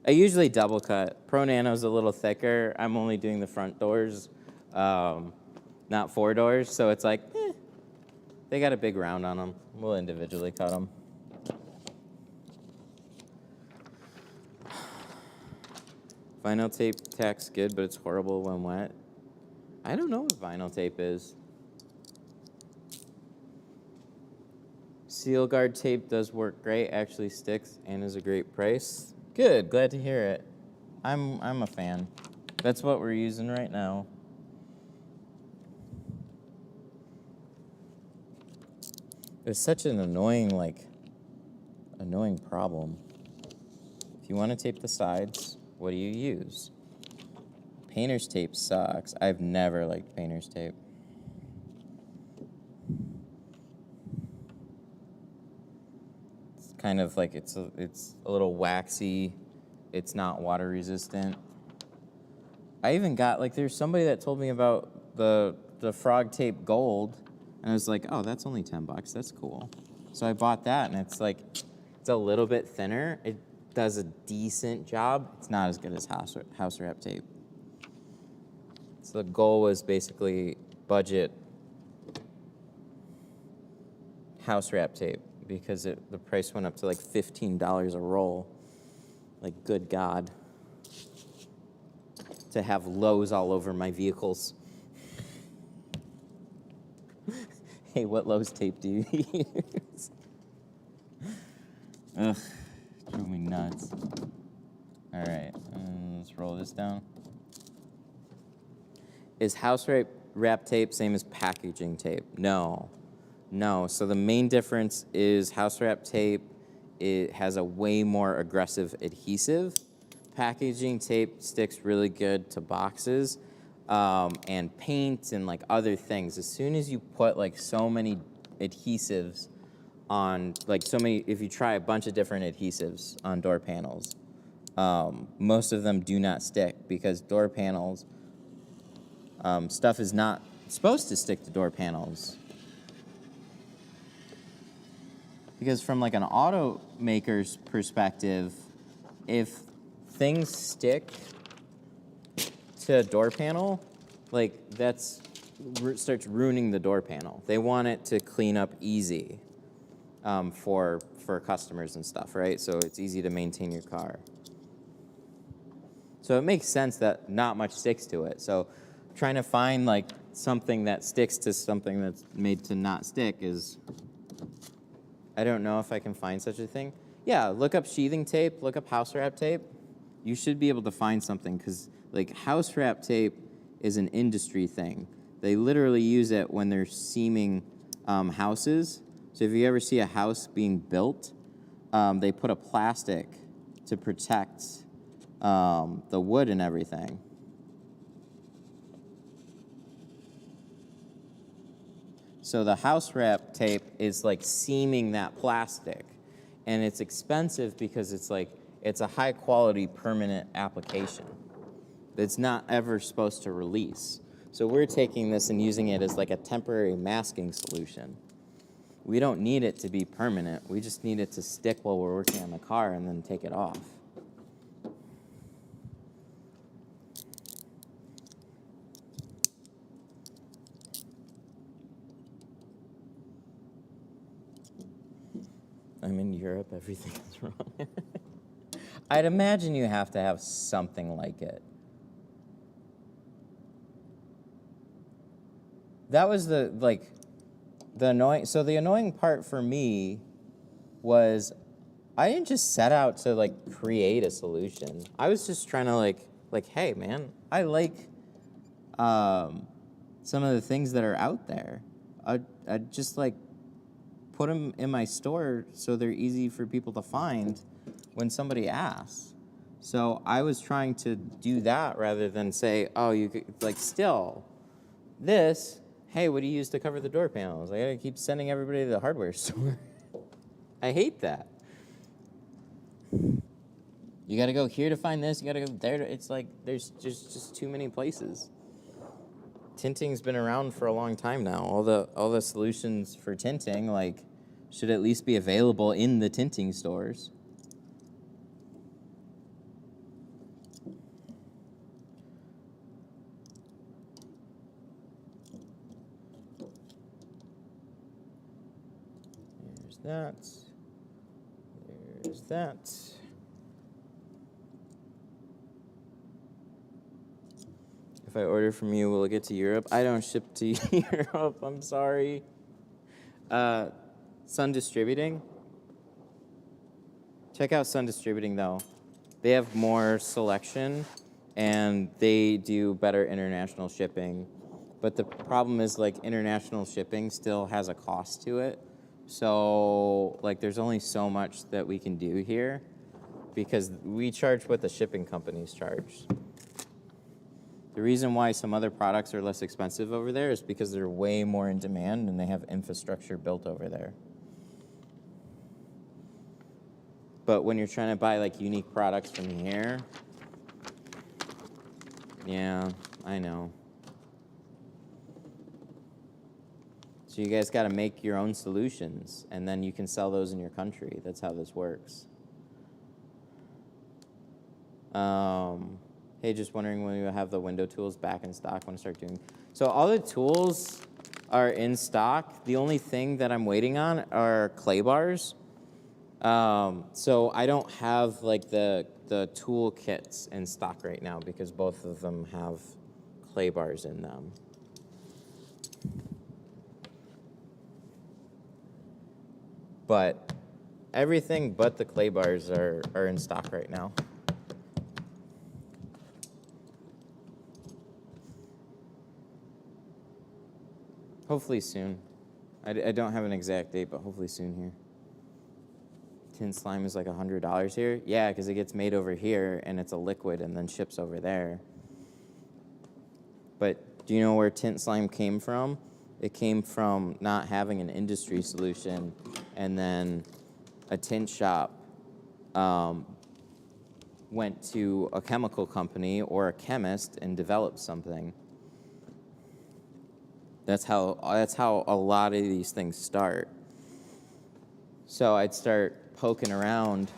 I usually double cut. Pro Nano's a little thicker. I'm only doing the front doors, not 4 doors. So it's like, they got a big round on them. We'll individually cut them. Vinyl tape tacks good, but it's horrible when wet. I don't know what vinyl tape is. Seal guard tape does work great, actually sticks, and is a great price. Good, glad to hear it. I'm a fan. That's what we're using right now. It's such an annoying problem. If you want to tape the sides, what do you use? Painter's tape sucks. I've never liked painter's tape. It's kind of like it's a little waxy. It's not water resistant. I even got, like, there's somebody that told me about the Frog Tape Gold, and I was like, oh, that's only $10. That's cool. So I bought that, and it's like, it's a little bit thinner. It does a decent job. It's not as good as house wrap tape. So the goal was basically budget house wrap tape because the price went up to like $15 a roll. Like, good God. To have Lowe's all over my vehicles. Hey, what Lowe's tape do you use? Ugh, drove me nuts. All right, let's roll this down. Is house wrap tape same as packaging tape? No. So the main difference is house wrap tape, it has a way more aggressive adhesive. Packaging tape sticks really good to boxes and paint and like other things. As soon as you put like so many adhesives on, like so many, if you try a bunch of different adhesives on door panels, most of them do not stick because door panels, stuff is not supposed to stick to door panels. Because from like an automaker's perspective, if things stick to a door panel, like starts ruining the door panel. They want it to clean up easy for customers and stuff, right? So it's easy to maintain your car. So it makes sense that not much sticks to it. So trying to find like something that sticks to something that's made to not stick is, I don't know if I can find such a thing. Yeah, look up sheathing tape, look up house wrap tape. You should be able to find something because like house wrap tape is an industry thing. They literally use it when they're seaming houses. So if you ever see a house being built, they put a plastic to protect the wood and everything. So the house wrap tape is like seaming that plastic, and it's expensive because it's like, it's a high quality permanent application. It's not ever supposed to release. So we're taking this and using it as like a temporary masking solution. We don't need it to be permanent. We just need it to stick while we're working on the car and then take it off. I'm in Europe. Everything is wrong. I'd imagine you have to have something like it. That was the annoying. So the annoying part for me was I didn't just set out to like create a solution. I was just trying to like, hey man, I like some of the things that are out there. I'd just like put them in my store so they're easy for people to find when somebody asks. So I was trying to do that rather than say, oh, you could, like, still, this, hey, what do you use to cover the door panels? I gotta keep sending everybody to the hardware store. I hate that. You gotta go here to find this, you gotta go there to, it's like, there's just too many places. Tinting's been around for a long time now. All the solutions for tinting, like, should at least be available in the tinting stores. There's that. There's that. If I order from you, will it get to Europe? I don't ship to Europe. I'm sorry. Sun Distributing. Check out Sun Distributing, though. They have more selection, and they do better international shipping. But the problem is, like, international shipping still has a cost to it. So, like, there's only so much that we can do here because we charge what the shipping companies charge. The reason why some other products are less expensive over there is because they're way more in demand and they have infrastructure built over there. But when you're trying to buy like unique products from here, yeah, I know. So you guys got to make your own solutions and then you can sell those in your country. That's how this works. Hey, just wondering when you have the window tools back in stock. Want to start doing. So all the tools are in stock. The only thing that I'm waiting on are clay bars. So I don't have like the tool kits in stock right now because both of them have clay bars in them. But everything but the clay bars are in stock right now. Hopefully soon. I don't have an exact date, but hopefully soon here. Tint slime is like $100 here? Yeah, because it gets made over here, and it's a liquid, and then ships over there. But do you know where tint slime came from? It came from not having an industry solution, and then a tint shop went to a chemical company or a chemist and developed something. That's how a lot of these things start. So I'd start poking around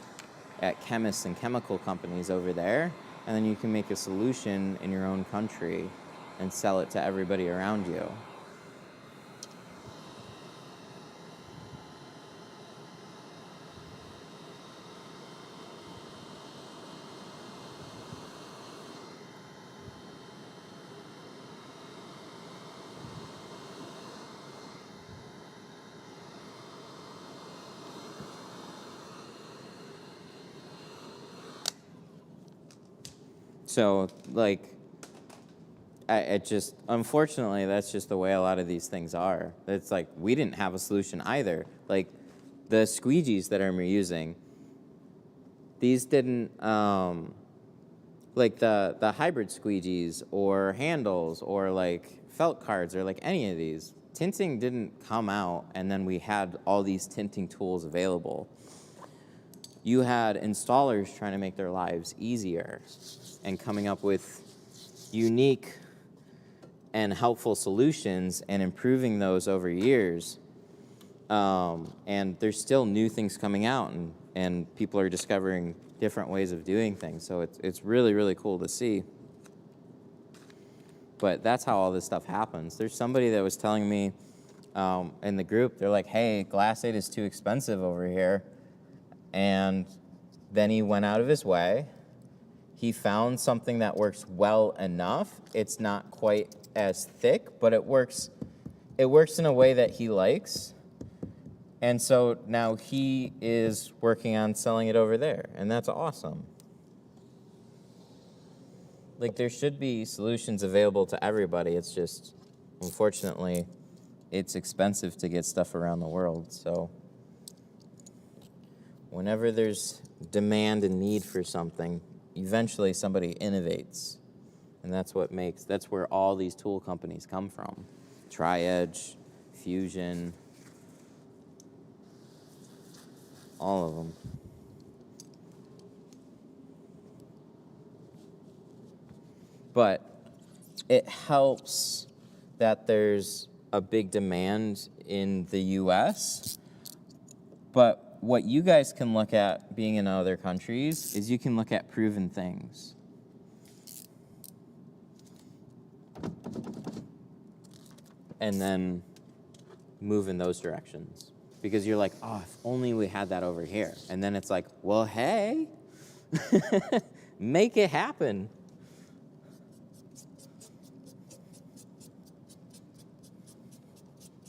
at chemists and chemical companies over there, and then you can make a solution in your own country and sell it to everybody around you. So, like, it just, unfortunately, that's just the way a lot of these things are. It's like, we didn't have a solution either. Like, the Squeegees that I'm reusing, these didn't, like, the hybrid Squeegees or handles or, like, felt cards or, like, any of these, tinting didn't come out and then we had all these tinting tools available. You had installers trying to make their lives easier and coming up with unique and helpful solutions and improving those over years. And there's still new things coming out and people are discovering different ways of doing things. So it's really, really cool to see. But that's how all this stuff happens. There's somebody that was telling me in the group, they're like, hey, Glass 8 is too expensive over here. And then he went out of his way. He found something that works well enough. It's not quite as thick, but it works in a way that he likes. And so now he is working on selling it over there, and that's awesome. Like, there should be solutions available to everybody. It's just, unfortunately, it's expensive to get stuff around the world. So whenever there's demand and need for something, eventually somebody innovates. And that's where all these tool companies come from. Tri-Edge, Fusion, all of them. But it helps that there's a big demand in the US. But what you guys can look at being in other countries is you can look at proven things. And then move in those directions. Because you're like, oh, if only we had that over here. And then it's like, well, hey, make it happen.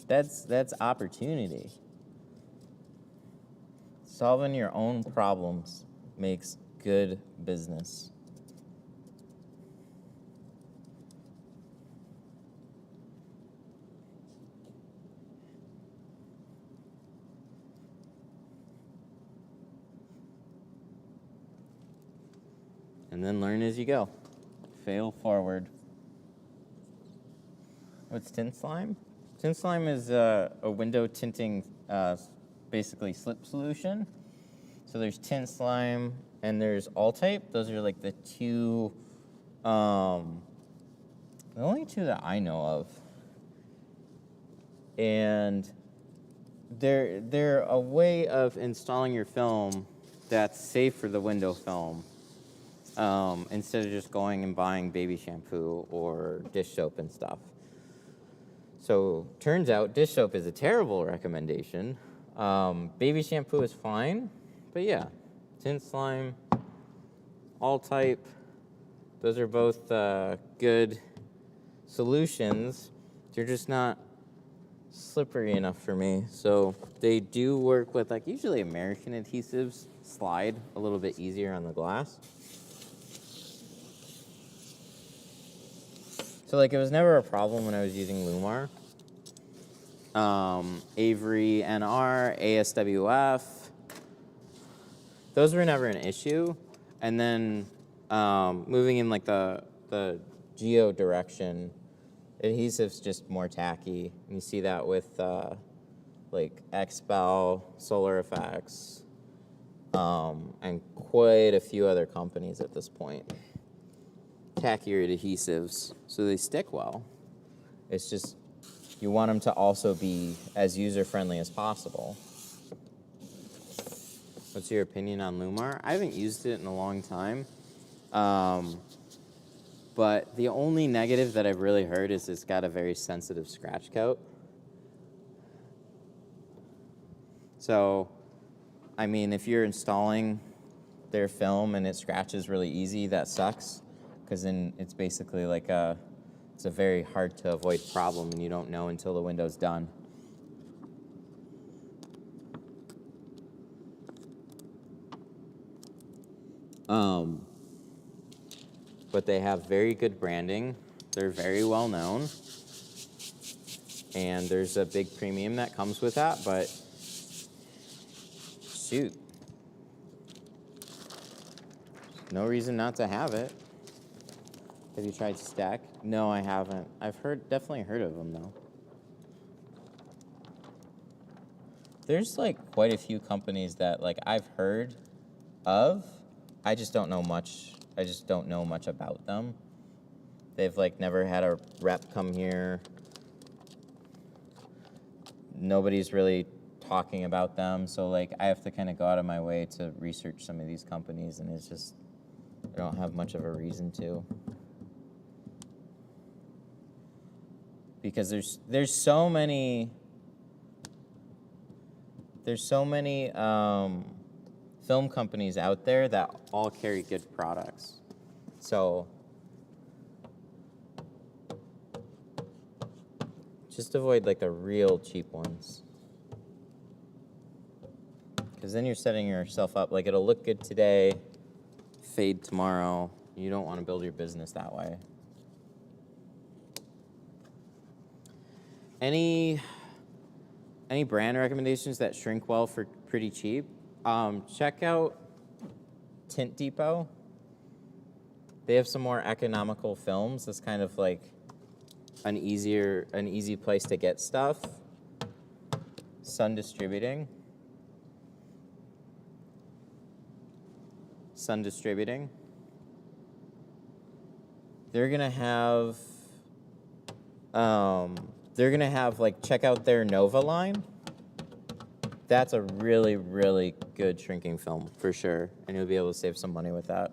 That's opportunity. Solving your own problems makes good business. And then learn as you go. Fail forward. What's Tint Slime? Tint Slime is a window tinting, basically slip solution. So there's Tint Slime and there's All-Type. Those are like the two, the only two that I know of. And they're a way of installing your film that's safe for the window film. Instead of just going and buying baby shampoo or dish soap and stuff. So turns out dish soap is a terrible recommendation. Baby shampoo is fine, but yeah, Tint Slime, All-Type, those are both good solutions. They're just not slippery enough for me. So they do work with, like, usually American adhesives slide a little bit easier on the glass. So, like, it was never a problem when I was using Lumar. Avery NR, ASWF, those were never an issue. And then moving in, like, the geo direction, adhesive's just more tacky. And you see that with, like, Expel, Solar Effects, and quite a few other companies at this point. Tackier adhesives, so they stick well. It's just, you want them to also be as user-friendly as possible. What's your opinion on Lumar? I haven't used it in a long time. But the only negative that I've really heard is it's got a very sensitive scratch coat. So, I mean, if you're installing their film and it scratches really easy, that sucks. Because then it's basically like it's a very hard to avoid problem and you don't know until the window's done. But they have very good branding. They're very well known. And there's a big premium that comes with that, but shoot. No reason not to have it. Have you tried Stack? No, I haven't. I've definitely heard of them, though. There's, like, quite a few companies that, like, I've heard of. I just don't know much. I just don't know much about them. They've, like, never had a rep come here. Nobody's really talking about them. So, like, I have to kind of go out of my way to research some of these companies, and it's just, I don't have much of a reason to. Because there's so many film companies out there that all carry good products. So just avoid like the real cheap ones. Because then you're setting yourself up, like it'll look good today, fade tomorrow. You don't want to build your business that way. Any brand recommendations that shrink well for pretty cheap? Check out Tint Depot. They have some more economical films. That's kind of like an easy place to get stuff. Sun Distributing. They're gonna have like, check out their Nova line. That's a really, really good shrinking film for sure, and you'll be able to save some money with that.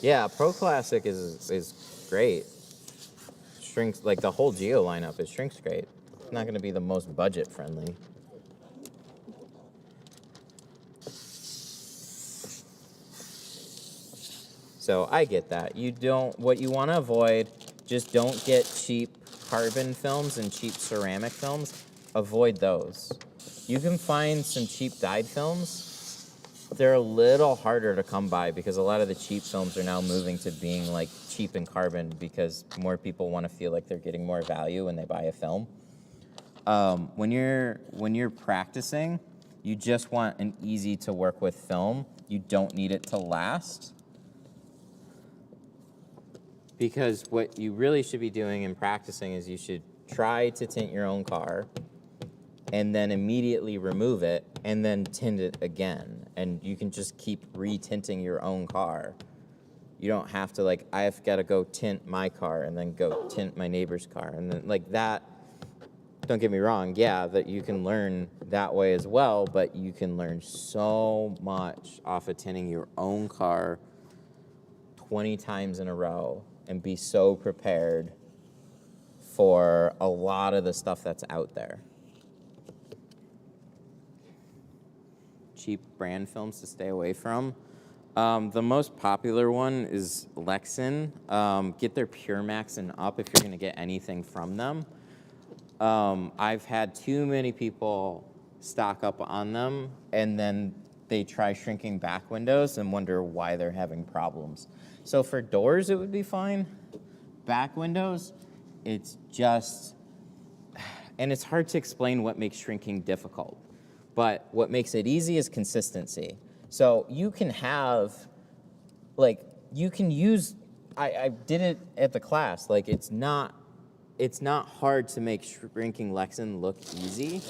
Yeah, Pro Classic is great. Shrinks, like the whole Geo lineup, it shrinks great. It's not gonna be the most budget friendly. So I get that. What you want to avoid, just don't get cheap carbon films and cheap ceramic films. Avoid those. You can find some cheap dyed films. They're a little harder to come by because a lot of the cheap films are now moving to being like cheap in carbon because more people want to feel like they're getting more value when they buy a film. When you're practicing, you just want an easy to work with film. You don't need it to last. Because what you really should be doing in practicing is you should try to tint your own car and then immediately remove it and then tint it again. And you can just keep re-tinting your own car. You don't have to, like, I've got to go tint my car and then go tint my neighbor's car. And then, like, that, don't get me wrong, yeah, that you can learn that way as well, but you can learn so much off of tinting your own car 20 times in a row and be so prepared for a lot of the stuff that's out there. Cheap brand films to stay away from. The most popular one is Lexan. Get their Pure Max and up if you're gonna get anything from them. I've had too many people stock up on them and then they try shrinking back windows and wonder why they're having problems. So for doors, it would be fine. Back windows, it's just, and it's hard to explain what makes shrinking difficult. But what makes it easy is consistency. So you can have, like, you can use, I did it at the class, like it's not hard to make shrinking Lexan look easy.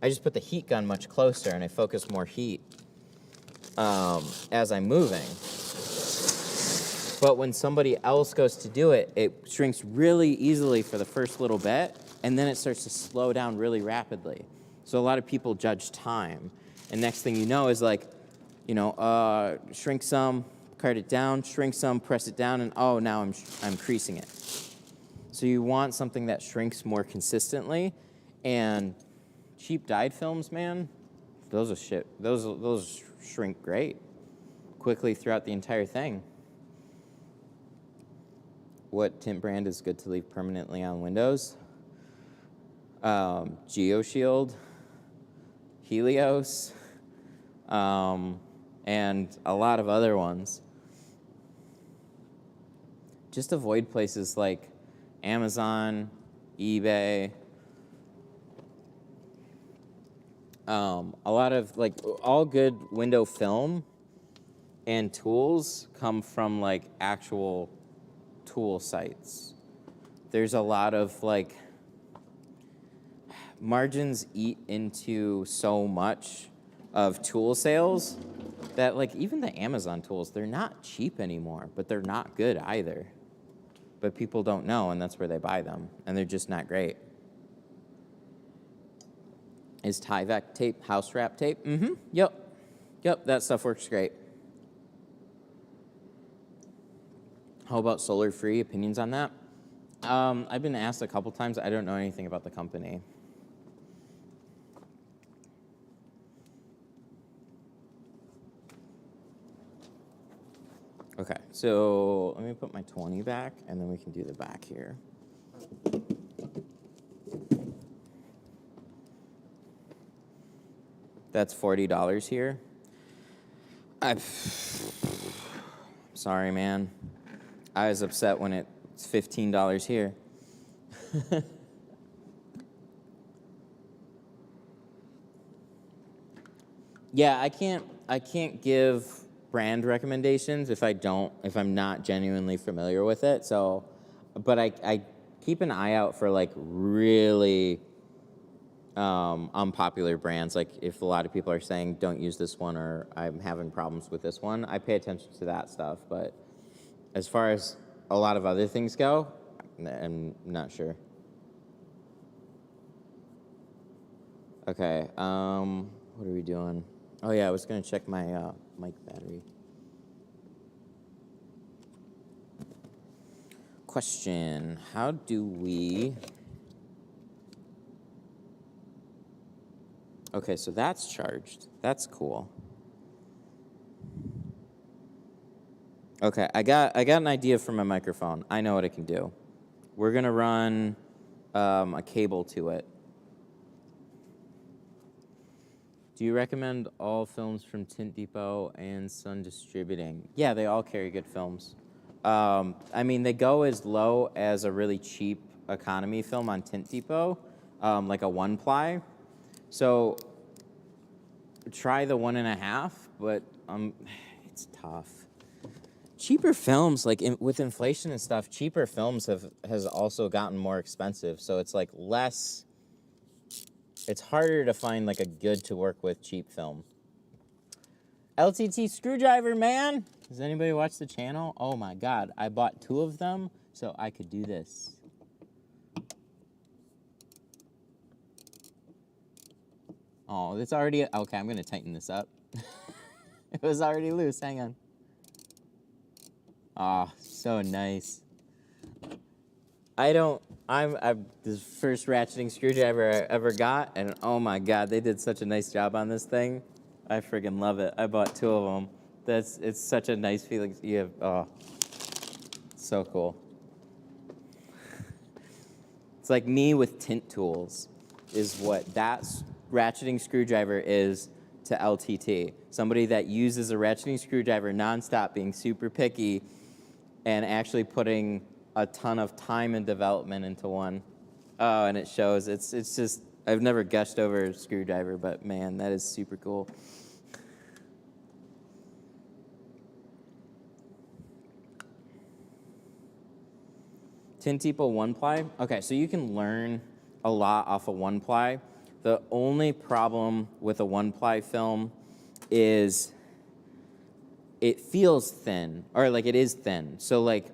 I just put the heat gun much closer and I focus more heat as I'm moving. But when somebody else goes to do it, it shrinks really easily for the first little bit, and then it starts to slow down really rapidly. So a lot of people judge time. And next thing you know is like, you know, shrink some, cut it down, shrink some, press it down, and oh, now I'm creasing it. So you want something that shrinks more consistently, and cheap dyed films, man, those are shit. Those shrink great quickly throughout the entire thing. What tint brand is good to leave permanently on windows? GeoShield, Helios, and a lot of other ones. Just avoid places like Amazon, eBay. A lot of, like, all good window film and tools come from, like, actual tool sites. There's a lot of, like, margins eat into so much of tool sales that, like, even the Amazon tools, they're not cheap anymore, but they're not good either. But people don't know, and that's where they buy them, and they're just not great. Is Tyvek tape house wrap tape? Mm-hmm, yep, that stuff works great. How about solar-free? Opinions on that? I've been asked a couple times. I don't know anything about the company. Okay, so let me put my 20 back, and then we can do the back here. That's $40 here. I'm sorry, man. I was upset when it's $15 here. Yeah, I can't give brand recommendations if I'm not genuinely familiar with it. So, but I keep an eye out for like really unpopular brands. Like if a lot of people are saying don't use this one or I'm having problems with this one, I pay attention to that stuff. But as far as a lot of other things go, I'm not sure. Okay, what are we doing? Oh yeah, I was gonna check my mic battery. Question, how do we... Okay, so that's charged. That's cool. Okay, I got an idea for my microphone. I know what it can do. We're gonna run a cable to it. Do you recommend all films from Tint Depot and Sun Distributing? Yeah, they all carry good films. I mean, they go as low as a really cheap economy film on Tint Depot, like a 1-ply. So try the 1.5, but it's tough. Cheaper films, like with inflation and stuff, cheaper films has also gotten more expensive. So it's like less... It's harder to find like a good to work with cheap film. LTT screwdriver, man! Does anybody watch the channel? Oh my God, I bought 2 of them so I could do this. Oh, it's already, okay, I'm gonna tighten this up. It was already loose, hang on. Ah, so nice. I'm the first ratcheting screwdriver I ever got, and oh my God, they did such a nice job on this thing. I friggin' love it. I bought 2 of them. It's such a nice feeling. You have, oh, so cool. It's like me with tint tools is what that ratcheting screwdriver is to LTT. Somebody that uses a ratcheting screwdriver nonstop, being super picky, and actually putting a ton of time and development into one. Oh, and it shows. It's just, I've never gushed over a screwdriver, but man, that is super cool. Tint Depot 1-ply. Okay, so you can learn a lot off a 1-ply. The only problem with a 1-ply film is it feels thin, or like it is thin. So like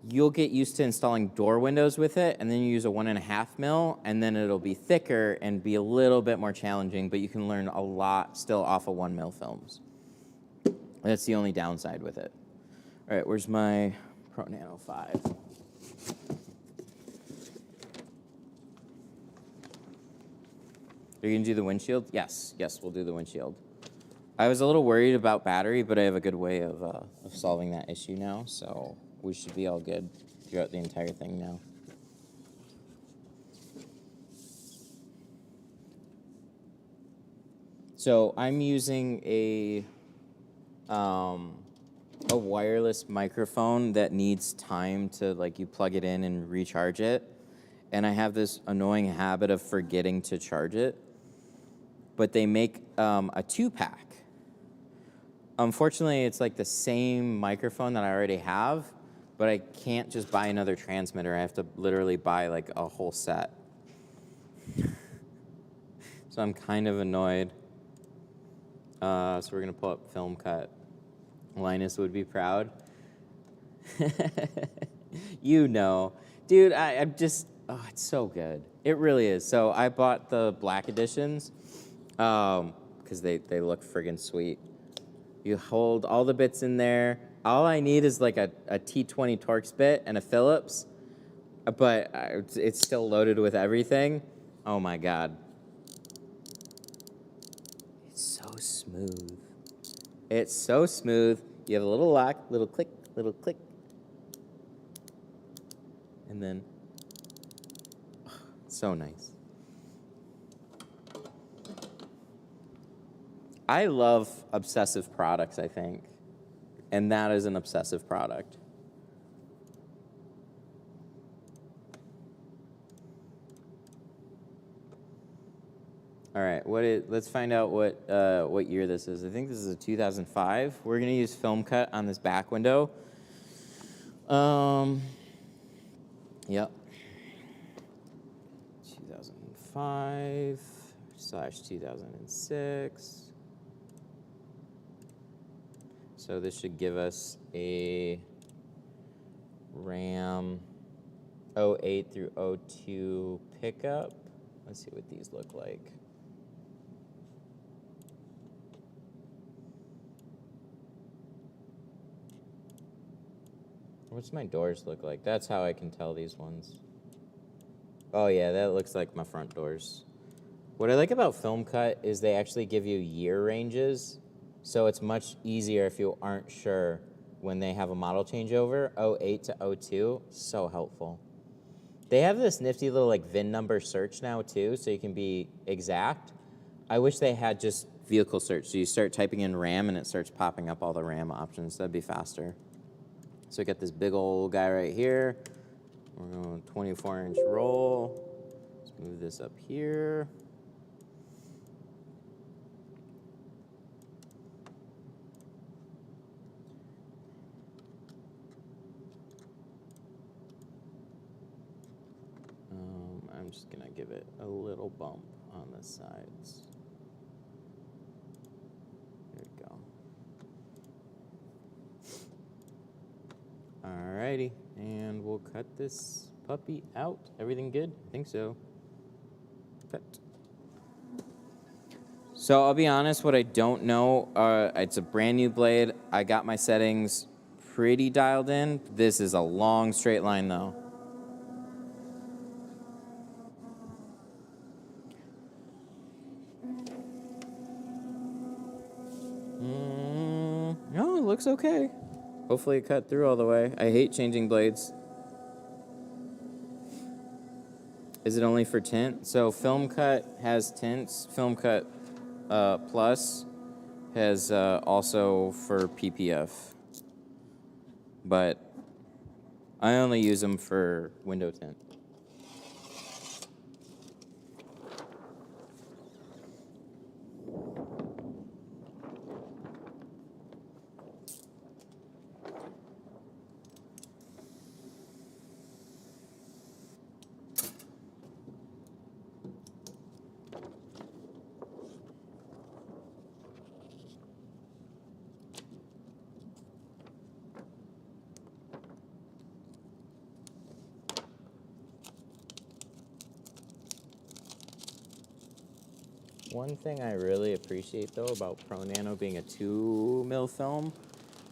you'll get used to installing door windows with it, and then you use a 1.5 mil, and then it'll be thicker and be a little bit more challenging, but you can learn a lot still off of 1 mil films. That's the only downside with it. All right, where's my Pro Nano 5? Are you gonna do the windshield? Yes, we'll do the windshield. I was a little worried about battery, but I have a good way of solving that issue now, so we should be all good throughout the entire thing now. So I'm using a wireless microphone that needs time to, like, you plug it in and recharge it. And I have this annoying habit of forgetting to charge it. But they make a 2-pack. Unfortunately, it's like the same microphone that I already have, but I can't just buy another transmitter. I have to literally buy like a whole set. So I'm kind of annoyed. So we're gonna pull up Film Cut. Linus would be proud. You know. Dude, I'm just, oh, it's so good. It really is. So I bought the black editions because they look friggin' sweet. You hold all the bits in there, all I need is like a T20 Torx bit and a Phillips, but it's still loaded with everything. Oh my God. It's so smooth. It's so smooth. You have a little lock, little click, and then, so nice. I love obsessive products, I think, and that is an obsessive product. All right, let's find out what year this is. I think this is a 2005. We're gonna use film cut on this back window. Yep. 2005/2006. So this should give us a RAM 08 through 02 pickup. Let's see what these look like. What's my doors look like? That's how I can tell these ones. Oh yeah, that looks like my front doors. What I like about film cut is they actually give you year ranges, so it's much easier if you aren't sure when they have a model changeover. 08 to 02, so helpful. They have this nifty little like VIN number search now too, so you can be exact. I wish they had just vehicle search, so you start typing in RAM and it starts popping up all the RAM options. That'd be faster. So we got this big old guy right here. We're going 24-inch roll. Let's move this up here. I'm just gonna give it a little bump on the sides. There we go. Alrighty, and we'll cut this puppy out. Everything good? I think so. Cut. So I'll be honest, what I don't know, it's a brand new blade. I got my settings pretty dialed in. This is a long straight line though. No, it looks okay. Hopefully it cut through all the way. I hate changing blades. Is it only for tint? So film cut has tints. Film cut plus has also for PPF. But I only use them for window tint. One thing I really appreciate, though, about Pro Nano being a 2mm film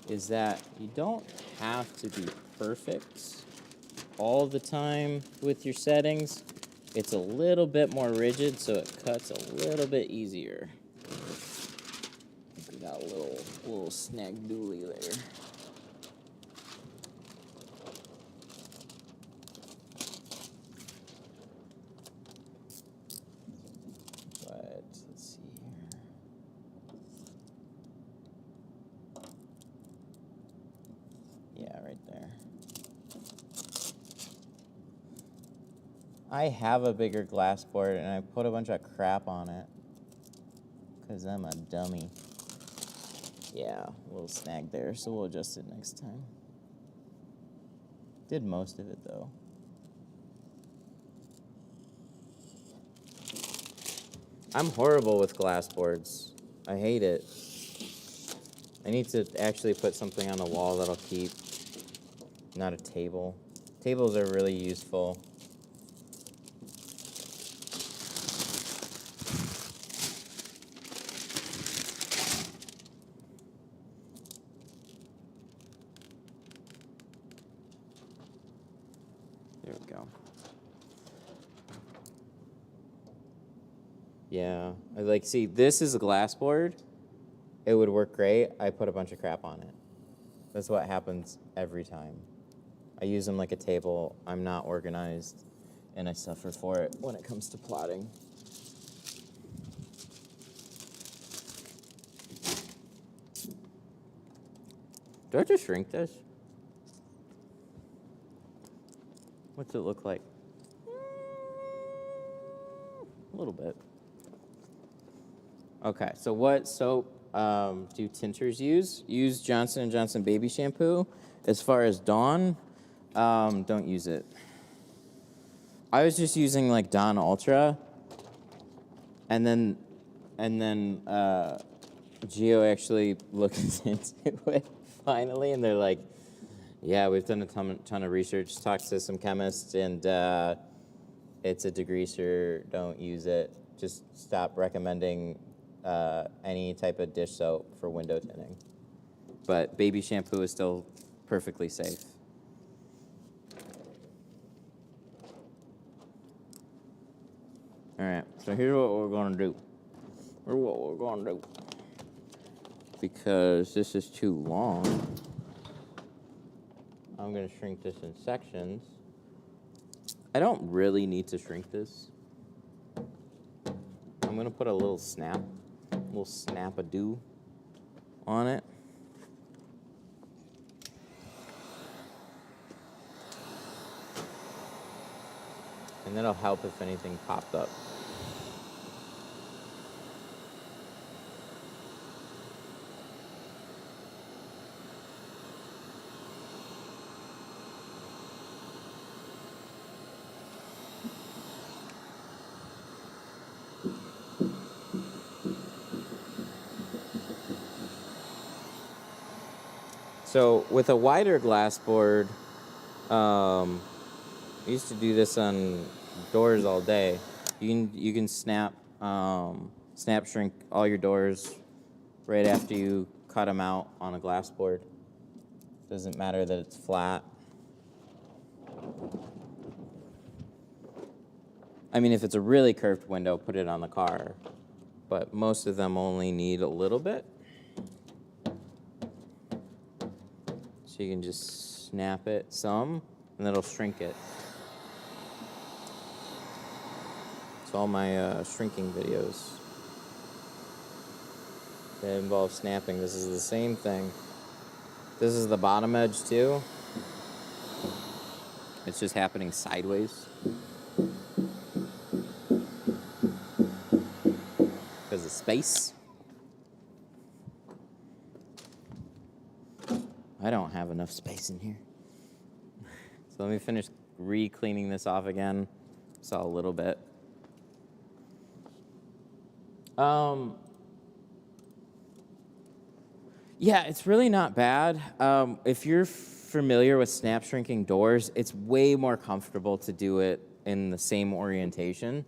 is that you don't have to be perfect all the time with your settings. It's a little bit more rigid, so it cuts a little bit easier. We got a little snag dooley there. I have a bigger glass board and I put a bunch of crap on it because I'm a dummy. Yeah, a little snag there, so we'll adjust it next time. Did most of it though. I'm horrible with glass boards. I hate it. I need to actually put something on the wall that'll keep, not a table. Tables are really useful. There we go. Yeah, like, see, this is a glass board. It would work great. I put a bunch of crap on it. That's what happens every time. I use them like a table. I'm not organized, and I suffer for it when it comes to plotting. Do I have to shrink this? What's it look like? A little bit. Okay, so what soap do tinters use? Use Johnson & Johnson baby shampoo. As far as Dawn, don't use it. I was just using like Dawn Ultra, and then Geo actually looked into it finally, and they're like, yeah, we've done a ton of research, talked to some chemists, and it's a degreaser. Don't use it. Just stop recommending any type of dish soap for window tinting. But baby shampoo is still perfectly safe. All right, so here's what we're gonna do. Because this is too long, I'm gonna shrink this in sections. I don't really need to shrink this. I'm gonna put a little snap-a-do on it. And that'll help if anything popped up. So with a wider glass board, I used to do this on doors all day. You can snap shrink all your doors right after you cut them out on a glass board. Doesn't matter that it's flat. I mean, if it's a really curved window, put it on the car. But most of them only need a little bit. So you can just snap it some, and that'll shrink it. It's all my shrinking videos that involve snapping. This is the same thing. This is the bottom edge too. It's just happening sideways. Because of space. I don't have enough space in here. So let me finish re-cleaning this off again. Saw a little bit. Yeah, it's really not bad. If you're familiar with snap shrinking doors, it's way more comfortable to do it in the same orientation.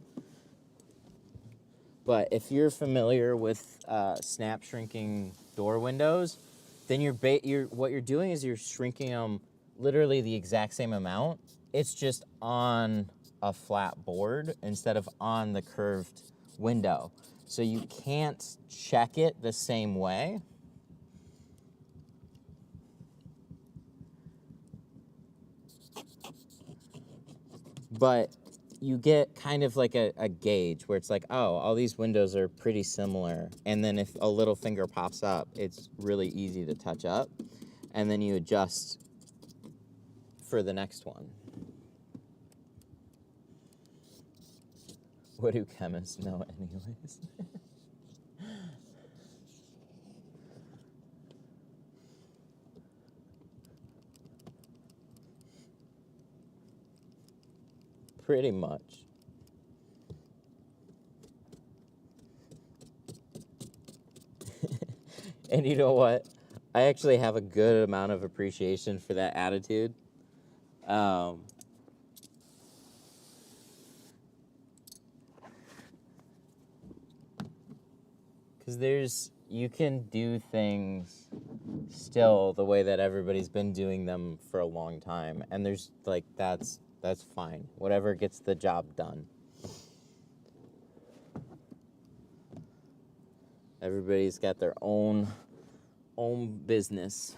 But if you're familiar with snap shrinking door windows, then what you're doing is you're shrinking them literally the exact same amount. It's just on a flat board instead of on the curved window. So you can't check it the same way. But you get kind of like a gauge where it's like, oh, all these windows are pretty similar. And then if a little finger pops up, it's really easy to touch up. And then you adjust for the next one. What do chemists know anyways? Pretty much. And you know what? I actually have a good amount of appreciation for that attitude. Because you can do things still the way that everybody's been doing them for a long time. And there's, like, that's That's fine. Whatever gets the job done. Everybody's got their own business.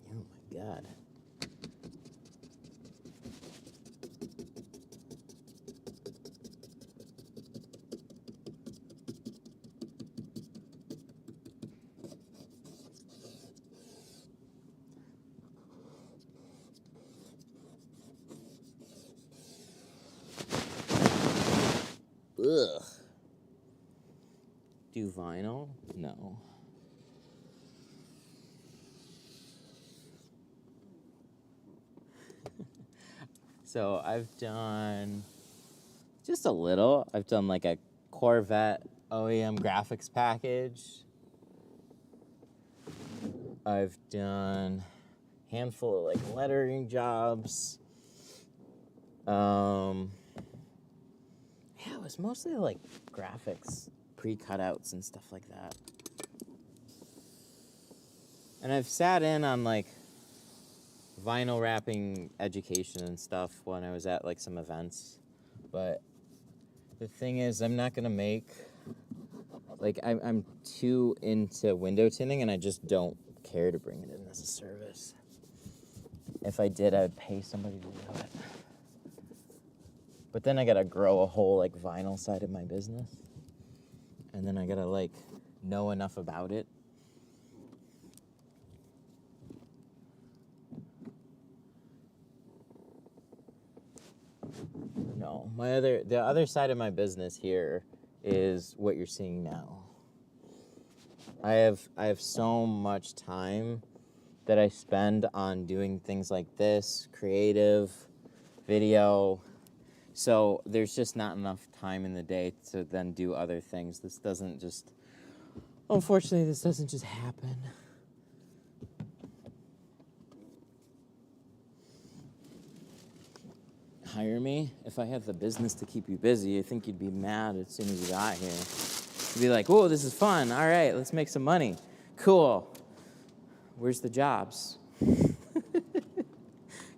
Oh my God. Ugh. Do vinyl? No. So I've done just a little. I've done like a Corvette OEM graphics package. I've done a handful of like lettering jobs. Yeah, it was mostly like graphics, pre-cutouts and stuff like that. And I've sat in on like vinyl wrapping education and stuff when I was at like some events. But the thing is, I'm not gonna make, like, I'm too into window tinting and I just don't care to bring it in as a service. If I did, I would pay somebody to do it. But then I gotta grow a whole like vinyl side of my business. And then I gotta like know enough about it. No, the other side of my business here is what you're seeing now. I have so much time that I spend on doing things like this, creative, video. So there's just not enough time in the day to then do other things. Unfortunately, this doesn't just happen. Hire me if I have the business to keep you busy. I think you'd be mad as soon as you got here. You'd be like, whoa, this is fun. All right, let's make some money. Cool. Where's the jobs?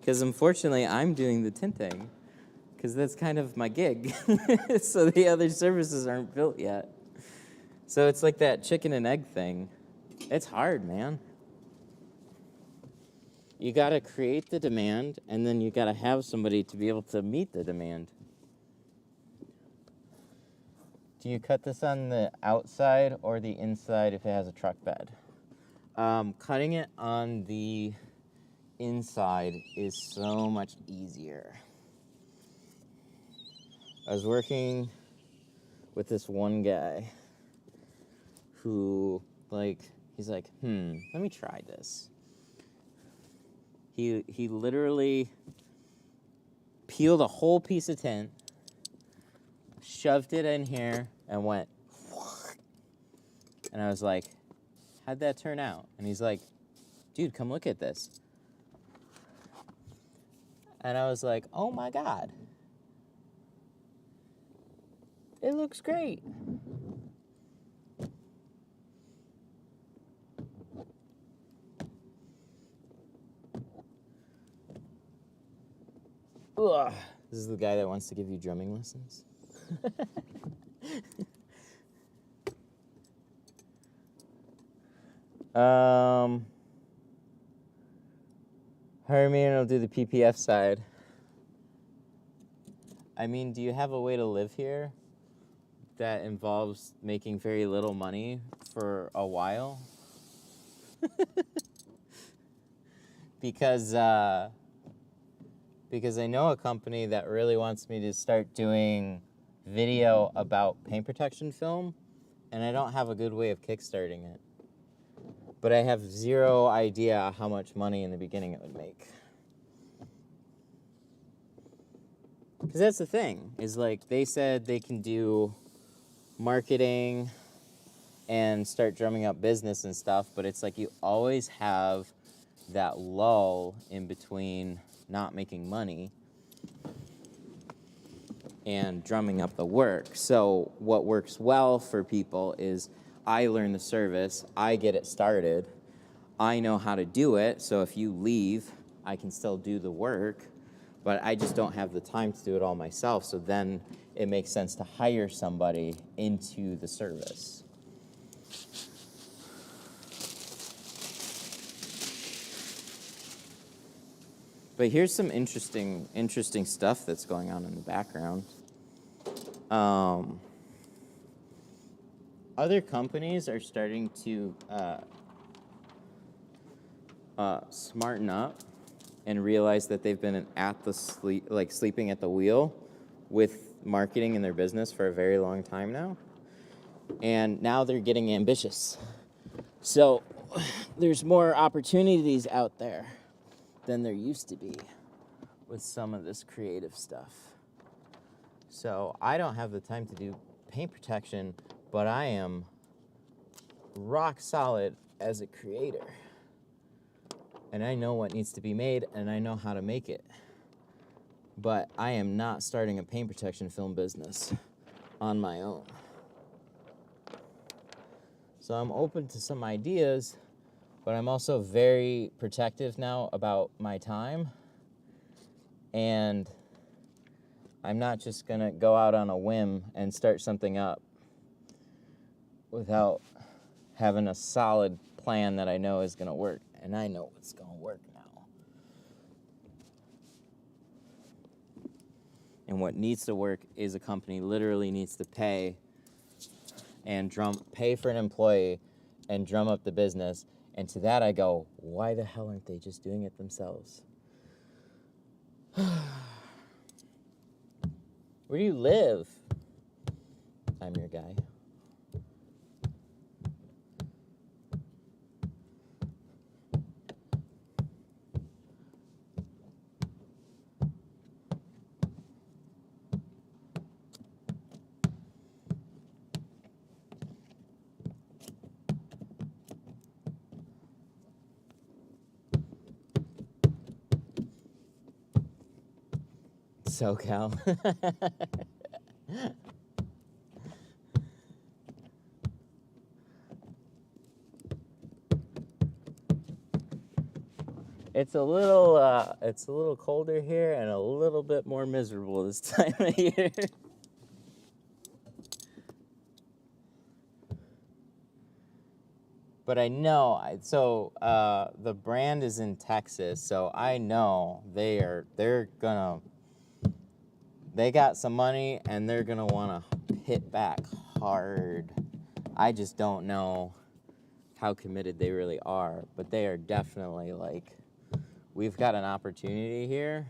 Because unfortunately, I'm doing the tinting. Because that's kind of my gig. So the other services aren't built yet. So it's like that chicken and egg thing. It's hard, man. You got to create the demand, and then you got to have somebody to be able to meet the demand. Do you cut this on the outside or the inside if it has a truck bed? Cutting it on the inside is so much easier. I was working with this one guy who, he's like, let me try this. He literally peeled a whole piece of tint, shoved it in here, and went, and I was like, how'd that turn out? And he's like, dude, come look at this. And I was like, oh my God. It looks great. Ugh. This is the guy that wants to give you drumming lessons. Hire me and I'll do the PPF side. I mean, do you have a way to live here that involves making very little money for a while? Because I know a company that really wants me to start doing video about paint protection film, and I don't have a good way of kickstarting it. But I have zero idea how much money in the beginning it would make. Because that's the thing, is like they said they can do marketing and start drumming up business and stuff, but it's like you always have that lull in between not making money and drumming up the work. So what works well for people is I learn the service, I get it started, I know how to do it, so if you leave, I can still do the work, but I just don't have the time to do it all myself, so then it makes sense to hire somebody into the service. But here's some interesting stuff that's going on in the background. Other companies are starting to smarten up and realize that they've been sleeping at the wheel with marketing in their business for a very long time now. And now they're getting ambitious. So there's more opportunities out there than there used to be with some of this creative stuff. So I don't have the time to do paint protection, but I am rock solid as a creator. And I know what needs to be made, and I know how to make it. But I am not starting a paint protection film business on my own. So I'm open to some ideas, but I'm also very protective now about my time. And I'm not just gonna go out on a whim and start something up without having a solid plan that I know is gonna work. And I know what's gonna work now. And what needs to work is a company literally needs to pay for an employee and drum up the business. And to that I go, why the hell aren't they just doing it themselves? Where do you live? I'm your guy. SoCal. It's a little colder here and a little bit more miserable this time of year. But I know, the brand is in Texas, so I know they got some money and they're gonna wanna hit back hard. I just don't know how committed they really are, but they are definitely like, we've got an opportunity here,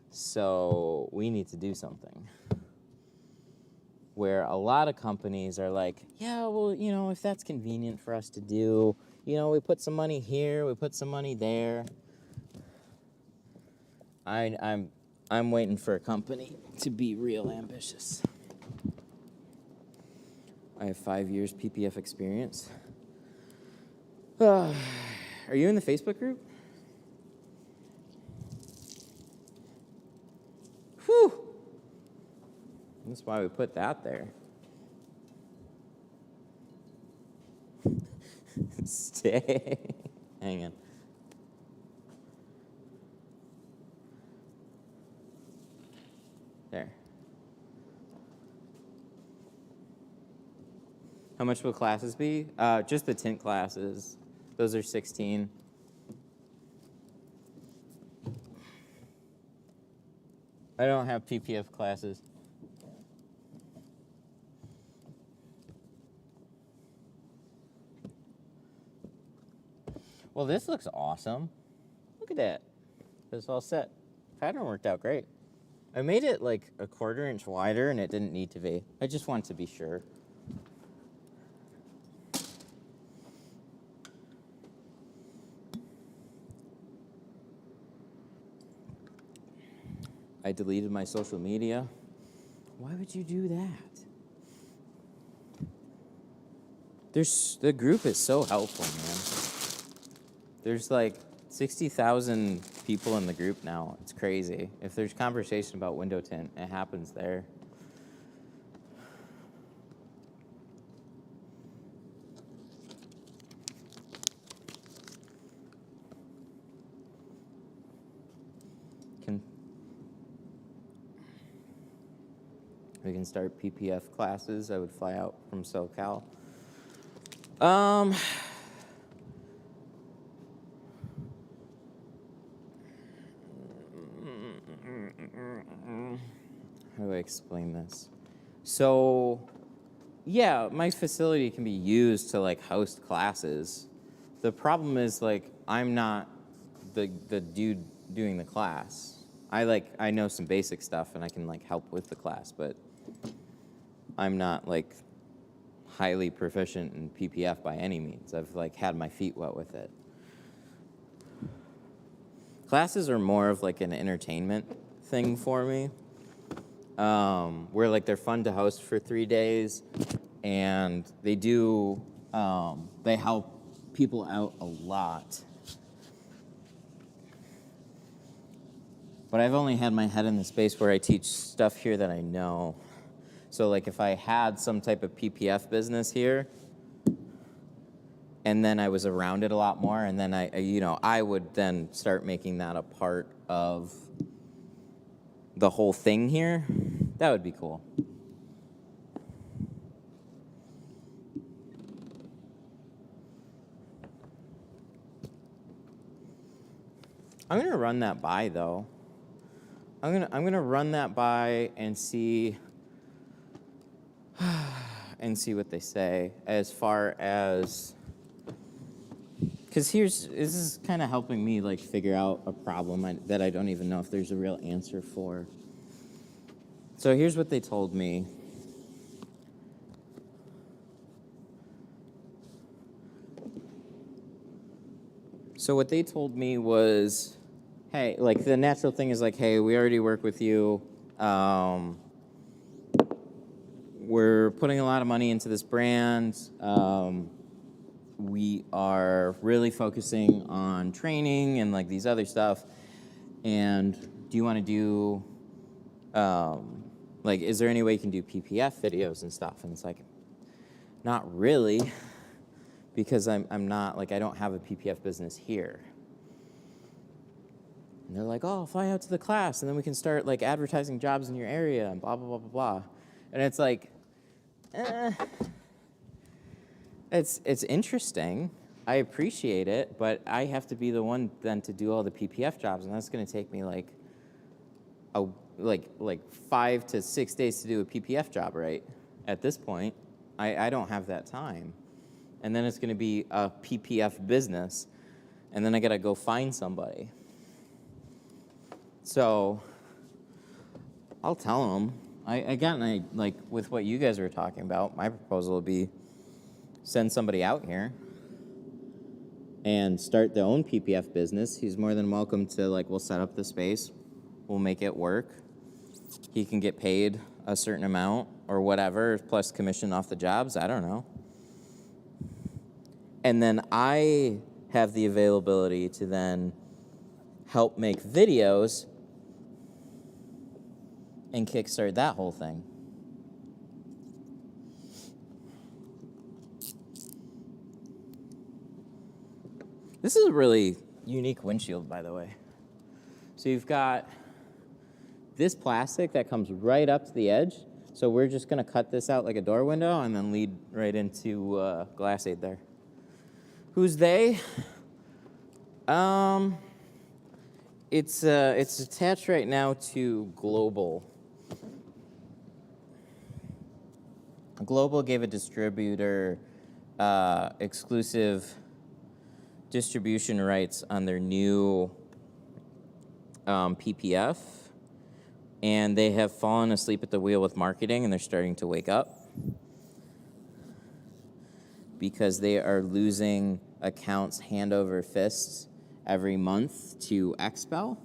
so we need to do something. Where a lot of companies are like, yeah, well, if that's convenient for us to do, we put some money here, we put some money there. I'm waiting for a company to be real ambitious. I have 5 years PPF experience. Are you in the Facebook group? Whew. That's why we put that there. Stay. Hang on. There. How much will classes be? Just the tint classes. Those are 16. I don't have PPF classes. Well, this looks awesome. Look at that. It's all set. Pattern worked out great. I made it like a 1/4 inch wider, and it didn't need to be. I just wanted to be sure. I deleted my social media. Why would you do that? The group is so helpful, man. There's like 60,000 people in the group now. It's crazy. If there's conversation about window tint, it happens there. We can start PPF classes. I would fly out from SoCal. How do I explain this? So, yeah, my facility can be used to like host classes. The problem is like I'm not the dude doing the class. I know some basic stuff and I can like help with the class, but I'm not like highly proficient in PPF by any means. I've like had my feet wet with it. Classes are more of like an entertainment thing for me, where like they're fun to host for 3 days, and they do they help people out a lot. But I've only had my head in the space where I teach stuff here that I know. So like if I had some type of PPF business here, and then I was around it a lot more, and then I would then start making that a part of the whole thing here, that would be cool. I'm gonna run that by though. I'm gonna run that by and see what they say as far as, because this is kind of helping me like figure out a problem that I don't even know if there's a real answer for. So here's what they told me. So what they told me was, hey, like the natural thing is like, hey, we already work with you. We're putting a lot of money into this brand. We are really focusing on training and like these other stuff. And do you want to do, like, is there any way you can do PPF videos and stuff? And it's like, not really, because I'm not, like, I don't have a PPF business here. And they're like, oh, fly out to the class, and then we can start, like, advertising jobs in your area, and blah, blah, blah, blah, blah. And it's like, it's interesting. I appreciate it, but I have to be the one then to do all the PPF jobs, and that's going to take me, like 5 to 6 days to do a PPF job, right? At this point, I don't have that time. And then it's going to be a PPF business, and then I got to go find somebody. So I'll tell them. Like with what you guys were talking about, my proposal would be send somebody out here and start their own PPF business. He's more than welcome to, like, we'll set up the space, we'll make it work. He can get paid a certain amount or whatever, plus commission off the jobs, I don't know. And then I have the availability to then help make videos and kickstart that whole thing. This is a really unique windshield, by the way. So you've got this plastic that comes right up to the edge. So we're just going to cut this out like a door window and then lead right into glass aid there. Who's they? It's attached right now to Global. Global gave a distributor exclusive distribution rights on their new PPF, and they have fallen asleep at the wheel with marketing, and they're starting to wake up because they are losing accounts hand over fist every month to Expel.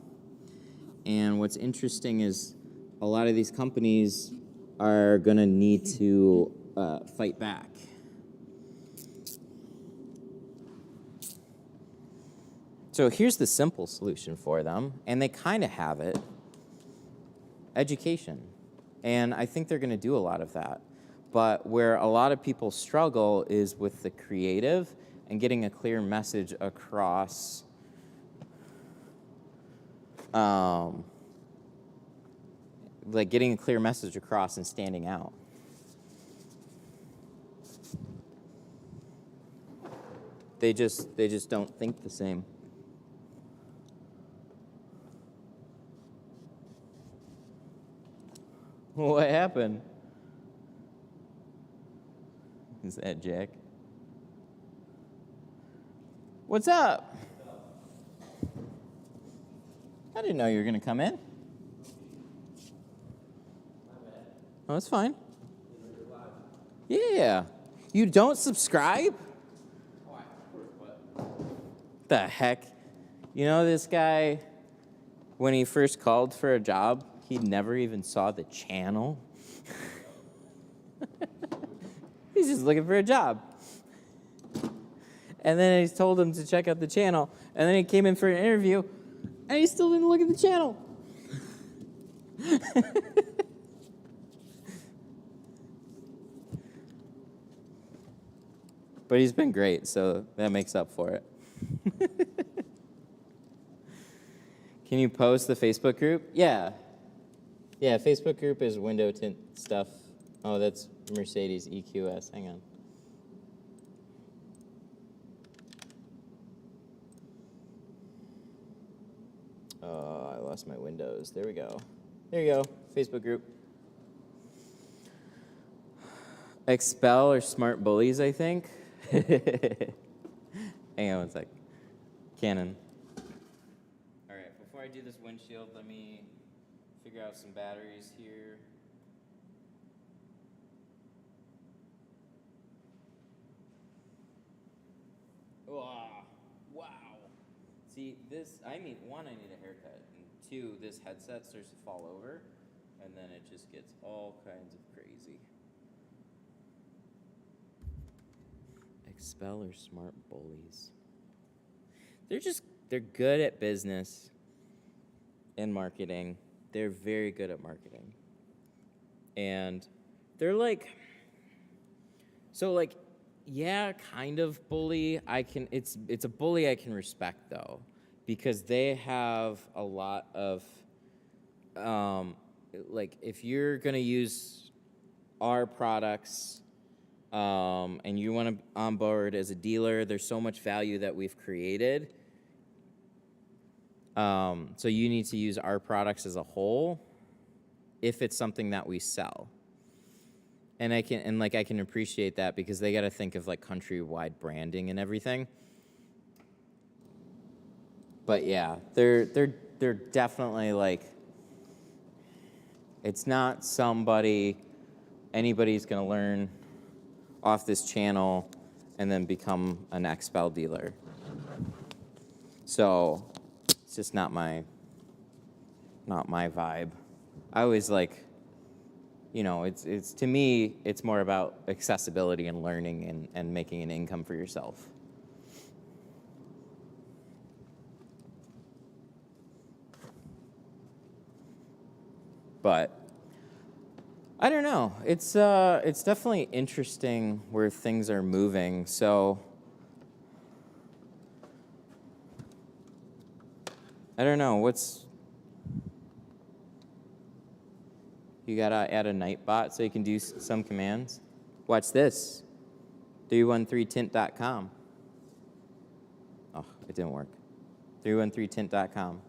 And what's interesting is a lot of these companies are going to need to fight back. So here's the simple solution for them, and they kind of have it. Education. And I think they're going to do a lot of that. But where a lot of people struggle is with the creative and getting a clear message across. Like getting a clear message across and standing out. They just don't think the same. What happened? Is that Jack? What's up? I didn't know you were going to come in. Oh, that's fine. Yeah. You don't subscribe? The heck? You know this guy, when he first called for a job, he never even saw the channel. He's just looking for a job. And then I told him to check out the channel. And then he came in for an interview, and he still didn't look at the channel. But he's been great, so that makes up for it. Can you post the Facebook group? Yeah. Yeah, Facebook group is window tint stuff. Oh, that's Mercedes EQS. Hang on. Oh, I lost my windows. There we go. There you go. Facebook group. Expel or smart bullies, I think. Hang on one sec. Canon. All right, before I do this windshield, let me figure out some batteries here. Wow. See, this, I need a haircut, and two, this headset starts to fall over, and then it just gets all kinds of crazy. Expel or smart bullies. They're good at business and marketing. They're very good at marketing. And they're yeah, kind of bully. It's a bully I can respect though, because they have a lot of, if you're gonna use our products, and you want to onboard as a dealer, there's so much value that we've created. So you need to use our products as a whole if it's something that we sell. And I can appreciate that because they got to think of like countrywide branding and everything. But yeah, they're definitely like, it's not anybody's going to learn off this channel and then become an Expel dealer. So it's just not my vibe. I always it's to me, it's more about accessibility and learning and making an income for yourself. But I don't know. It's definitely interesting where things are moving. So I don't know. You gotta add a night bot so you can do some commands. Watch this. 313tint.com. Oh, it didn't work. 313tint.com.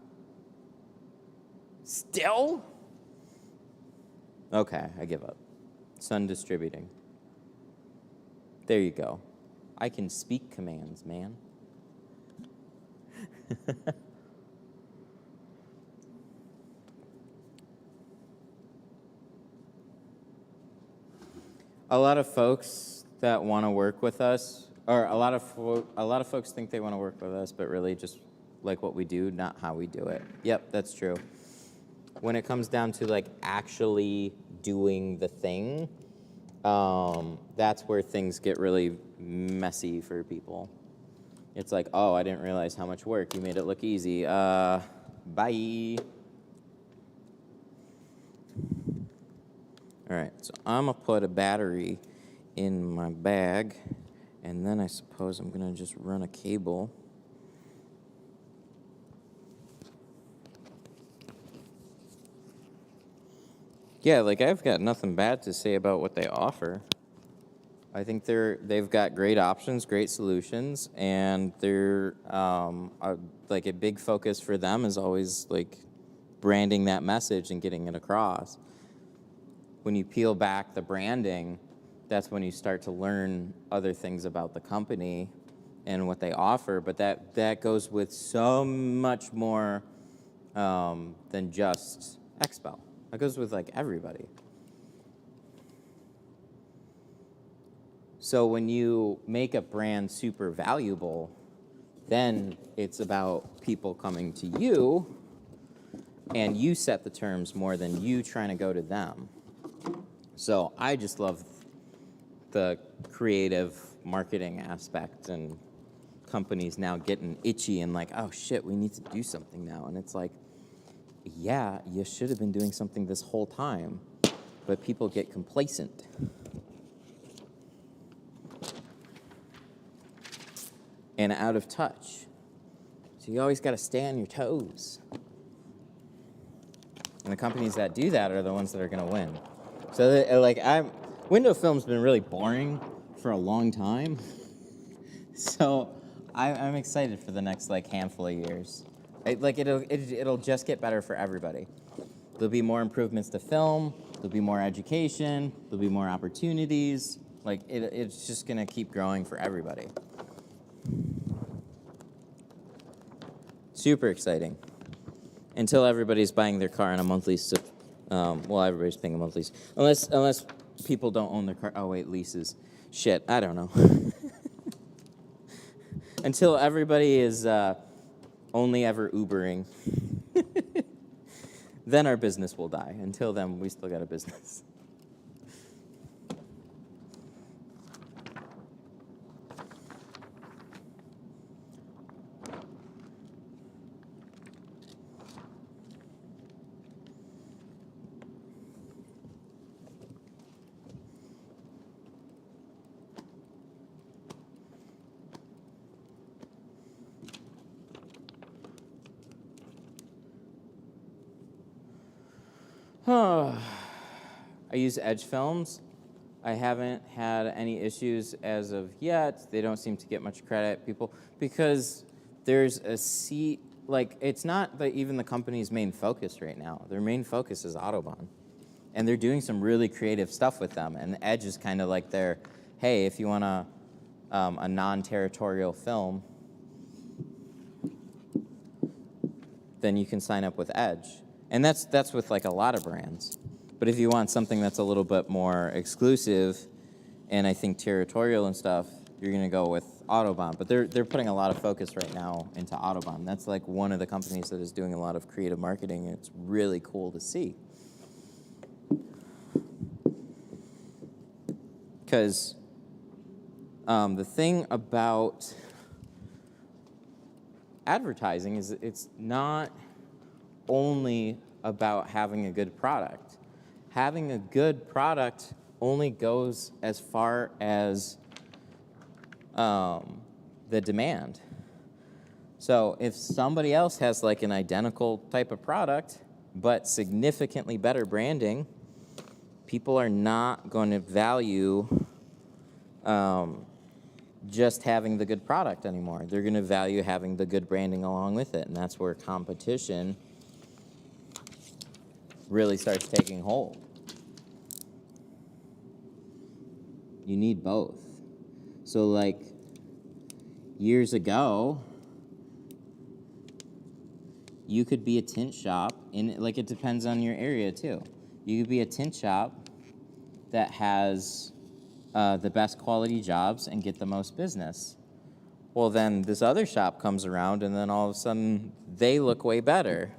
Still? Okay, I give up. Sun distributing. There you go. I can speak commands, man. A lot of folks that want to work with us, or a lot of folks think they want to work with us, but really just like what we do, not how we do it. Yep, that's true. When it comes down to like actually doing the thing, that's where things get really messy for people. It's like, oh, I didn't realize how much work. You made it look easy. Bye. All right, so I'm going to put a battery in my bag, and then I suppose I'm going to just run a cable. Yeah, like, I've got nothing bad to say about what they offer. I think they've got great options, great solutions, and they're like a big focus for them is always like branding that message and getting it across. When you peel back the branding, that's when you start to learn other things about the company and what they offer. But that goes with so much more than just Expo. That goes with like everybody. So when you make a brand super valuable, then it's about people coming to you, and you set the terms more than you trying to go to them. So I just love the creative marketing aspect, and companies now getting itchy and like, oh shit, we need to do something now. And it's like, yeah, you should have been doing something this whole time, but people get complacent. And out of touch. So you always got to stay on your toes. And the companies that do that are the ones that are going to win. So window film's been really boring for a long time. So I'm excited for the next like handful of years. It'll just get better for everybody. There'll be more improvements to film. There'll be more education. There'll be more opportunities. Like it's just going to keep growing for everybody. Super exciting. Until everybody's buying their car on a monthly, everybody's paying a monthly, unless people don't own their car. Oh wait, leases. Shit, I don't know. Until everybody is only ever Ubering, then our business will die. Until then, we still got a business. I use edge films. I haven't had any issues as of yet. They don't seem to get much credit, because there's a seat, like it's not even the company's main focus right now. Their main focus is Autobahn. And they're doing some really creative stuff with them. And Edge is kind of like their, hey, if you want a non-territorial film, then you can sign up with Edge. And that's with like a lot of brands. But if you want something that's a little bit more exclusive and I think territorial and stuff, you're going to go with Autobahn. But they're putting a lot of focus right now into Autobahn. That's like one of the companies that is doing a lot of creative marketing. And it's really cool to see. Because the thing about advertising is it's not only about having a good product. Having a good product only goes as far as the demand. So if somebody else has like an identical type of product, but significantly better branding, people are not going to value just having the good product anymore. They're going to value having the good branding along with it, and that's where competition really starts taking hold. You need both. So like years ago, you could be a tint shop, and like it depends on your area too. You could be a tint shop that has the best quality jobs and get the most business. Well, then this other shop comes around, and then all of a sudden they look way better.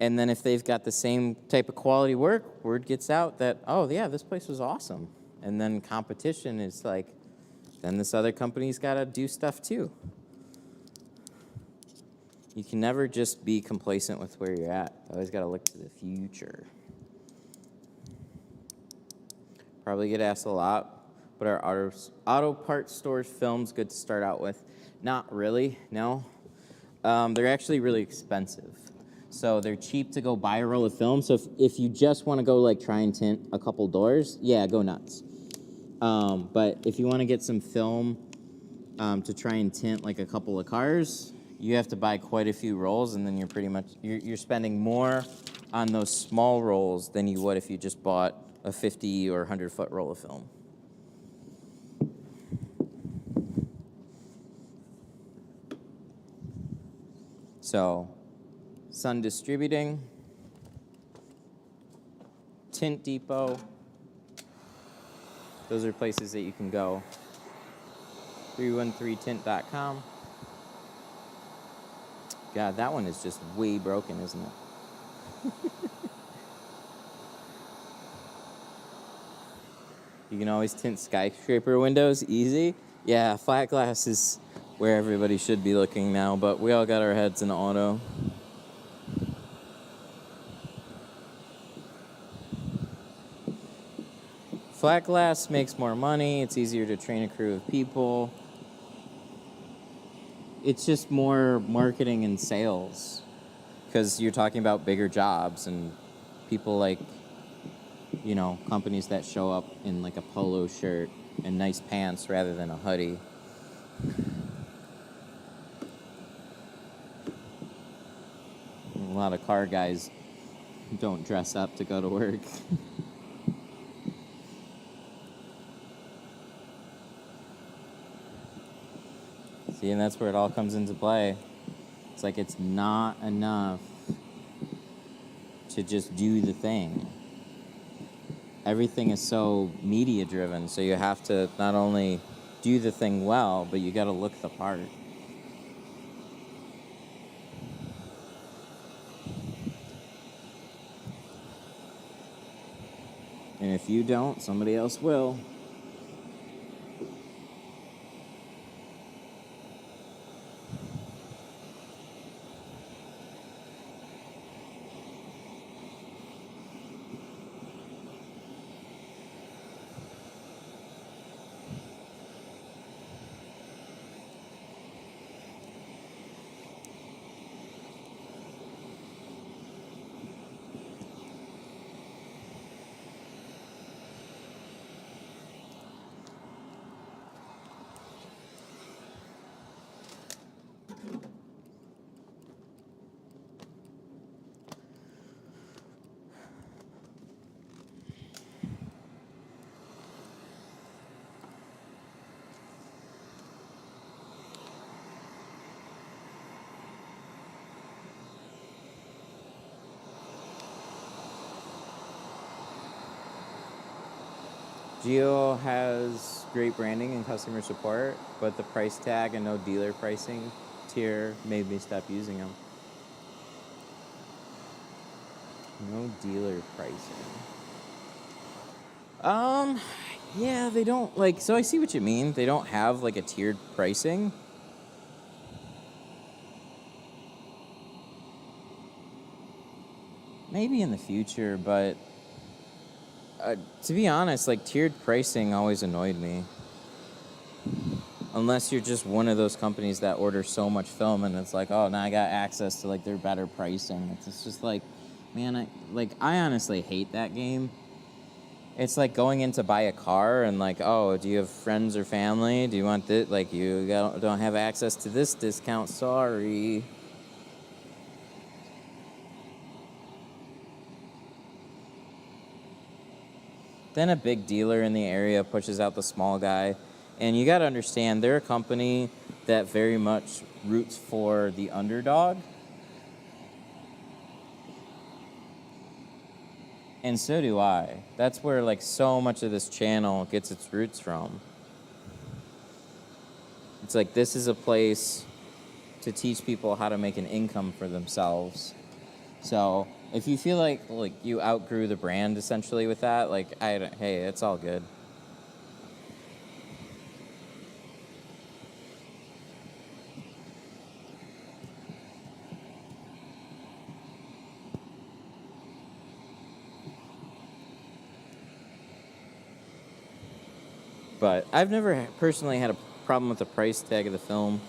And then if they've got the same type of quality work, word gets out that, oh, yeah, this place was awesome. And then competition is like then this other company's got to do stuff too. You can never just be complacent with where you're at. You always got to look to the future. Probably get asked a lot, but are auto parts stores films good to start out with? Not really, no. They're actually really expensive. So they're cheap to go buy a roll of film. So if you just want to go like try and tint a couple doors, yeah, go nuts. But if you want to get some film to try and tint like a couple of cars, you have to buy quite a few rolls, and then you're pretty much you're spending more on those small rolls than you would if you just bought a 50 or 100-foot roll of film. So, Sun Distributing, Tint Depot, those are places that you can go. 313tint.com. God, that one is just way broken, isn't it? You can always tint skyscraper windows, easy. Yeah, flat glass is where everybody should be looking now, but we all got our heads in auto. Flat glass makes more money. It's easier to train a crew of people. It's just more marketing and sales because you're talking about bigger jobs and people like, you know, companies that show up in like a polo shirt and nice pants rather than a hoodie. A lot of car guys don't dress up to go to work. See, and that's where it all comes into play. It's like it's not enough to just do the thing. Everything is so media driven, so you have to not only do the thing well, but you got to look the part. And if you don't, somebody else will. Geo has great branding and customer support, but the price tag and no dealer pricing tier made me stop using them. No dealer pricing. Yeah, they don't like, so I see what you mean. They don't have like a tiered pricing. Maybe in the future, but to be honest, like tiered pricing always annoyed me. Unless you're just one of those companies that order so much film and it's like, oh, now I got access to like their better pricing. It's just like, man, I honestly hate that game. It's like going in to buy a car and like, oh, do you have friends or family? Do you want this? Like, you don't have access to this discount, sorry. Then a big dealer in the area pushes out the small guy. And you got to understand, they're a company that very much roots for the underdog. And so do I. That's where like so much of this channel gets its roots from. It's like this is a place to teach people how to make an income for themselves. So if you feel like you outgrew the brand essentially with that, like hey, it's all good. But I've never personally had a problem with the price tag of the film.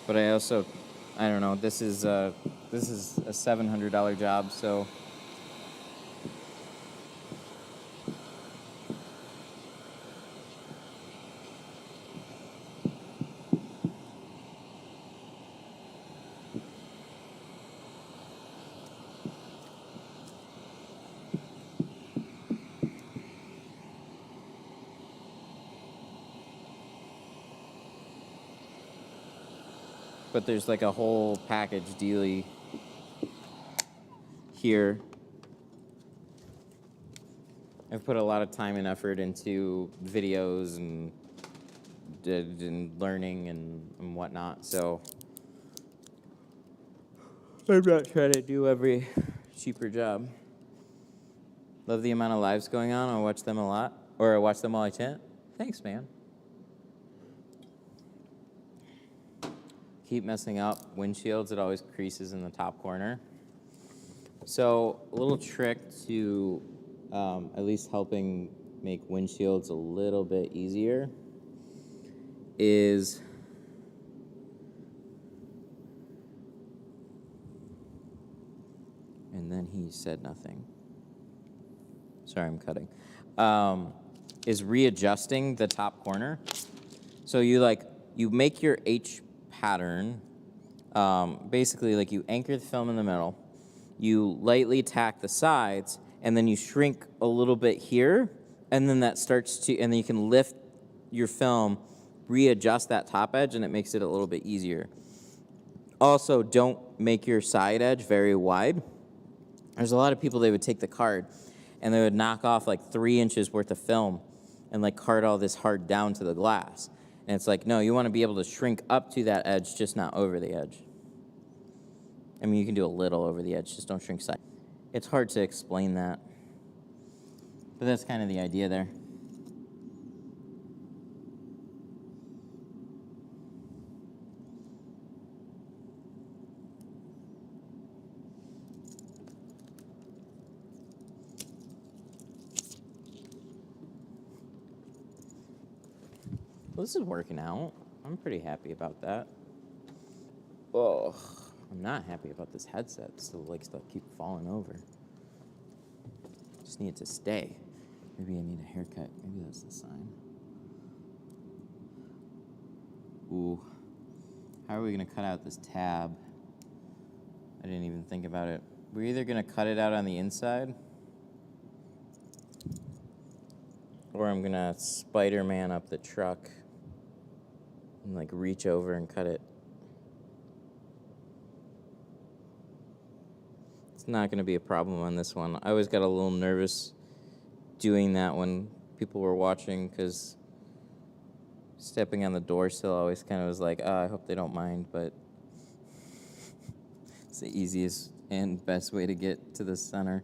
But I don't know, this is a $700 job, so but there's like a whole package dealy here. I've put a lot of time and effort into videos and learning and whatnot, so I'm not trying to do every cheaper job. Love the amount of lives going on. I watch them a lot, or I watch them while I tint. Thanks, man. Keep messing up windshields. It always creases in the top corner. So a little trick to at least helping make windshields a little bit easier is and then he said nothing. Sorry, I'm cutting. Is readjusting the top corner. So you make your H pattern. Basically, like you anchor the film in the middle, you lightly tack the sides, and then you shrink a little bit here, and then that starts to, and then you can lift your film, readjust that top edge, and it makes it a little bit easier. Also, don't make your side edge very wide. There's a lot of people, they would take the card and they would knock off like 3 inches worth of film and like card all this hard down to the glass. And it's like, no, you want to be able to shrink up to that edge, just not over the edge. I mean, you can do a little over the edge, just don't shrink side. It's hard to explain that, but that's kind of the idea there. Well, this is working out. I'm pretty happy about that. Oh, I'm not happy about this headset. It still likes to keep falling over. Just need it to stay. Maybe I need a haircut. Maybe that's the sign. Ooh. How are we gonna cut out this tab? I didn't even think about it. We're either gonna cut it out on the inside, or I'm gonna Spider-Man up the truck and like reach over and cut it. It's not gonna be a problem on this one. I always got a little nervous doing that when people were watching, because stepping on the door sill always kind of was like, oh, I hope they don't mind, but it's the easiest and best way to get to the center.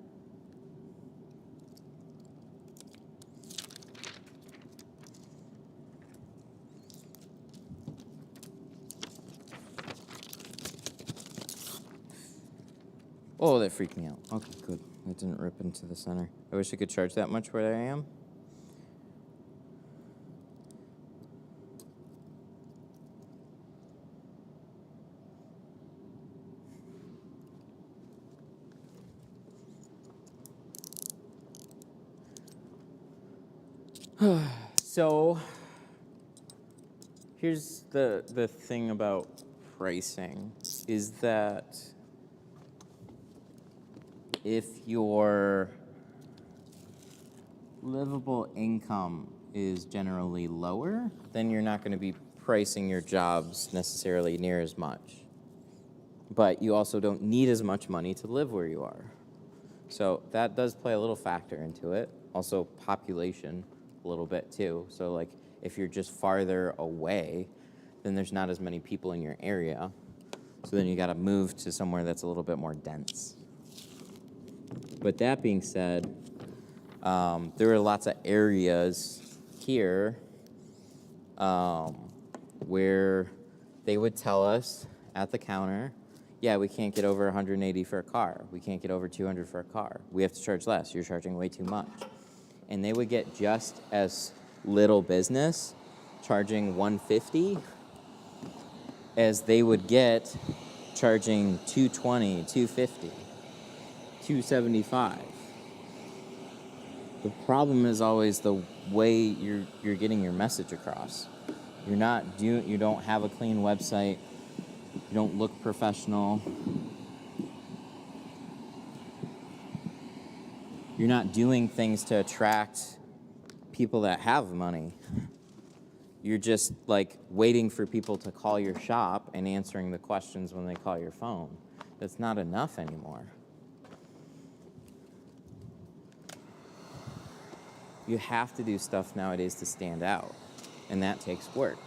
Oh, that freaked me out. Okay, good. It didn't rip into the center. I wish I could charge that much where I am. So, here's the thing about pricing, is that if your livable income is generally lower, then you're not going to be pricing your jobs necessarily near as much. But you also don't need as much money to live where you are. So that does play a little factor into it. Also population a little bit too. So like if you're just farther away, then there's not as many people in your area. So then you got to move to somewhere that's a little bit more dense. But that being said, there are lots of areas here where they would tell us at the counter, yeah, we can't get over 180 for a car. We can't get over 200 for a car. We have to charge less. You're charging way too much. and they would get just as little business charging $150 as they would get charging $220, $250, $275. The problem is always the way you're getting your message across. You don't have a clean website. You don't look professional. You're not doing things to attract people that have money. You're just like waiting for people to call your shop and answering the questions when they call your phone. That's not enough anymore. You have to do stuff nowadays to stand out, and that takes work.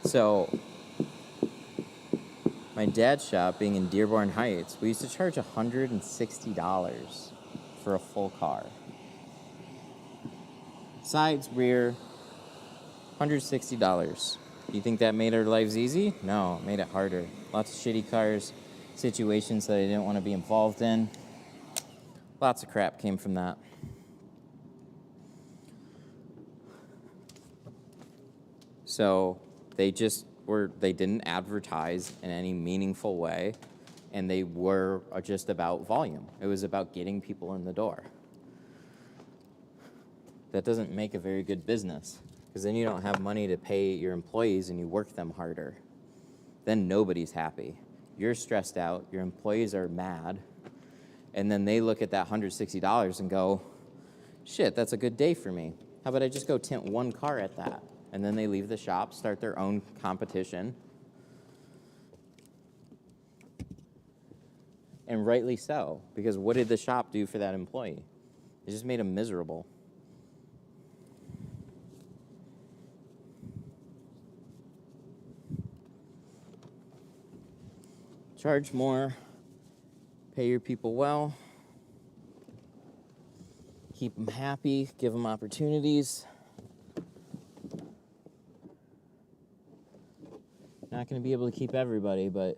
So, my dad's shop being in Dearborn Heights, we used to charge $160 for a full car. Sides, rear, $160. You think that made our lives easy? No, it made it harder. Lots of shitty cars, situations that I didn't want to be involved in. Lots of crap came from that. So they didn't advertise in any meaningful way, and they were just about volume. It was about getting people in the door. That doesn't make a very good business, because then you don't have money to pay your employees and you work them harder. Then nobody's happy. You're stressed out, your employees are mad, and then they look at that $160 and go, shit, that's a good day for me. How about I just go tint one car at that? And then they leave the shop, start their own competition. And rightly so, because what did the shop do for that employee? It just made him miserable. Charge more, pay your people well, keep them happy, give them opportunities. Not going to be able to keep everybody, but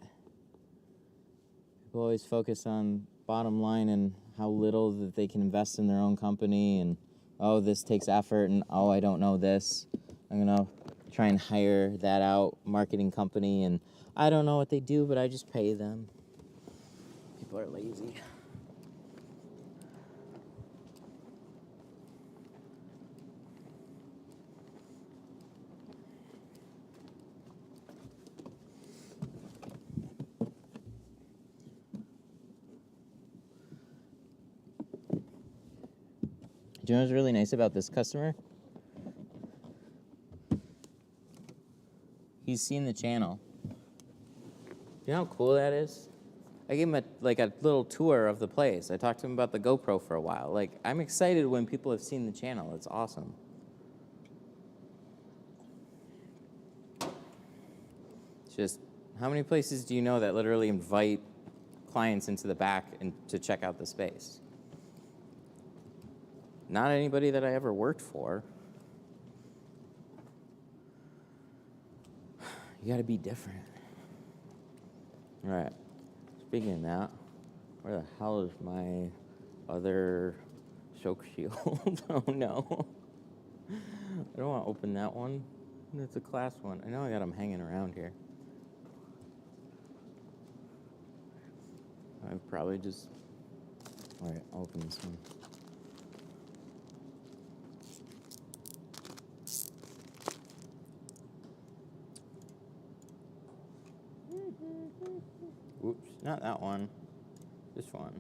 people always focus on bottom line and how little that they can invest in their own company, and oh, this takes effort, and oh, I don't know this. I'm going to try and hire that out marketing company, and I don't know what they do, but I just pay them. People are lazy. Do you know what's really nice about this customer? He's seen the channel. You know how cool that is? I gave him a little tour of the place. I talked to him about the GoPro for a while. Like, I'm excited when people have seen the channel. It's awesome. It's just, how many places do you know that literally invite clients into the back and to check out the space? Not anybody that I ever worked for. You gotta be different. All right. Speaking of that, where the hell is my other choke shield? Oh no. I don't want to open that one. It's a class one. I know I got them hanging around here. I've probably just... All right, I'll open this one. Oops, not that one. This one.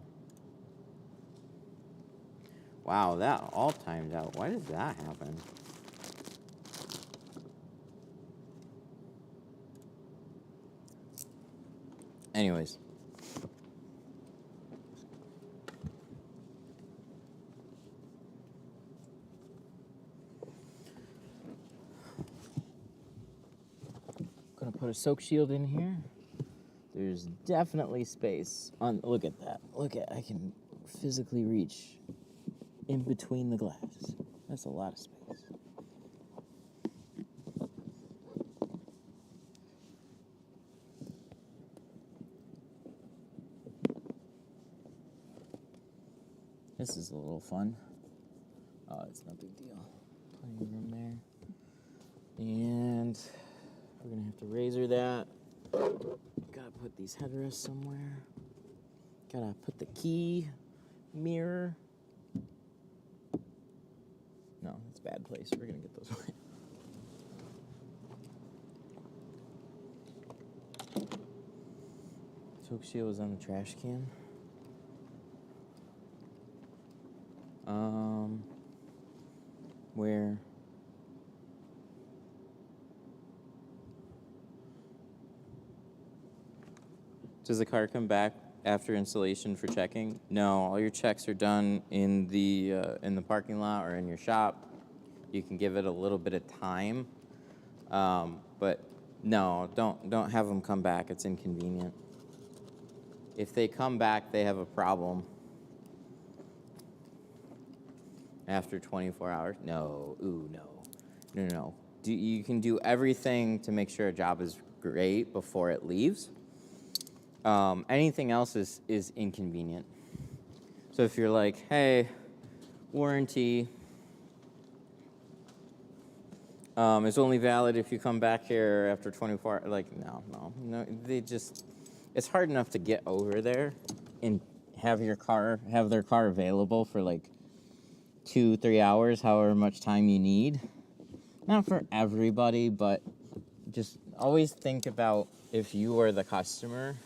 Wow, that all timed out. Why does that happen? Anyways. Gonna put a soak shield in here. There's definitely space on, look at that. I can physically reach in between the glass. That's a lot of space. a little fun. Oh, it's no big deal. Plenty of room there. And we're going to have to razor that. Gotta put these headrests somewhere. Gotta put the key, mirror. No, that's a bad place. We're going to get those away. Choke shield was on the trash can. Where? Does the car come back after installation for checking? No, all your checks are done in the parking lot or in your shop. You can give it a little bit of time, but no, don't have them come back. It's inconvenient. If they come back, they have a problem. After 24 hours? No. Ooh, no. You can do everything to make sure a job is great before it leaves. Anything else is inconvenient. So if you're like, hey, warranty is only valid if you come back here after 24 hours, like, no. It's hard enough to get over there and have their car available for like 2-3 hours, however much time you need. Not for everybody, but just always think about if you are the customer.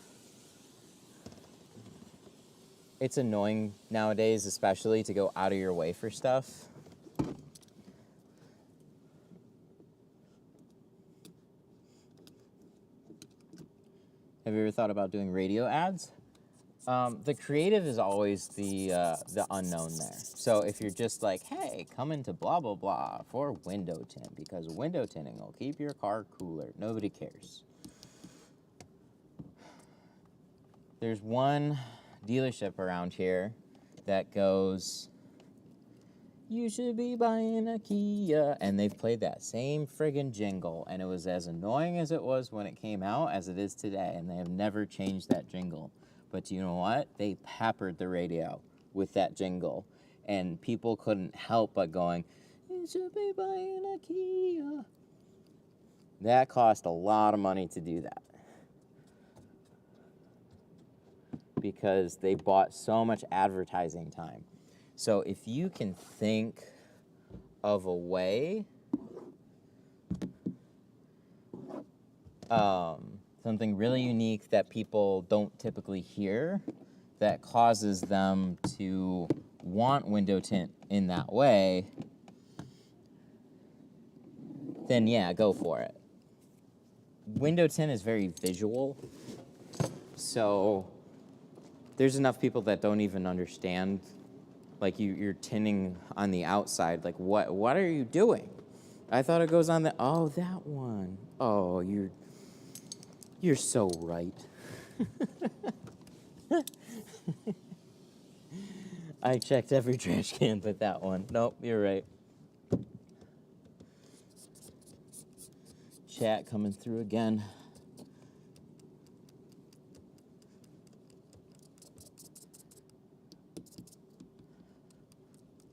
It's annoying nowadays, especially to go out of your way for stuff. Have you ever thought about doing radio ads? The creative is always the unknown there. So if you're just like, hey, come into blah, blah, blah for window tint, because window tinting will keep your car cooler. Nobody cares. There's one dealership around here that goes, you should be buying a Kia. And they've played that same friggin' jingle. And it was as annoying as it was when it came out as it is today. And they have never changed that jingle. But you know what? They peppered the radio with that jingle. And people couldn't help but going, you should be buying a Kia. That cost a lot of money to do that. Because they bought so much advertising time. So if you can think of a way, something really unique that people don't typically hear that causes them to want window tint in that way, then yeah, go for it. Window tint is very visual, so there's enough people that don't even understand. Like you're tinting on the outside. Like what are you doing? I thought it goes on the, oh, that one. Oh, you're so right. I checked every trash can but that one. Nope, you're right. Chat coming through again.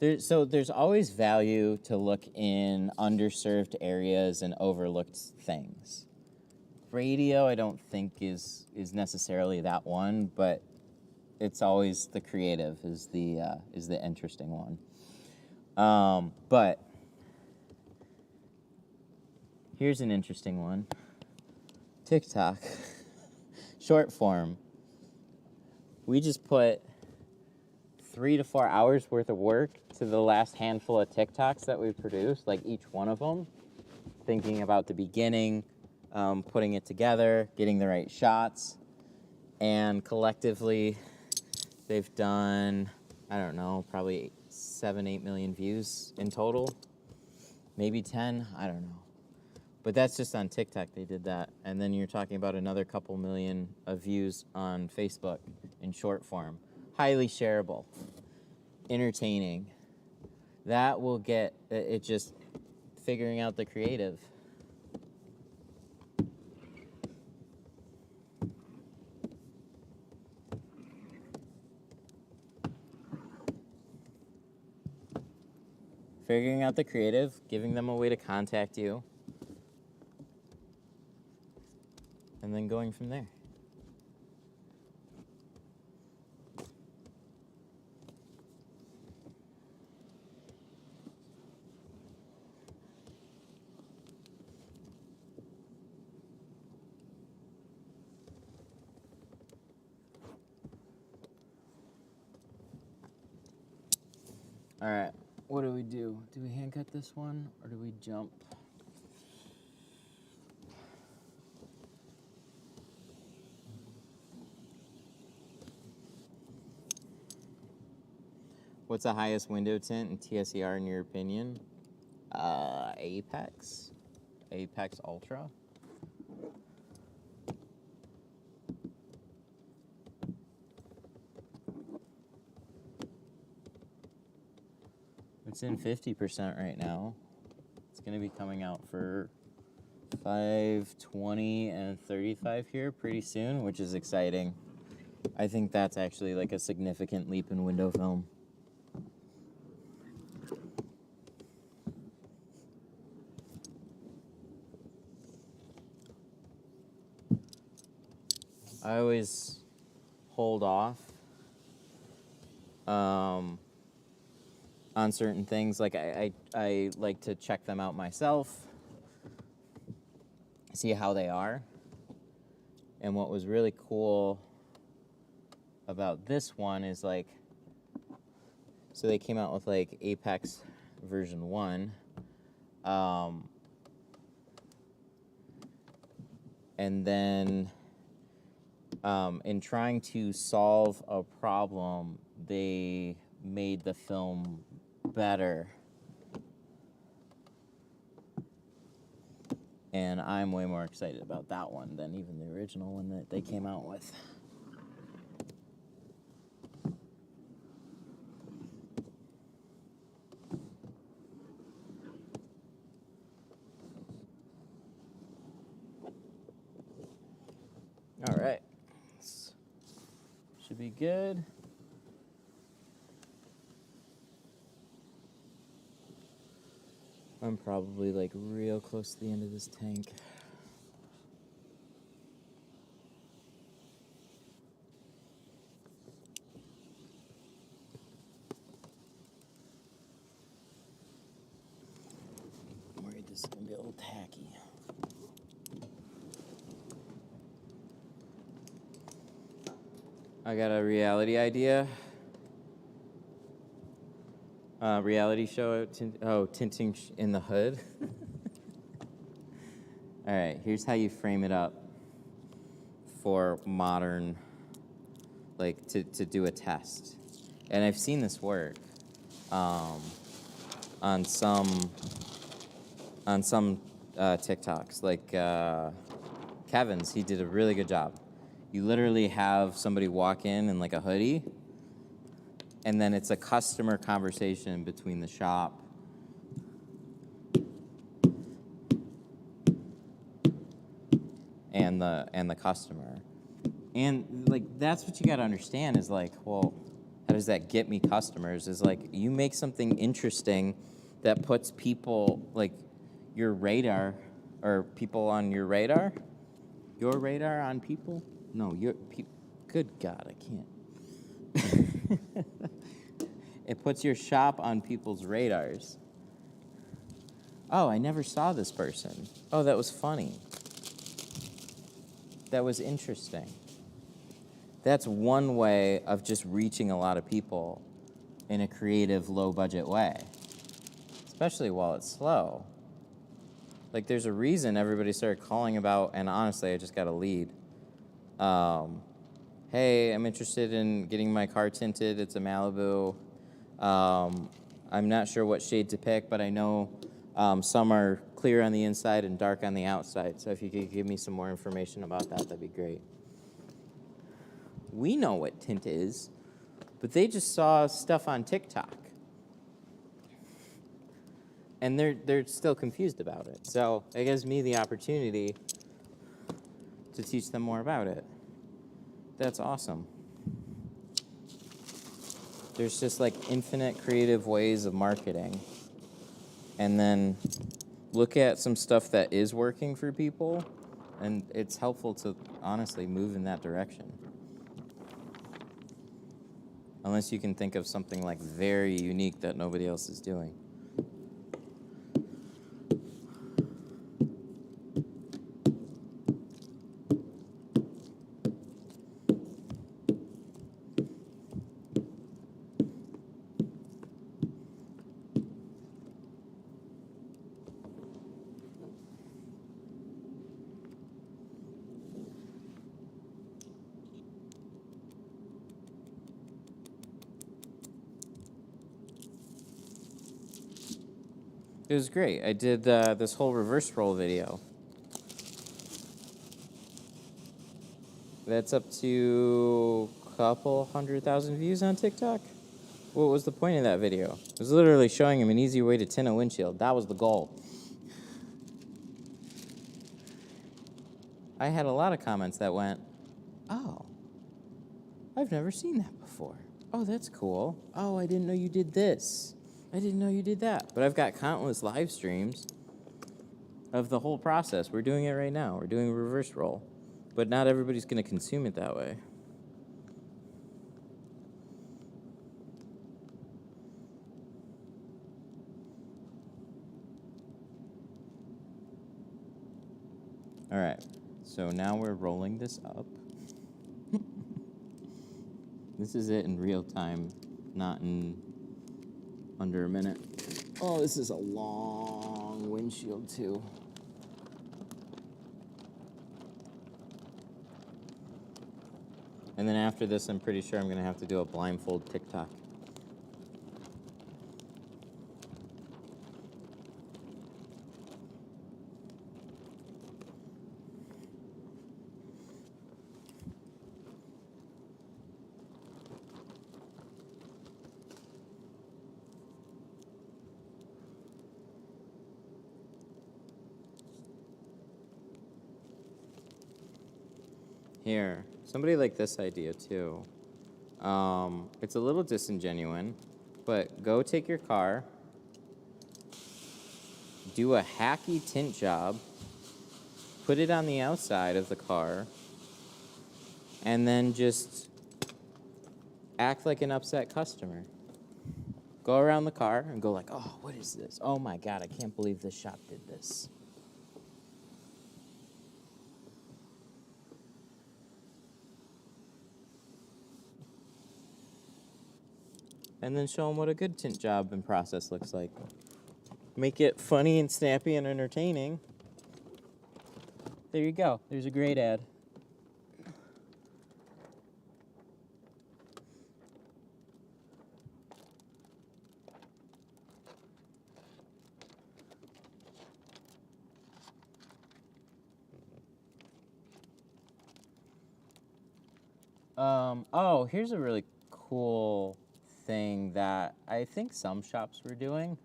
There's always value to look in underserved areas and overlooked things. Radio, I don't think is necessarily that one, but it's always the creative is the interesting one. But here's an interesting one. TikTok, short form. We just put 3 to 4 hours worth of work to the last handful of TikToks that we produced, like each one of them, thinking about the beginning, putting it together, getting the right shots, and collectively they've done, I don't know, probably 7-8 million views in total, maybe 10, I don't know. But that's just on TikTok they did that. And then you're talking about another couple million of views on Facebook in short form. Highly shareable, entertaining. That will get it, just figuring out the creative. figuring out the creative, giving them a way to contact you, and then going from there. All right, what do we do? Do we hand cut this one or do we jump? What's the highest window tint in TSER in your opinion? Apex Ultra. It's in 50% right now. It's going to be coming out for 520 and 35 here pretty soon, which is exciting. I think that's actually like a significant leap in window film. I always hold off on certain things. Like I like to check them out myself, see how they are. And what was really cool about this one is like, so they came out with like Apex version 1. And then in trying to solve a problem, they made the film better. And I'm way more excited about that one than even the original one that they came out with. All right. Should be good. I'm probably like real close to the end of this tank. I'm worried this is gonna be a little tacky. I got a reality idea. Reality show, tinting in the hood. All right, here's how you frame it up for modern, like to do a test. And I've seen this work on some TikToks. Like Kevin's, he did a really good job. You literally have somebody walk in like a hoodie, and then it's a customer conversation between the shop and the customer. And like that's what you got to understand is like, well, how does that get me customers? Is like you make something interesting that puts people like your radar or people on your radar. Your radar on people? No, good God, I can't. It puts your shop on people's radars. Oh, I never saw this person. Oh, that was funny. That was interesting. That's one way of just reaching a lot of people in a creative, low-budget way, especially while it's slow. Like, there's a reason everybody started calling about, and honestly, I just got a lead. Hey, I'm interested in getting my car tinted. It's a Malibu. I'm not sure what shade to pick, but I know some are clear on the inside and dark on the outside. So if you could give me some more information about that, that'd be great. We know what tint is, but they just saw stuff on TikTok. And they're still confused about it. So it gives me the opportunity to teach them more about it. That's awesome. There's just like infinite creative ways of marketing. and then look at some stuff that is working for people, and it's helpful to honestly move in that direction. Unless you can think of something like very unique that nobody else is doing. It was great. I did this whole reverse roll video. That's up to a couple 100,000 views on TikTok. What was the point of that video? It was literally showing him an easy way to tint a windshield. That was the goal. I had a lot of comments that went, oh, I've never seen that before. Oh, that's cool. Oh, I didn't know you did this. I didn't know you did that. But I've got countless live streams of the whole process. We're doing it right now. We're doing a reverse roll. But not everybody's going to consume it that way. All right. So now we're rolling this up. This is it in real time, not in under a minute. Oh, this is a long windshield too. And then after this, I'm pretty sure I'm gonna have to do a blindfold TikTok. Here, somebody liked this idea too. It's a little disingenuous, but go take your car, do a hacky tint job, put it on the outside of the car, and then just act like an upset customer. Go around the car and go like, oh, what is this? Oh my God, I can't believe this shop did this. And then show them what a good tint job and process looks like. Make it funny and snappy and entertaining. There you go. There's a great ad. Oh, here's a really cool thing that I think some shops were doing.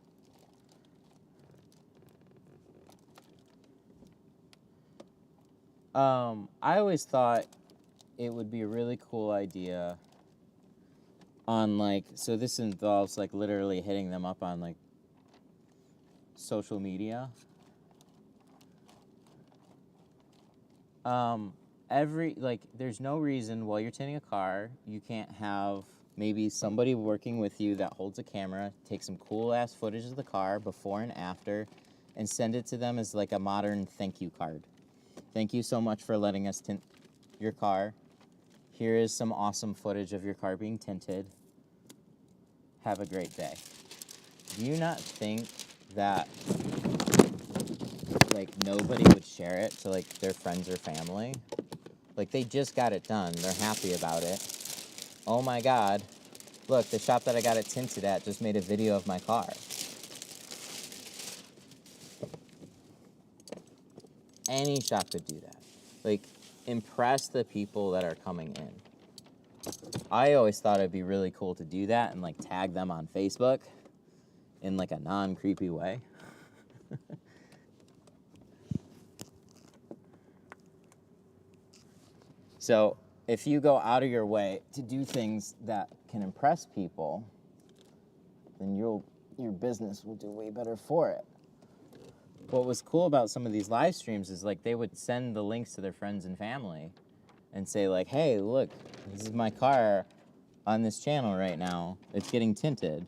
I always thought it would be a really cool idea on like, so this involves like literally hitting them up on like social media. There's no reason while you're tinting a car, you can't have maybe somebody working with you that holds a camera, take some cool ass footage of the car before and after, and send it to them as like a modern thank you card. Thank you so much for letting us tint your car. Here is some awesome footage of your car being tinted. Have a great day. Do you not think that like nobody would share it to like their friends or family? Like they just got it done. They're happy about it. Oh my God. Look, the shop that I got it tinted at just made a video of my car. Any shop could do that. Like, impress the people that are coming in. I always thought it'd be really cool to do that and like tag them on Facebook in like a non-creepy way. So if you go out of your way to do things that can impress people, then you'll your business will do way better for it. What was cool about some of these live streams is like they would send the links to their friends and family and say like, hey, look, this is my car on this channel right now. It's getting tinted.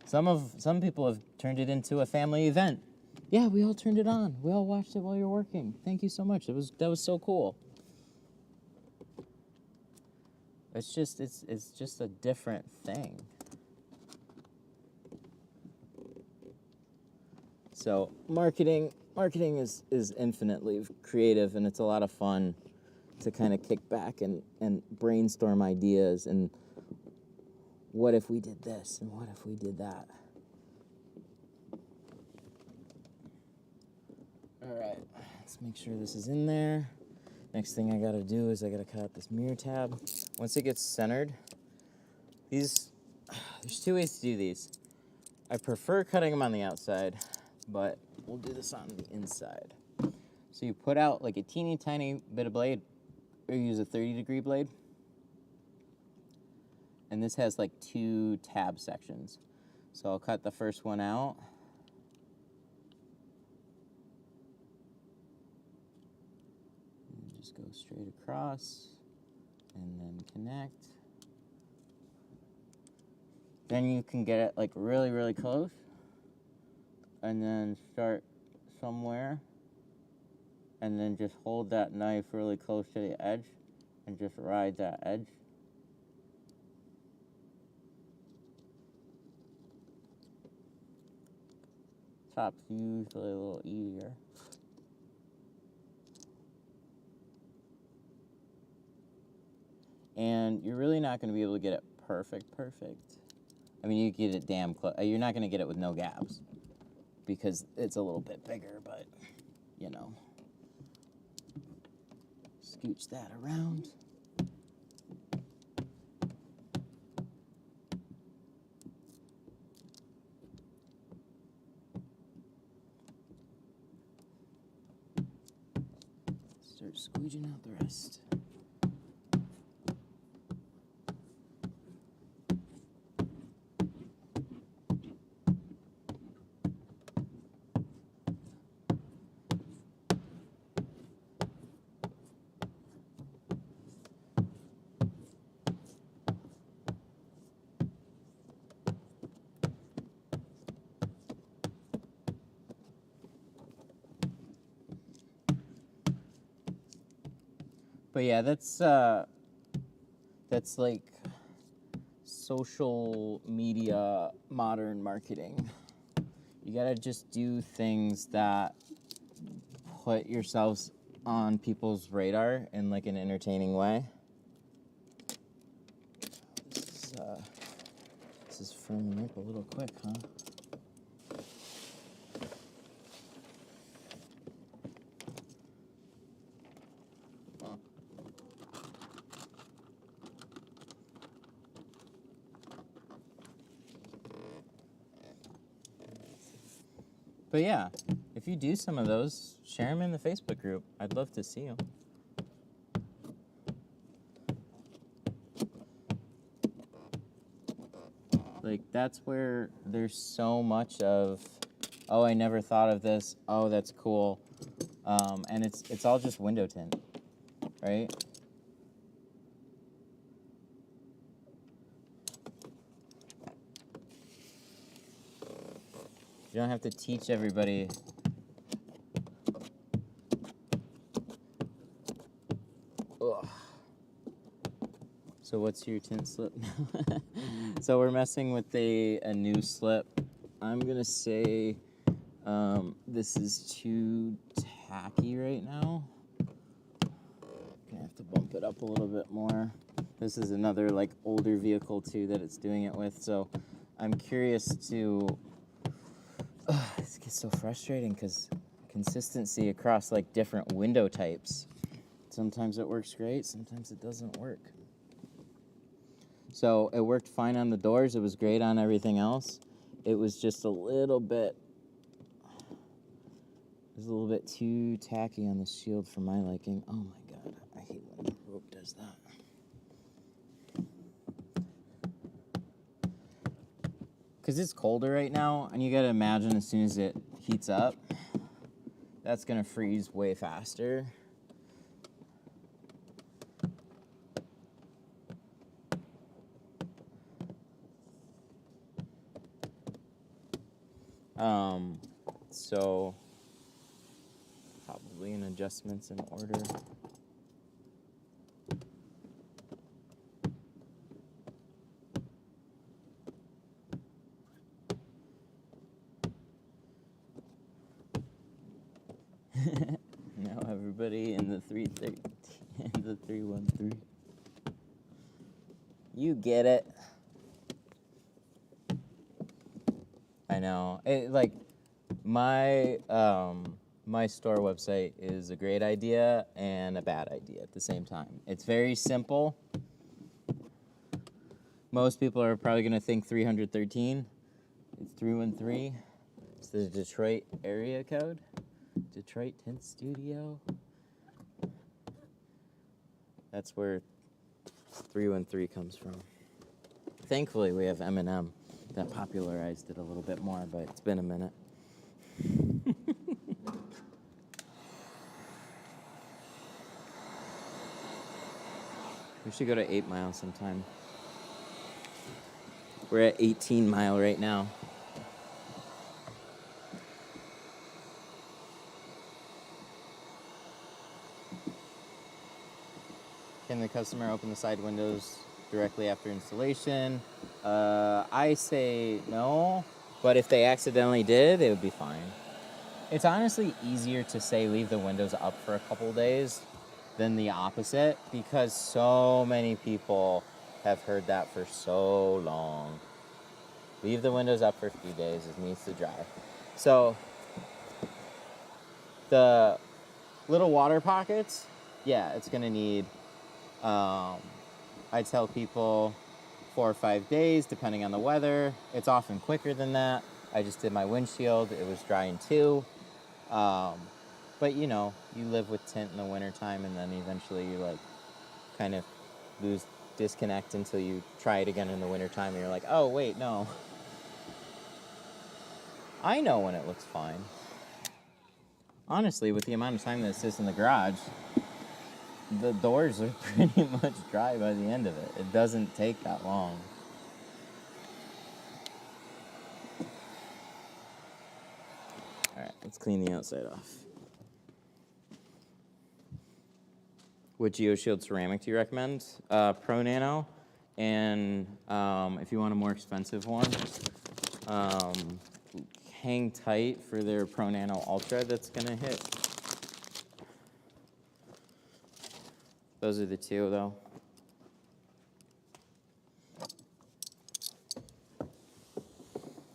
Some people have turned it into a family event. Yeah, we all turned it on. We all watched it while you're working. Thank you so much. That was so cool. It's just a different thing. So marketing is infinitely creative, and it's a lot of fun to kind of kick back and brainstorm ideas and what if we did this and what if we did that. All right, let's make sure this is in there. Next thing I gotta do is I gotta cut out this mirror tab. Once it gets centered, there's 2 ways to do these. I prefer cutting them on the outside, but we'll do this on the inside. So you put out like a teeny tiny bit of blade, or use a 30-degree blade. And this has like 2 tab sections. So I'll cut the first one out. And just go straight across and then connect. Then you can get it like really, really close. And then start somewhere. And then just hold that knife really close to the edge and just ride that edge. Top's usually a little easier. And you're really not going to be able to get it perfect. I mean, you get it damn close. You're not going to get it with no gaps because it's a little bit bigger, but, you know. Scooch that around. Start squeeging out the rest. But yeah, that's like social media modern marketing. You gotta just do things that put yourselves on people's radar in like an entertaining way. This is firming up a little quick, huh? But yeah, if you do some of those, share them in the Facebook group. I'd love to see them. Like, that's where there's so much of, oh, I never thought of this. Oh, that's cool. And it's all just window tint, right? You don't have to teach everybody. Ugh. So what's your tint slip now? So we're messing with a new slip. I'm gonna say this is too tacky right now. Gonna have to bump it up a little bit more. This is another like older vehicle too that it's doing it with. So I'm curious to. This gets so frustrating because consistency across like different window types. Sometimes it works great, sometimes it doesn't work. So it worked fine on the doors, it was great on everything else. It was just a little bit too tacky on the shield for my liking. Oh my god, I hate when the rope does that. because it's colder right now, and you gotta imagine as soon as it heats up, that's gonna freeze way faster. So probably an adjustments in order. Now everybody in the 313 and the 313. You get it. I know. Like my my store website is a great idea and a bad idea at the same time. It's very simple. Most people are probably going to think 313. It's 313. It's the Detroit area code. Detroit Tint Studio. That's where 313 comes from. Thankfully, we have M&M that popularized it a little bit more, but it's been a minute. We should go to 8 Mile sometime. We're at 18 Mile right now. Can the customer open the side windows directly after installation? I say no, but if they accidentally did, it would be fine. It's honestly easier to say leave the windows up for a couple days than the opposite, because so many people have heard that for so long. Leave the windows up for a few days, it needs to dry. So the little water pockets, yeah, it's gonna need, I tell people 4 or 5 days, depending on the weather. It's often quicker than that. I just did my windshield, it was drying too. But you know, you live with tint in the wintertime, and then eventually you like kind of disconnect until you try it again in the wintertime and you're like, oh wait, no. I know when it looks fine. Honestly, with the amount of time that it sits in the garage, the doors are pretty much dry by the end of it. It doesn't take that long. Alright, let's clean the outside off. What GeoShield ceramic do you recommend? Pro Nano, and if you want a more expensive one, hang tight for their Pro Nano Ultra that's gonna hit. Those are the two though.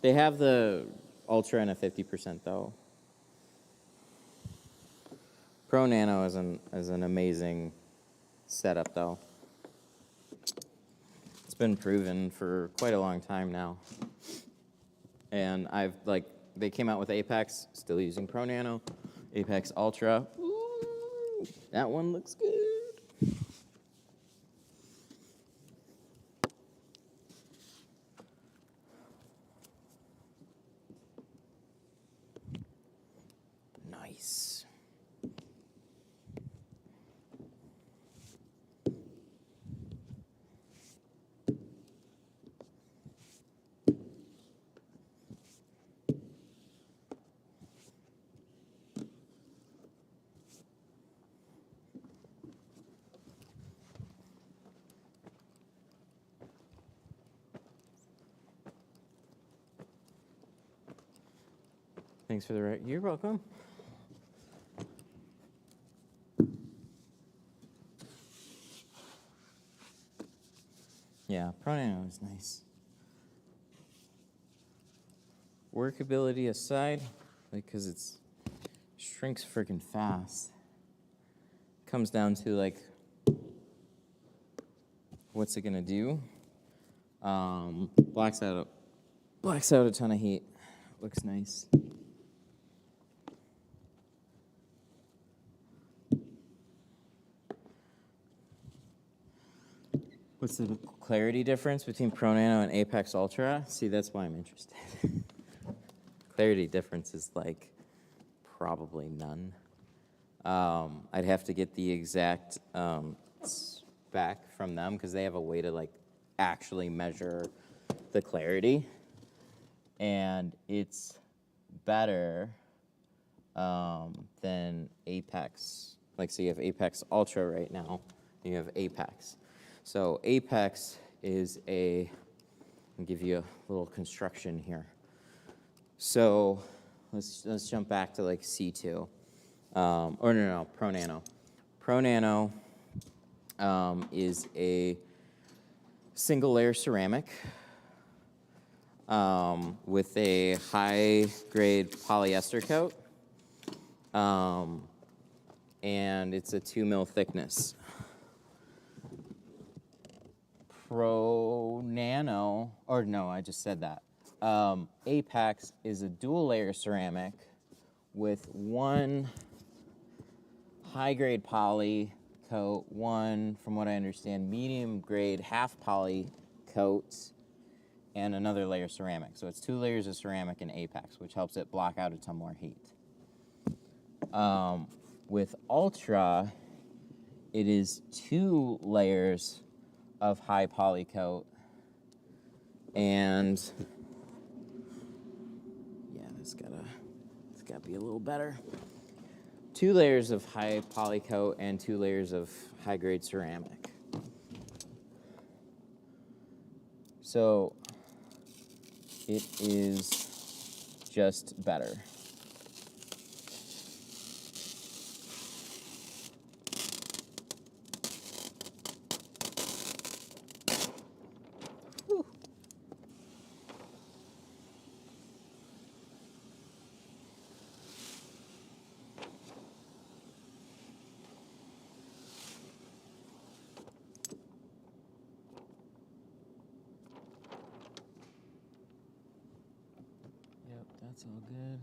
They have the Ultra in a 50% though. Pro Nano is an amazing setup though. It's been proven for quite a long time now. And they came out with Apex, still using Pro Nano. Apex Ultra, ooh, that one looks good. Nice. Thanks for the right. You're welcome. Yeah, Pro Nano is nice. Workability aside, because it shrinks freaking fast. Comes down to like, what's it gonna do? Blacks out a ton of heat. Looks nice. What's the clarity difference between Pro Nano and Apex Ultra? See, that's why I'm interested. Clarity difference is like probably none. I'd have to get the exact spec from them because they have a way to like actually measure the clarity, and it's better than Apex. Like, so you have Apex Ultra right now, and you have Apex. So Apex is I'll give you a little construction here. So let's jump back to like C2, or no, Pro Nano. Pro Nano is a single layer ceramic with a high grade polyester coat, and it's a 2 mil thickness. Pro Nano, or no, I just said that. Apex is a dual layer ceramic with one high grade poly coat, one, from what I understand, medium grade half poly coat, and another layer ceramic. So it's 2 layers of ceramic in Apex, which helps it block out a ton more heat. With Ultra, it is 2 layers of high poly coat, and yeah, it's gotta be a little better. 2 layers of high poly coat and 2 layers of high grade ceramic. So it is just better. Yep, that's all good.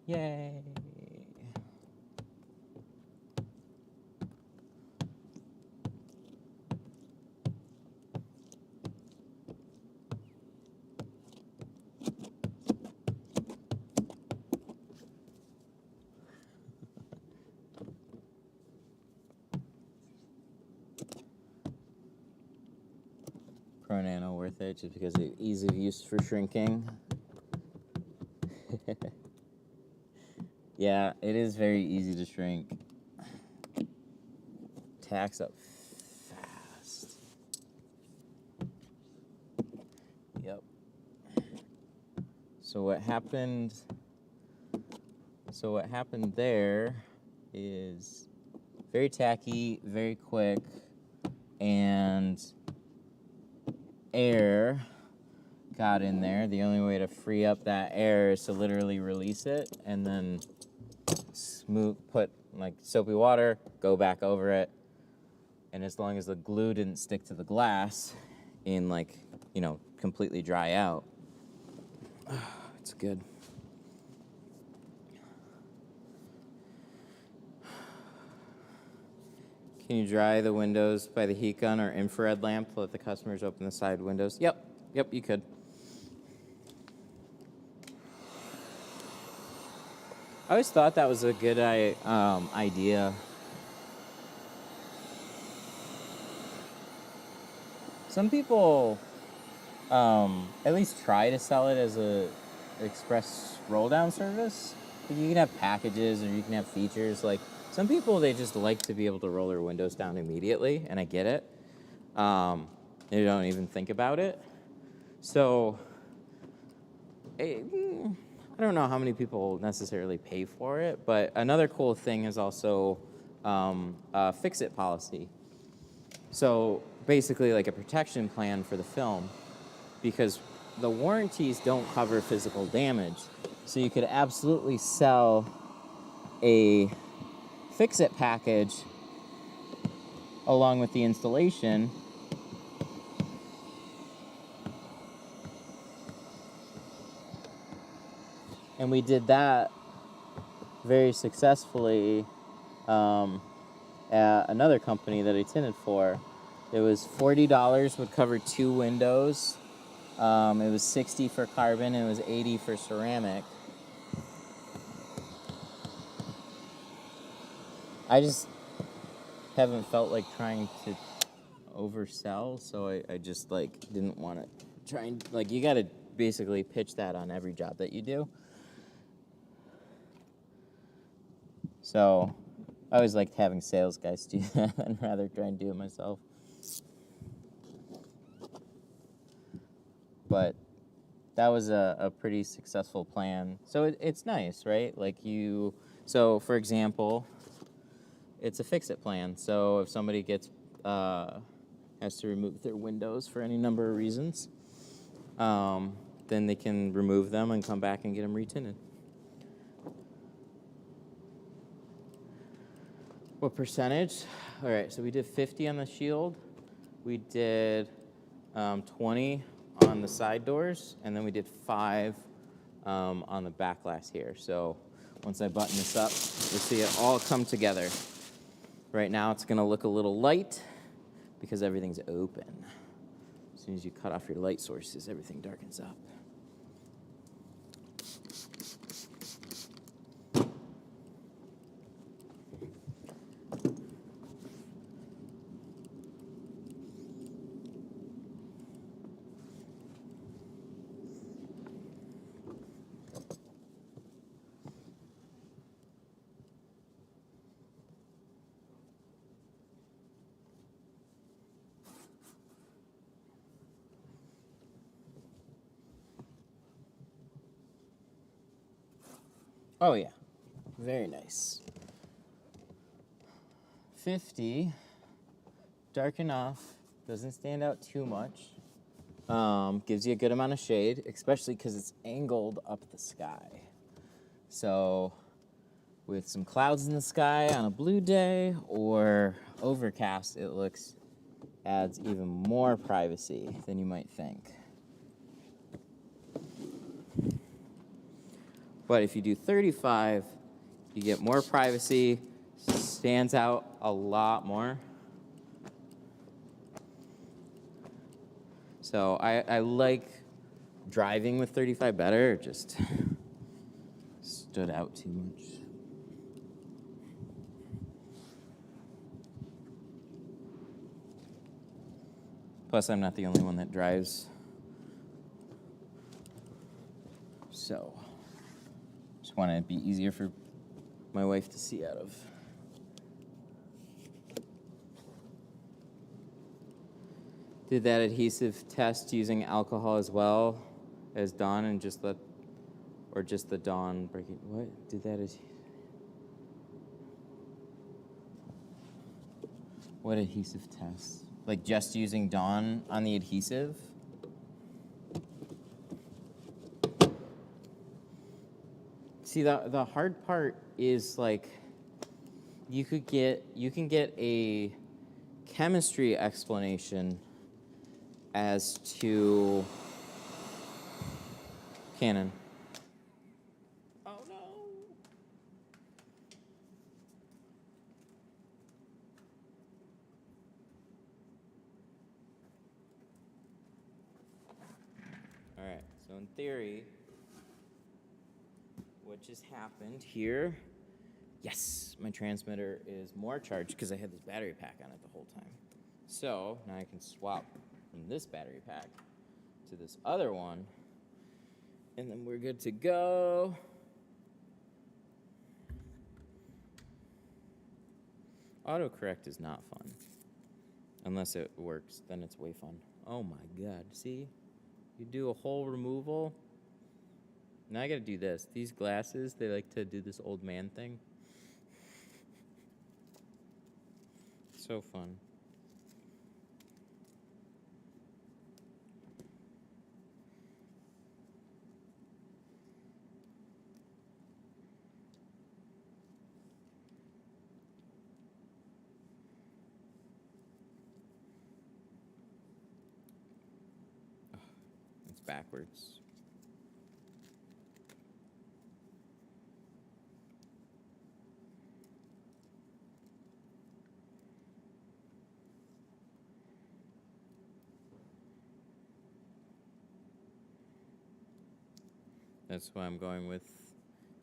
Yay! Pro Nano worth it just because of ease of use for shrinking. Yeah, it is very easy to shrink. Tacks up fast. Yep. So what happened there is very tacky, very quick, and air got in there. The only way to free up that air is to literally release it and then put like soapy water, go back over it, and as long as the glue didn't stick to the glass and like, you know, completely dry out, it's good. Can you dry the windows by the heat gun or infrared lamp? Let the customers open the side windows. Yep, you could. I always thought that was a good idea. Some people at least try to sell it as a express roll down service. Like you can have packages or you can have features. Like some people, they just like to be able to roll their windows down immediately, and I get it. They don't even think about it. So I don't know how many people necessarily pay for it, but another cool thing is also fix-it policy. So basically like a protection plan for the film, because the warranties don't cover physical damage. So you could absolutely sell a fix-it package along with the installation. And we did that very successfully at another company that I tinted for. It was $40 would cover 2 windows. It was $60 for carbon, and it was $80 for ceramic. I just haven't felt like trying to oversell, so I just like didn't want to try and like, you got to basically pitch that on every job that you do. So I always liked having sales guys do that and rather try and do it myself. But that was a pretty successful plan. So it's nice, right? Like so for example, it's a fix-it plan. So if somebody has to remove their windows for any number of reasons, then they can remove them and come back and get them retinted. What percentage? All right, so we did 50 on the shield. We did 20 on the side doors, and then we did 5 on the back glass here. So once I button this up, you'll see it all come together. Right now it's gonna look a little light because everything's open. As soon as you cut off your light sources, everything darkens up. Oh yeah, very nice. 50, dark enough, doesn't stand out too much. Gives you a good amount of shade, especially because it's angled up the sky. So with some clouds in the sky on a blue day or overcast, it adds even more privacy than you might think. But if you do 35, you get more privacy, stands out a lot more. So I like driving with 35 better, it just stood out too much. Plus, I'm not the only one that drives. So just want it to be easier for my wife to see out of. Did that adhesive test using alcohol as well as Dawn, and just the Dawn breaking. What did that is? What adhesive test? Like just using Dawn on the adhesive? See, the hard part is like you can get a chemistry explanation as to Canon. Oh no. All right, so in theory, what just happened here, yes, my transmitter is more charged because I had this battery pack on it the whole time. So now I can swap from this battery pack to this other one, and then we're good to go. Autocorrect is not fun. Unless it works, then it's way fun. Oh my god, see? You do a whole removal. Now I gotta do this. These glasses, they like to do this old man thing. So fun. backwards. That's why I'm going with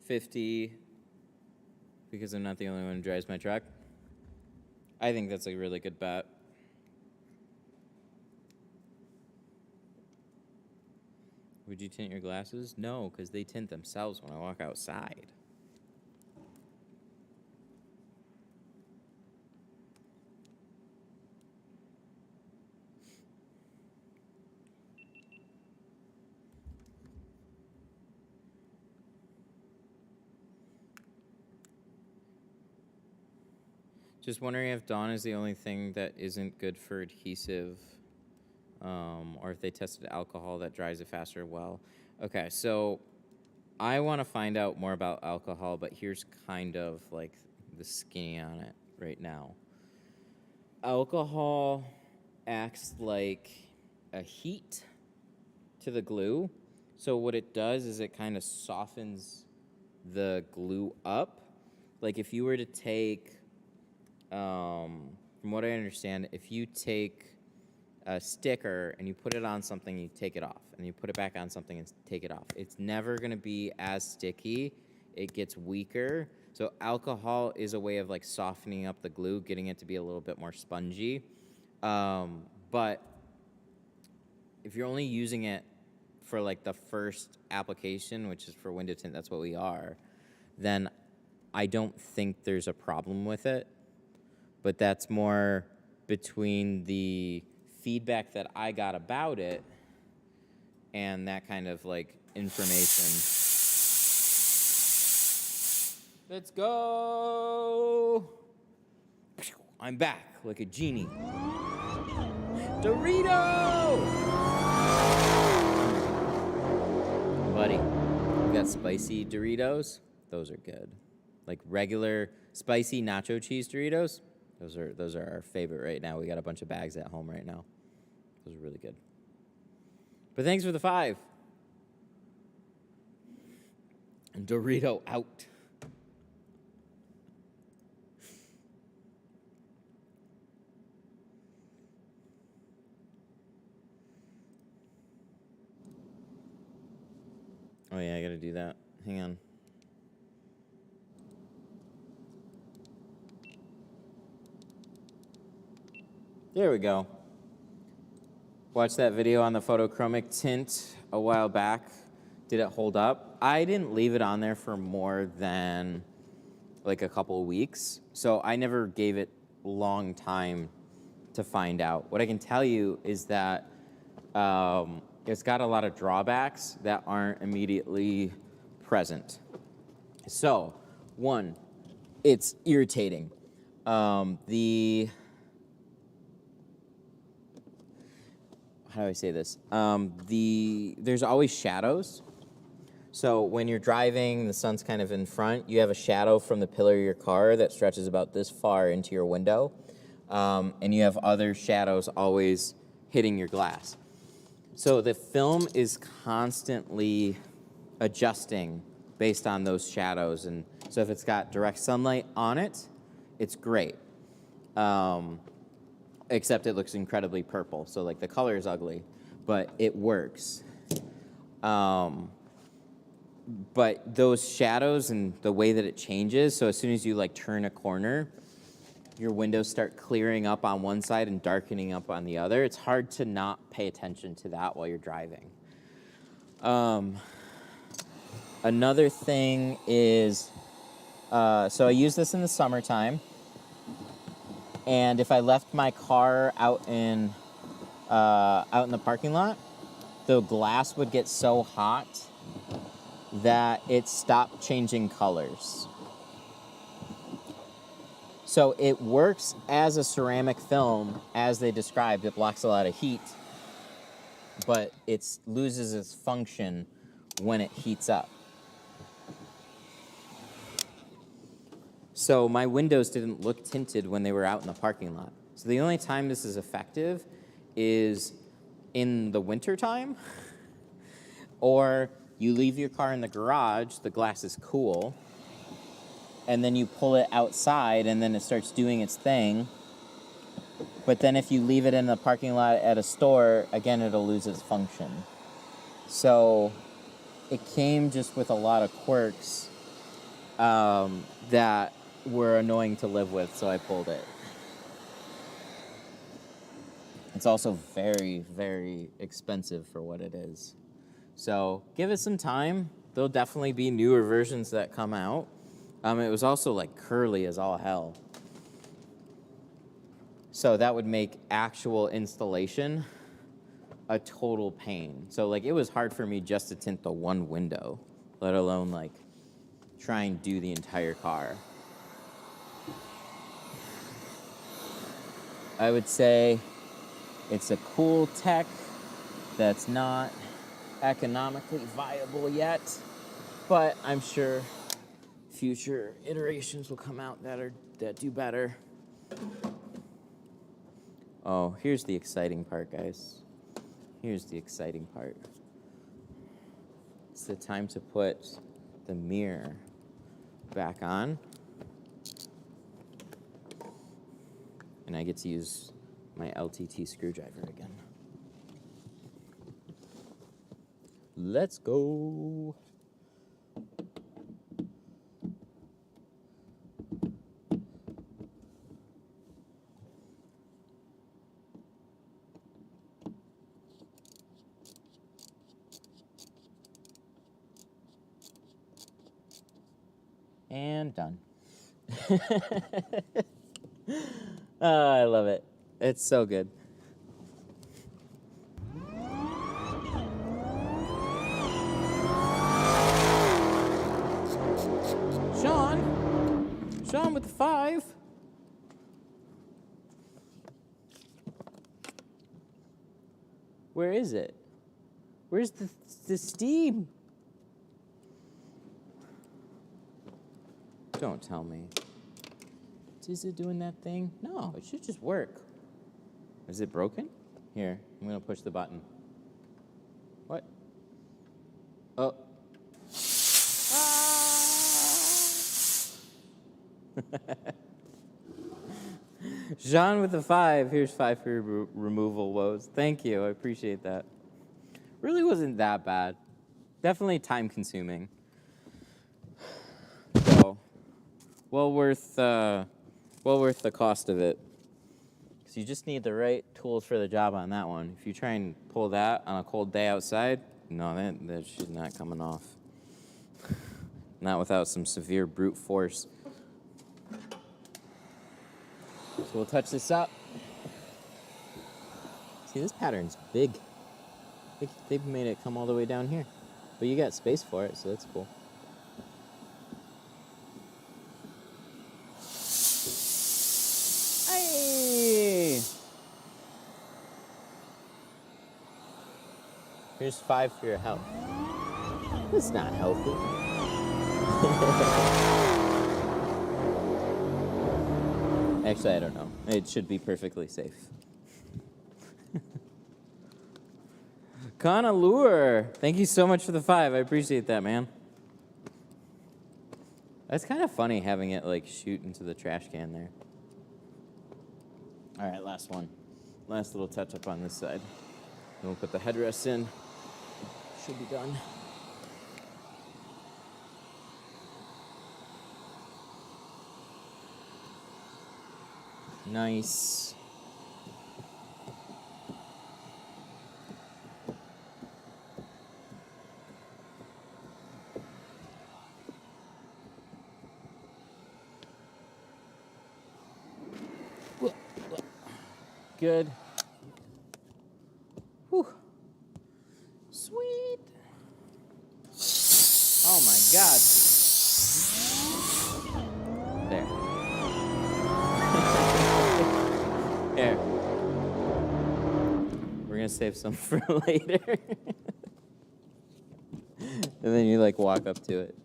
50, because I'm not the only one who drives my truck. I think that's a really good bet. Would you tint your glasses? No, because they tint themselves when I walk outside. Just wondering if Dawn is the only thing that isn't good for adhesive, or if they tested alcohol that dries it faster. Well, okay, so I want to find out more about alcohol, but here's kind of like the skinny on it right now. Alcohol acts like a heat to the glue. So what it does is it kind of softens the glue up. Like if you were to take, from what I understand, if you take a sticker and you put it on something, you take it off, and you put it back on something and take it off, it's never going to be as sticky. It gets weaker. So alcohol is a way of like softening up the glue, getting it to be a little bit more spongy. But if you're only using it for like the first application, which is for window tint, that's what we are, then I don't think there's a problem with it. But that's more between the feedback that I got about it and that kind of like information. Let's go. I'm back like a genie. Dorito! Buddy, we got spicy Doritos. Those are good. Like regular spicy nacho cheese Doritos. Those are our favorite right now. We got a bunch of bags at home right now. Those are really good. But thanks for the 5. And Dorito out. Oh yeah, I gotta do that. Hang on. There we go. Watched that video on the photochromic tint a while back. Did it hold up? I didn't leave it on there for more than like a couple of weeks, so I never gave it a long time to find out. What I can tell you is that it's got a lot of drawbacks that aren't immediately present. So, one, it's irritating. How do I say this? There's always shadows. So when you're driving, the sun's kind of in front, you have a shadow from the pillar of your car that stretches about this far into your window. And you have other shadows always hitting your glass. So the film is constantly adjusting based on those shadows. And so if it's got direct sunlight on it, it's great. Except it looks incredibly purple. So like the color is ugly, but it works. But those shadows and the way that it changes, so as soon as you like turn a corner, your windows start clearing up on one side and darkening up on the other. It's hard to not pay attention to that while you're driving. Another thing is, so I use this in the summertime. And if I left my car out in the parking lot, the glass would get so hot that it stopped changing colors. So it works as a ceramic film, as they described. It blocks a lot of heat, but it loses its function when it heats up. So my windows didn't look tinted when they were out in the parking lot. So the only time this is effective is in the winter time Or you leave your car in the garage, the glass is cool, and then you pull it outside and then it starts doing its thing. But then if you leave it in the parking lot at a store, again, it'll lose its function. So it came just with a lot of quirks that were annoying to live with, so I pulled it. It's also very, very expensive for what it is. So give it some time. There'll definitely be newer versions that come out. It was also like curly as all hell. So that would make actual installation a total pain. So like it was hard for me just to tint the one window, let alone like try and do the entire car. I would say it's a cool tech that's not economically viable yet, but I'm sure future iterations will come out that do better. Oh, here's the exciting part, guys. Here's the exciting part. It's the time to put the mirror back on. And I get to use my LTT screwdriver again. Let's go. And done. Oh, I love it. It's so good. Sean with the 5. Where is it? Where's the steam? Don't tell me. Is it doing that thing? No, it should just work. Is it broken? Here, I'm gonna push the button. What? Oh. Jean with the 5. Here's 5 for your removal woes. Thank you, I appreciate that. Really wasn't that bad. Definitely time consuming. So, well worth the cost of it. Because you just need the right tools for the job on that one. If you try and pull that on a cold day outside, no, that shit's not coming off. Not without some severe brute force. So we'll touch this up. See, this pattern's big. They've made it come all the way down here. But you got space for it, so that's cool. Hey! Here's 5 for your health. That's not healthy. Actually, I don't know. It should be perfectly safe. Conallure, thank you so much for the 5. I appreciate that, man. That's kind of funny having it like shoot into the trash can there. All right, last one. Last little touch up on this side. Then we'll put the headrest in. Should be done. Nice. Good. Whew. Sweet. Oh my God. There. Here. We're gonna save some for later. And then you like walk up to it.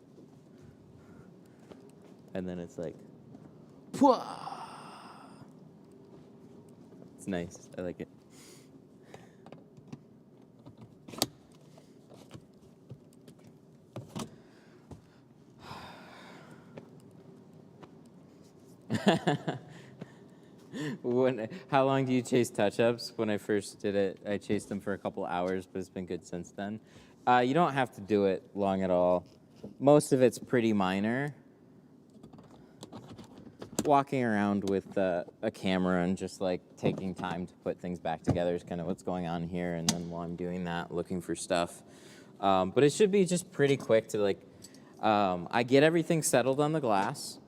And then it's like, Pwah! It's nice. I like it. How long do you chase touch-ups? When I first did it, I chased them for a couple hours, but it's been good since then. You don't have to do it long at all. Most of it's pretty minor. Walking around with a camera and just like taking time to put things back together is kind of what's going on here. And then while I'm doing that, looking for stuff. But it should be just pretty quick to like, I get everything settled on the glass.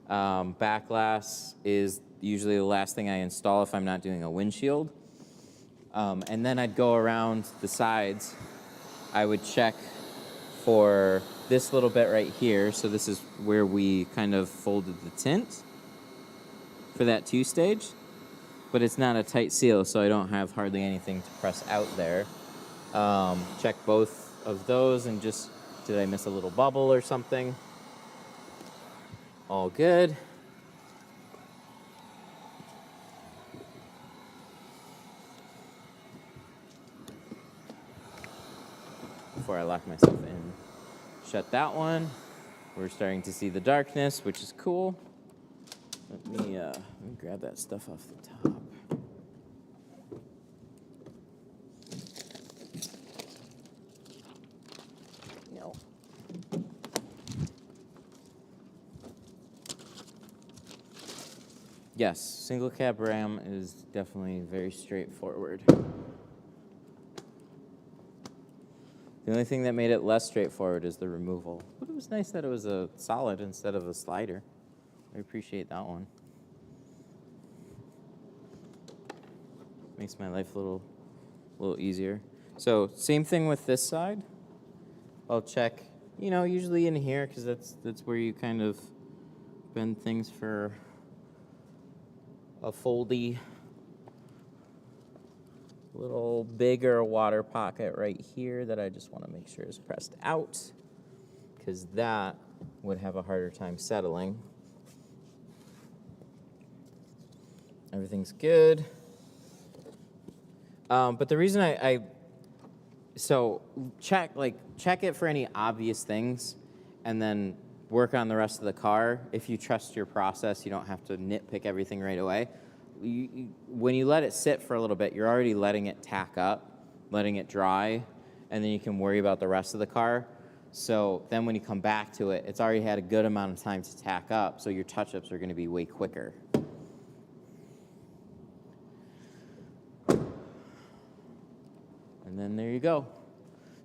Back glass is usually the last thing I install if I'm not doing a windshield. And then I'd go around the sides. I would check for this little bit right here. So this is where we kind of folded the tint for that 2-stage. But it's not a tight seal, so I don't have hardly anything to press out there. Check both of those and just, did I miss a little bubble or something? All good. Before I lock myself in. Shut that one. We're starting to see the darkness, which is cool. Let me grab that stuff off the top. No. Yes, single cab ram is definitely very straightforward. The only thing that made it less straightforward is the removal. But it was nice that it was a solid instead of a slider. I appreciate that one. Makes my life a little easier. So same thing with this side. I'll check, usually in here because that's where you kind of bend things for a foldy little bigger water pocket right here that I just want to make sure is pressed out because that would have a harder time settling. Everything's good. But the reason so check it for any obvious things and then work on the rest of the car. If you trust your process, you don't have to nitpick everything right away. When you let it sit for a little bit, you're already letting it tack up, letting it dry, and then you can worry about the rest of the car. So then when you come back to it, it's already had a good amount of time to tack up, so your touch-ups are going to be way quicker. And then there you go.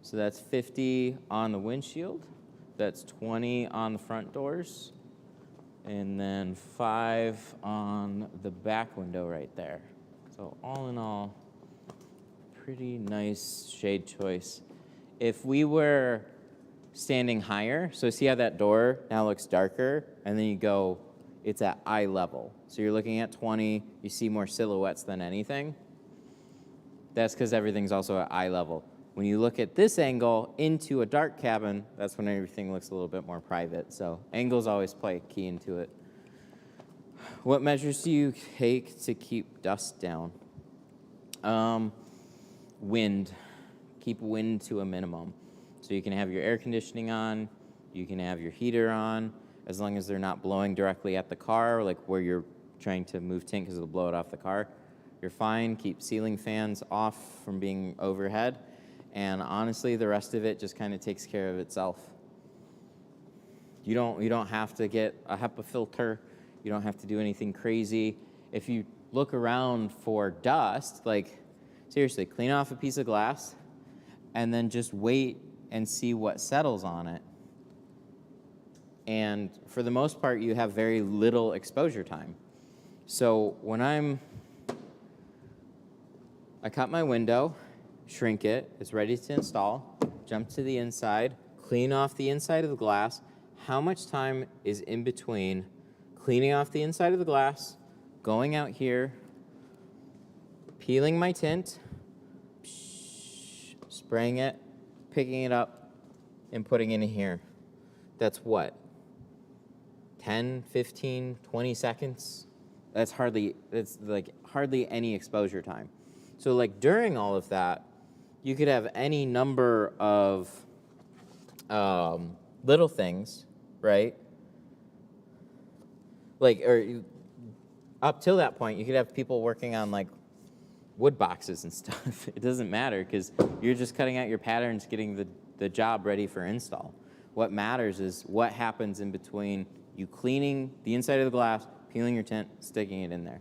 So that's 50 on the windshield. That's 20 on the front doors. And then 5 on the back window right there. So all in all, pretty nice shade choice. If we were standing higher, so see how that door now looks darker, and then you go, it's at eye level. So you're looking at 20, you see more silhouettes than anything. That's because everything's also at eye level. When you look at this angle into a dark cabin, that's when everything looks a little bit more private. So angles always play a key into it. What measures do you take to keep dust down? Wind. Keep wind to a minimum. So you can have your air conditioning on, you can have your heater on, as long as they're not blowing directly at the car, like where you're trying to move tint because it'll blow it off the car. You're fine. Keep ceiling fans off from being overhead. And honestly, the rest of it just kind of takes care of itself. You don't have to get a HEPA filter. You don't have to do anything crazy. If you look around for dust, like seriously, clean off a piece of glass and then just wait and see what settles on it. And for the most part, you have very little exposure time. So when I cut my window, shrink it, it's ready to install, jump to the inside, clean off the inside of the glass. How much time is in between cleaning off the inside of the glass, going out here, peeling my tint, spraying it, picking it up, and putting it in here? That's what? 10, 15, 20 seconds? It's like hardly any exposure time. So like during all of that, you could have any number of little things, right? Up till that point, you could have people working on like wood boxes and stuff. It doesn't matter because you're just cutting out your patterns, getting the job ready for install. What matters is what happens in between you cleaning the inside of the glass, peeling your tint, sticking it in there.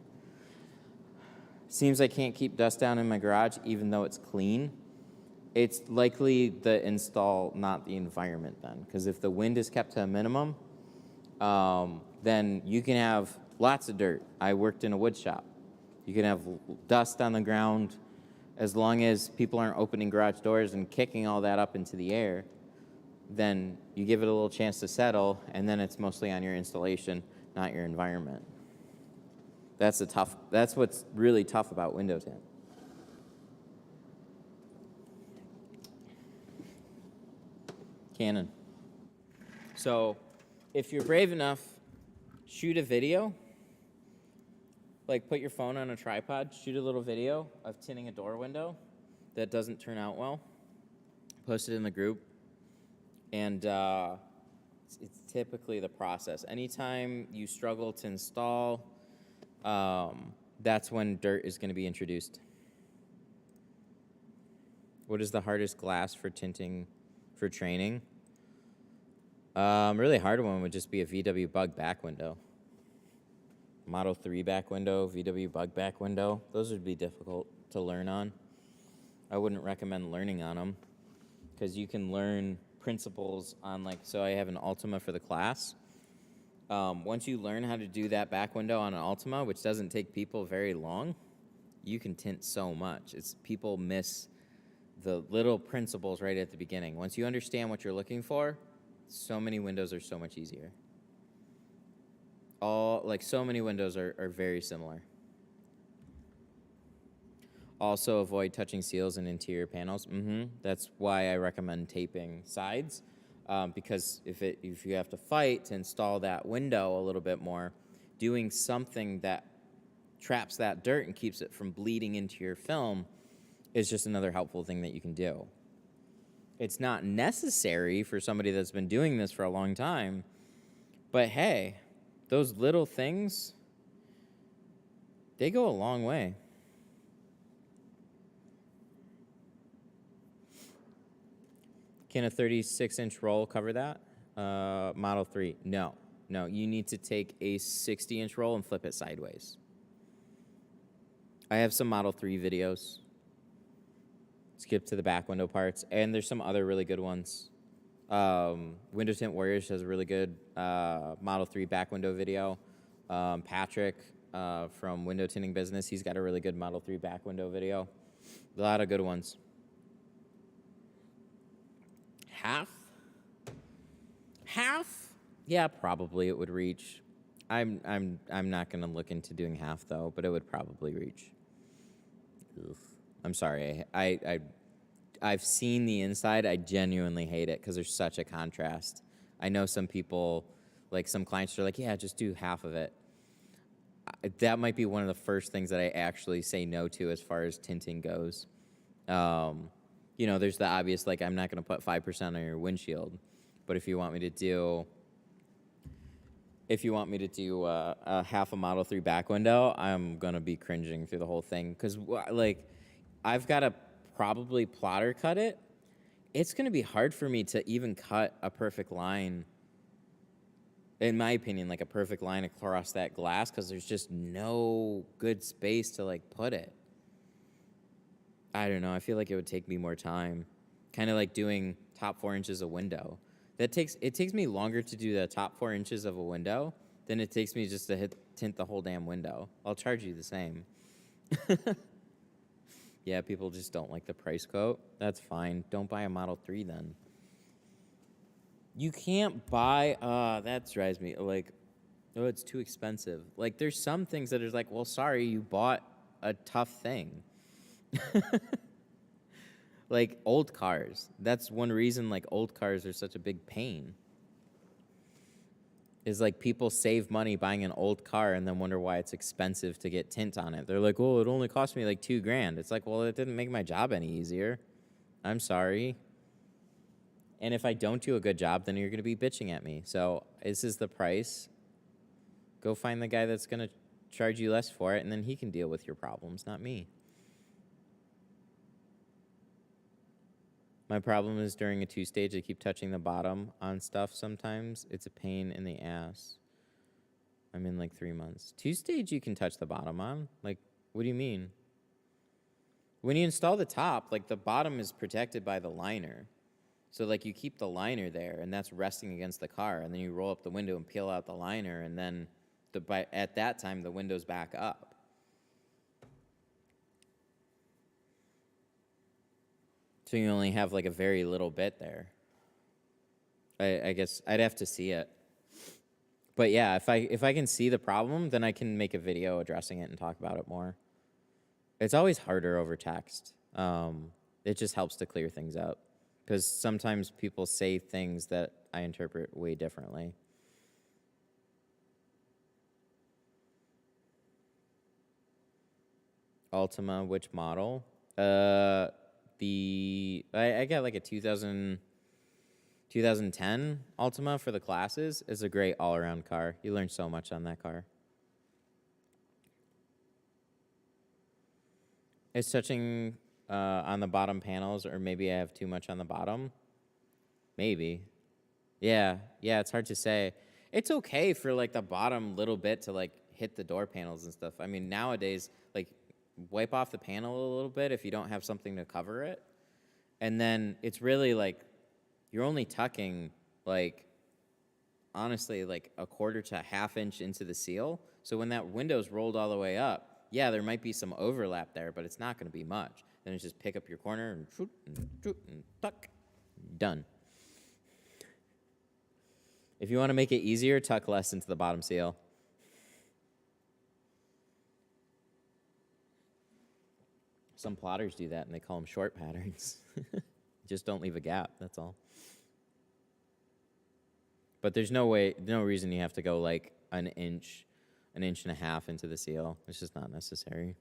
Seems I can't keep dust down in my garage even though it's clean. It's likely the install, not the environment then. Because if the wind is kept to a minimum, then you can have lots of dirt. I worked in a wood shop. You can have dust on the ground as long as people aren't opening garage doors and kicking all that up into the air. Then you give it a little chance to settle, and then it's mostly on your installation, not your environment. That's what's really tough about window tint. Canon. So if you're brave enough, shoot a video. Like put your phone on a tripod, shoot a little video of tinting a door window that doesn't turn out well. Post it in the group. And it's typically the process. Anytime you struggle to install, that's when dirt is going to be introduced. What is the hardest glass for tinting for training? Really hard one would just be a VW bug back window. Model 3 back window, VW bug back window. Those would be difficult to learn on. I wouldn't recommend learning on them because you can learn principles on so I have an Ultima for the class. Once you learn how to do that back window on an Ultima, which doesn't take people very long, you can tint so much. People miss the little principles right at the beginning. Once you understand what you're looking for, so many windows are so much easier. So many windows are very similar. Also avoid touching seals and interior panels. That's why I recommend taping sides, because if you have to fight to install that window a little bit more, doing something that traps that dirt and keeps it from bleeding into your film is just another helpful thing that you can do. It's not necessary for somebody that's been doing this for a long time, but hey, those little things, they go a long way. Can a 36-inch roll cover that? Model 3, no. No, you need to take a 60-inch roll and flip it sideways. I have some Model 3 videos. Skip to the back window parts, and there's some other really good ones. Window Tint Warriors has a really good Model 3 back window video. Patrick from Window Tinting Business, he's got a really good Model 3 back window video. A lot of good ones. Half? Yeah, probably it would reach. I'm not gonna look into doing half though, but it would probably reach. Oof. I'm sorry. I've seen the inside. I genuinely hate it because there's such a contrast. I know some people, some clients are like, yeah, just do half of it. That might be one of the first things that I actually say no to as far as tinting goes. There's the obvious, I'm not going to put 5% on your windshield. But if you want me to do a half a Model 3 back window, I'm going to be cringing through the whole thing. Because, I've got to probably plotter cut it. It's going to be hard for me to even cut a perfect line, in my opinion, a perfect line across that glass, because there's just no good space to, put it. I don't know. I feel like it would take me more time. Kind of like doing top 4 inches of window. It takes me longer to do the top 4 inches of a window than it takes me just to tint the whole damn window. I'll charge you the same. Yeah, people just don't like the price quote. That's fine. Don't buy a Model 3 then. You can't buy, that drives me, it's too expensive. There's some things that are well, sorry, you bought a tough thing. Old cars. That's one reason, old cars are such a big pain. Is people save money buying an old car and then wonder why it's expensive to get tint on it. They're like, well, it only cost me $2,000. It's well, it didn't make my job any easier. I'm sorry. And if I don't do a good job, then you're going to be bitching at me. So this is the price. Go find the guy that's going to charge you less for it, and then he can deal with your problems, not me. My problem is during a 2-stage, I keep touching the bottom on stuff sometimes. It's a pain in the ass. I'm in like 3 months. 2-stage, you can touch the bottom on? Like, what do you mean? When you install the top, like the bottom is protected by the liner. So like you keep the liner there, and that's resting against the car, and then you roll up the window and peel out the liner, and then at that time, the window's back up. So you only have like a very little bit there. I guess I'd have to see it. But yeah, if I can see the problem, then I can make a video addressing it and talk about it more. It's always harder over text. It just helps to clear things up. Because sometimes people say things that I interpret way differently. Altima, which model? I got like a 2010 Altima for the classes. It's a great all-around car. You learn so much on that car. It's touching on the bottom panels, or maybe I have too much on the bottom. Maybe. Yeah, it's hard to say. It's okay for like the bottom little bit to like hit the door panels and stuff. I mean, nowadays, like wipe off the panel a little bit if you don't have something to cover it. And then it's really like you're only tucking like honestly like a quarter to a half inch into the seal. So when that window's rolled all the way up, yeah, there might be some overlap there, but it's not going to be much. Then it's just pick up your corner and shoot and tuck. Done. If you want to make it easier, tuck less into the bottom seal. Some plotters do that, and they call them short patterns. Just don't leave a gap, that's all. But there's no reason you have to go like an inch and a half into the seal. It's just not necessary.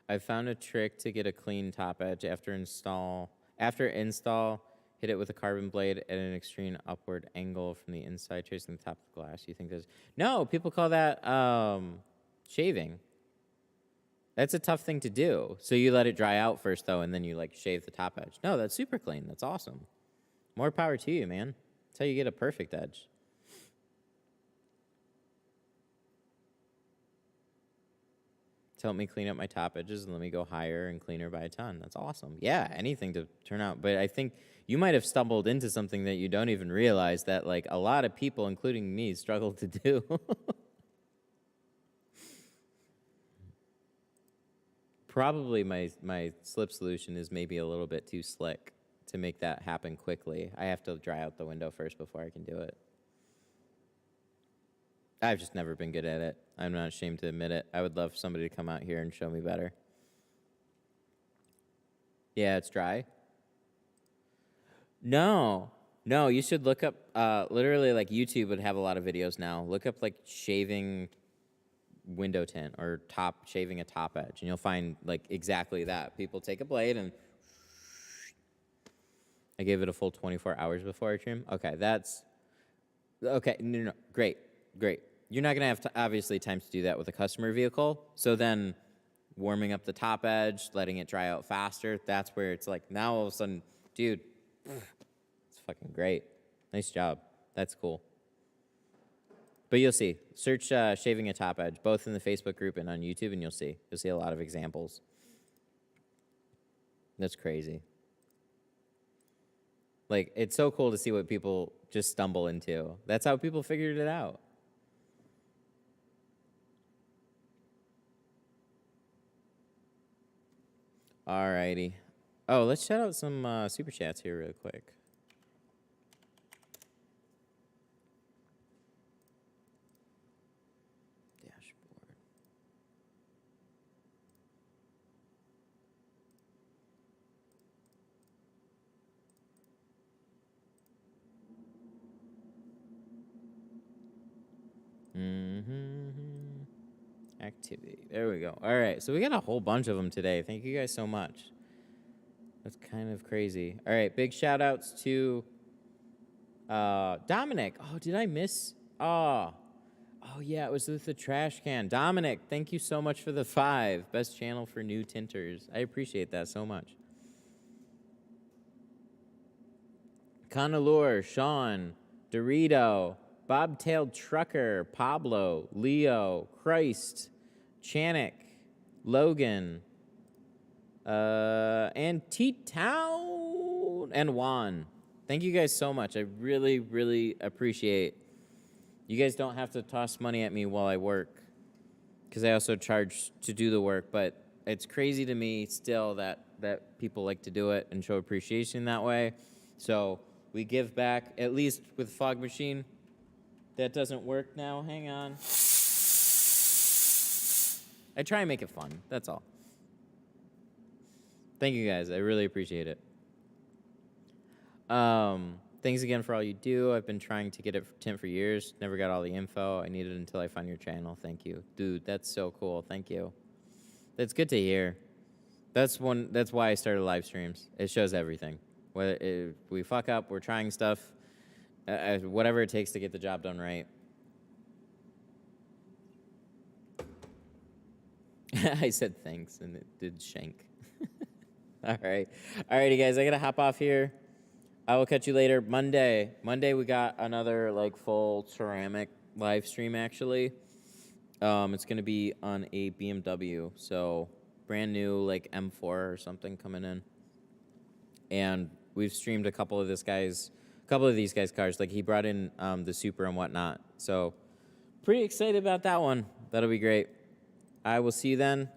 I found a trick to get a clean top edge after install, hit it with a carbon blade at an extreme upward angle from the inside, tracing the top of the glass. You think there's... No, people call that shaving. That's a tough thing to do. So you let it dry out first, though, and then you, like, shave the top edge. No, that's super clean. That's awesome. More power to you, man. That's how you get a perfect edge. Help me clean up my top edges and let me go higher and cleaner by a ton. That's awesome. Yeah, anything to turn out. But I think you might have stumbled into something that you don't even realize that like a lot of people, including me, struggle to do. Probably my slip solution is maybe a little bit too slick to make that happen quickly. I have to dry out the window first before I can do it. I've just never been good at it. I'm not ashamed to admit it. I would love somebody to come out here and show me better. Yeah, it's dry. No, you should look up, literally like YouTube would have a lot of videos now. Look up like shaving window tint or shaving a top edge, and you'll find like exactly that. People take a blade and I gave it a full 24 hours before I trim. Okay, okay, no, great. You're not going to have, obviously, time to do that with a customer vehicle. So then warming up the top edge, letting it dry out faster, that's where it's like, now all of a sudden, dude, it's fucking great. Nice job. That's cool. But you'll see. Search shaving a top edge, both in the Facebook group and on YouTube, and you'll see. You'll see a lot of examples. That's crazy. Like, it's so cool to see what people just stumble into. That's how people figured it out. Alrighty. Oh, let's shout out some super chats here real quick. Dashboard. activity. There we go. All right, so we got a whole bunch of them today. Thank you guys so much. That's kind of crazy. All right, big shout outs to Dominic. Oh, did I miss? Oh, yeah, it was with the trash can. Dominic, thank you so much for the 5. Best channel for new tinters. I appreciate that so much. Conalure, Sean, Dorito, Bobtailed Trucker, Pablo, Leo, Christ, Chanik, Logan, and T-Town, and Juan. Thank you guys so much. I really, really appreciate. You guys don't have to toss money at me while I work, because I also charge to do the work, but it's crazy to me still that people like to do it and show appreciation that way. So we give back, at least with Fog Machine. That doesn't work now. Hang on. I try and make it fun. That's all. Thank you guys. I really appreciate it. Thanks again for all you do. I've been trying to get it for Tint for years. Never got all the info. I need it until I find your channel. Thank you. Dude, that's so cool. Thank you. That's good to hear. That's why I started live streams. It shows everything. Whether we fuck up, we're trying stuff. Whatever it takes to get the job done right. I said thanks, and it did shank. All right. Alrighty, guys, I got to hop off here. I will catch you later. Monday, we got another, like, full ceramic live stream, actually. It's going to be on a BMW, so brand new, like, M4 or something coming in. And we've streamed a couple of these guys' cars. Like, he brought in the Super and whatnot. So pretty excited about that one. That'll be great. I will see you then.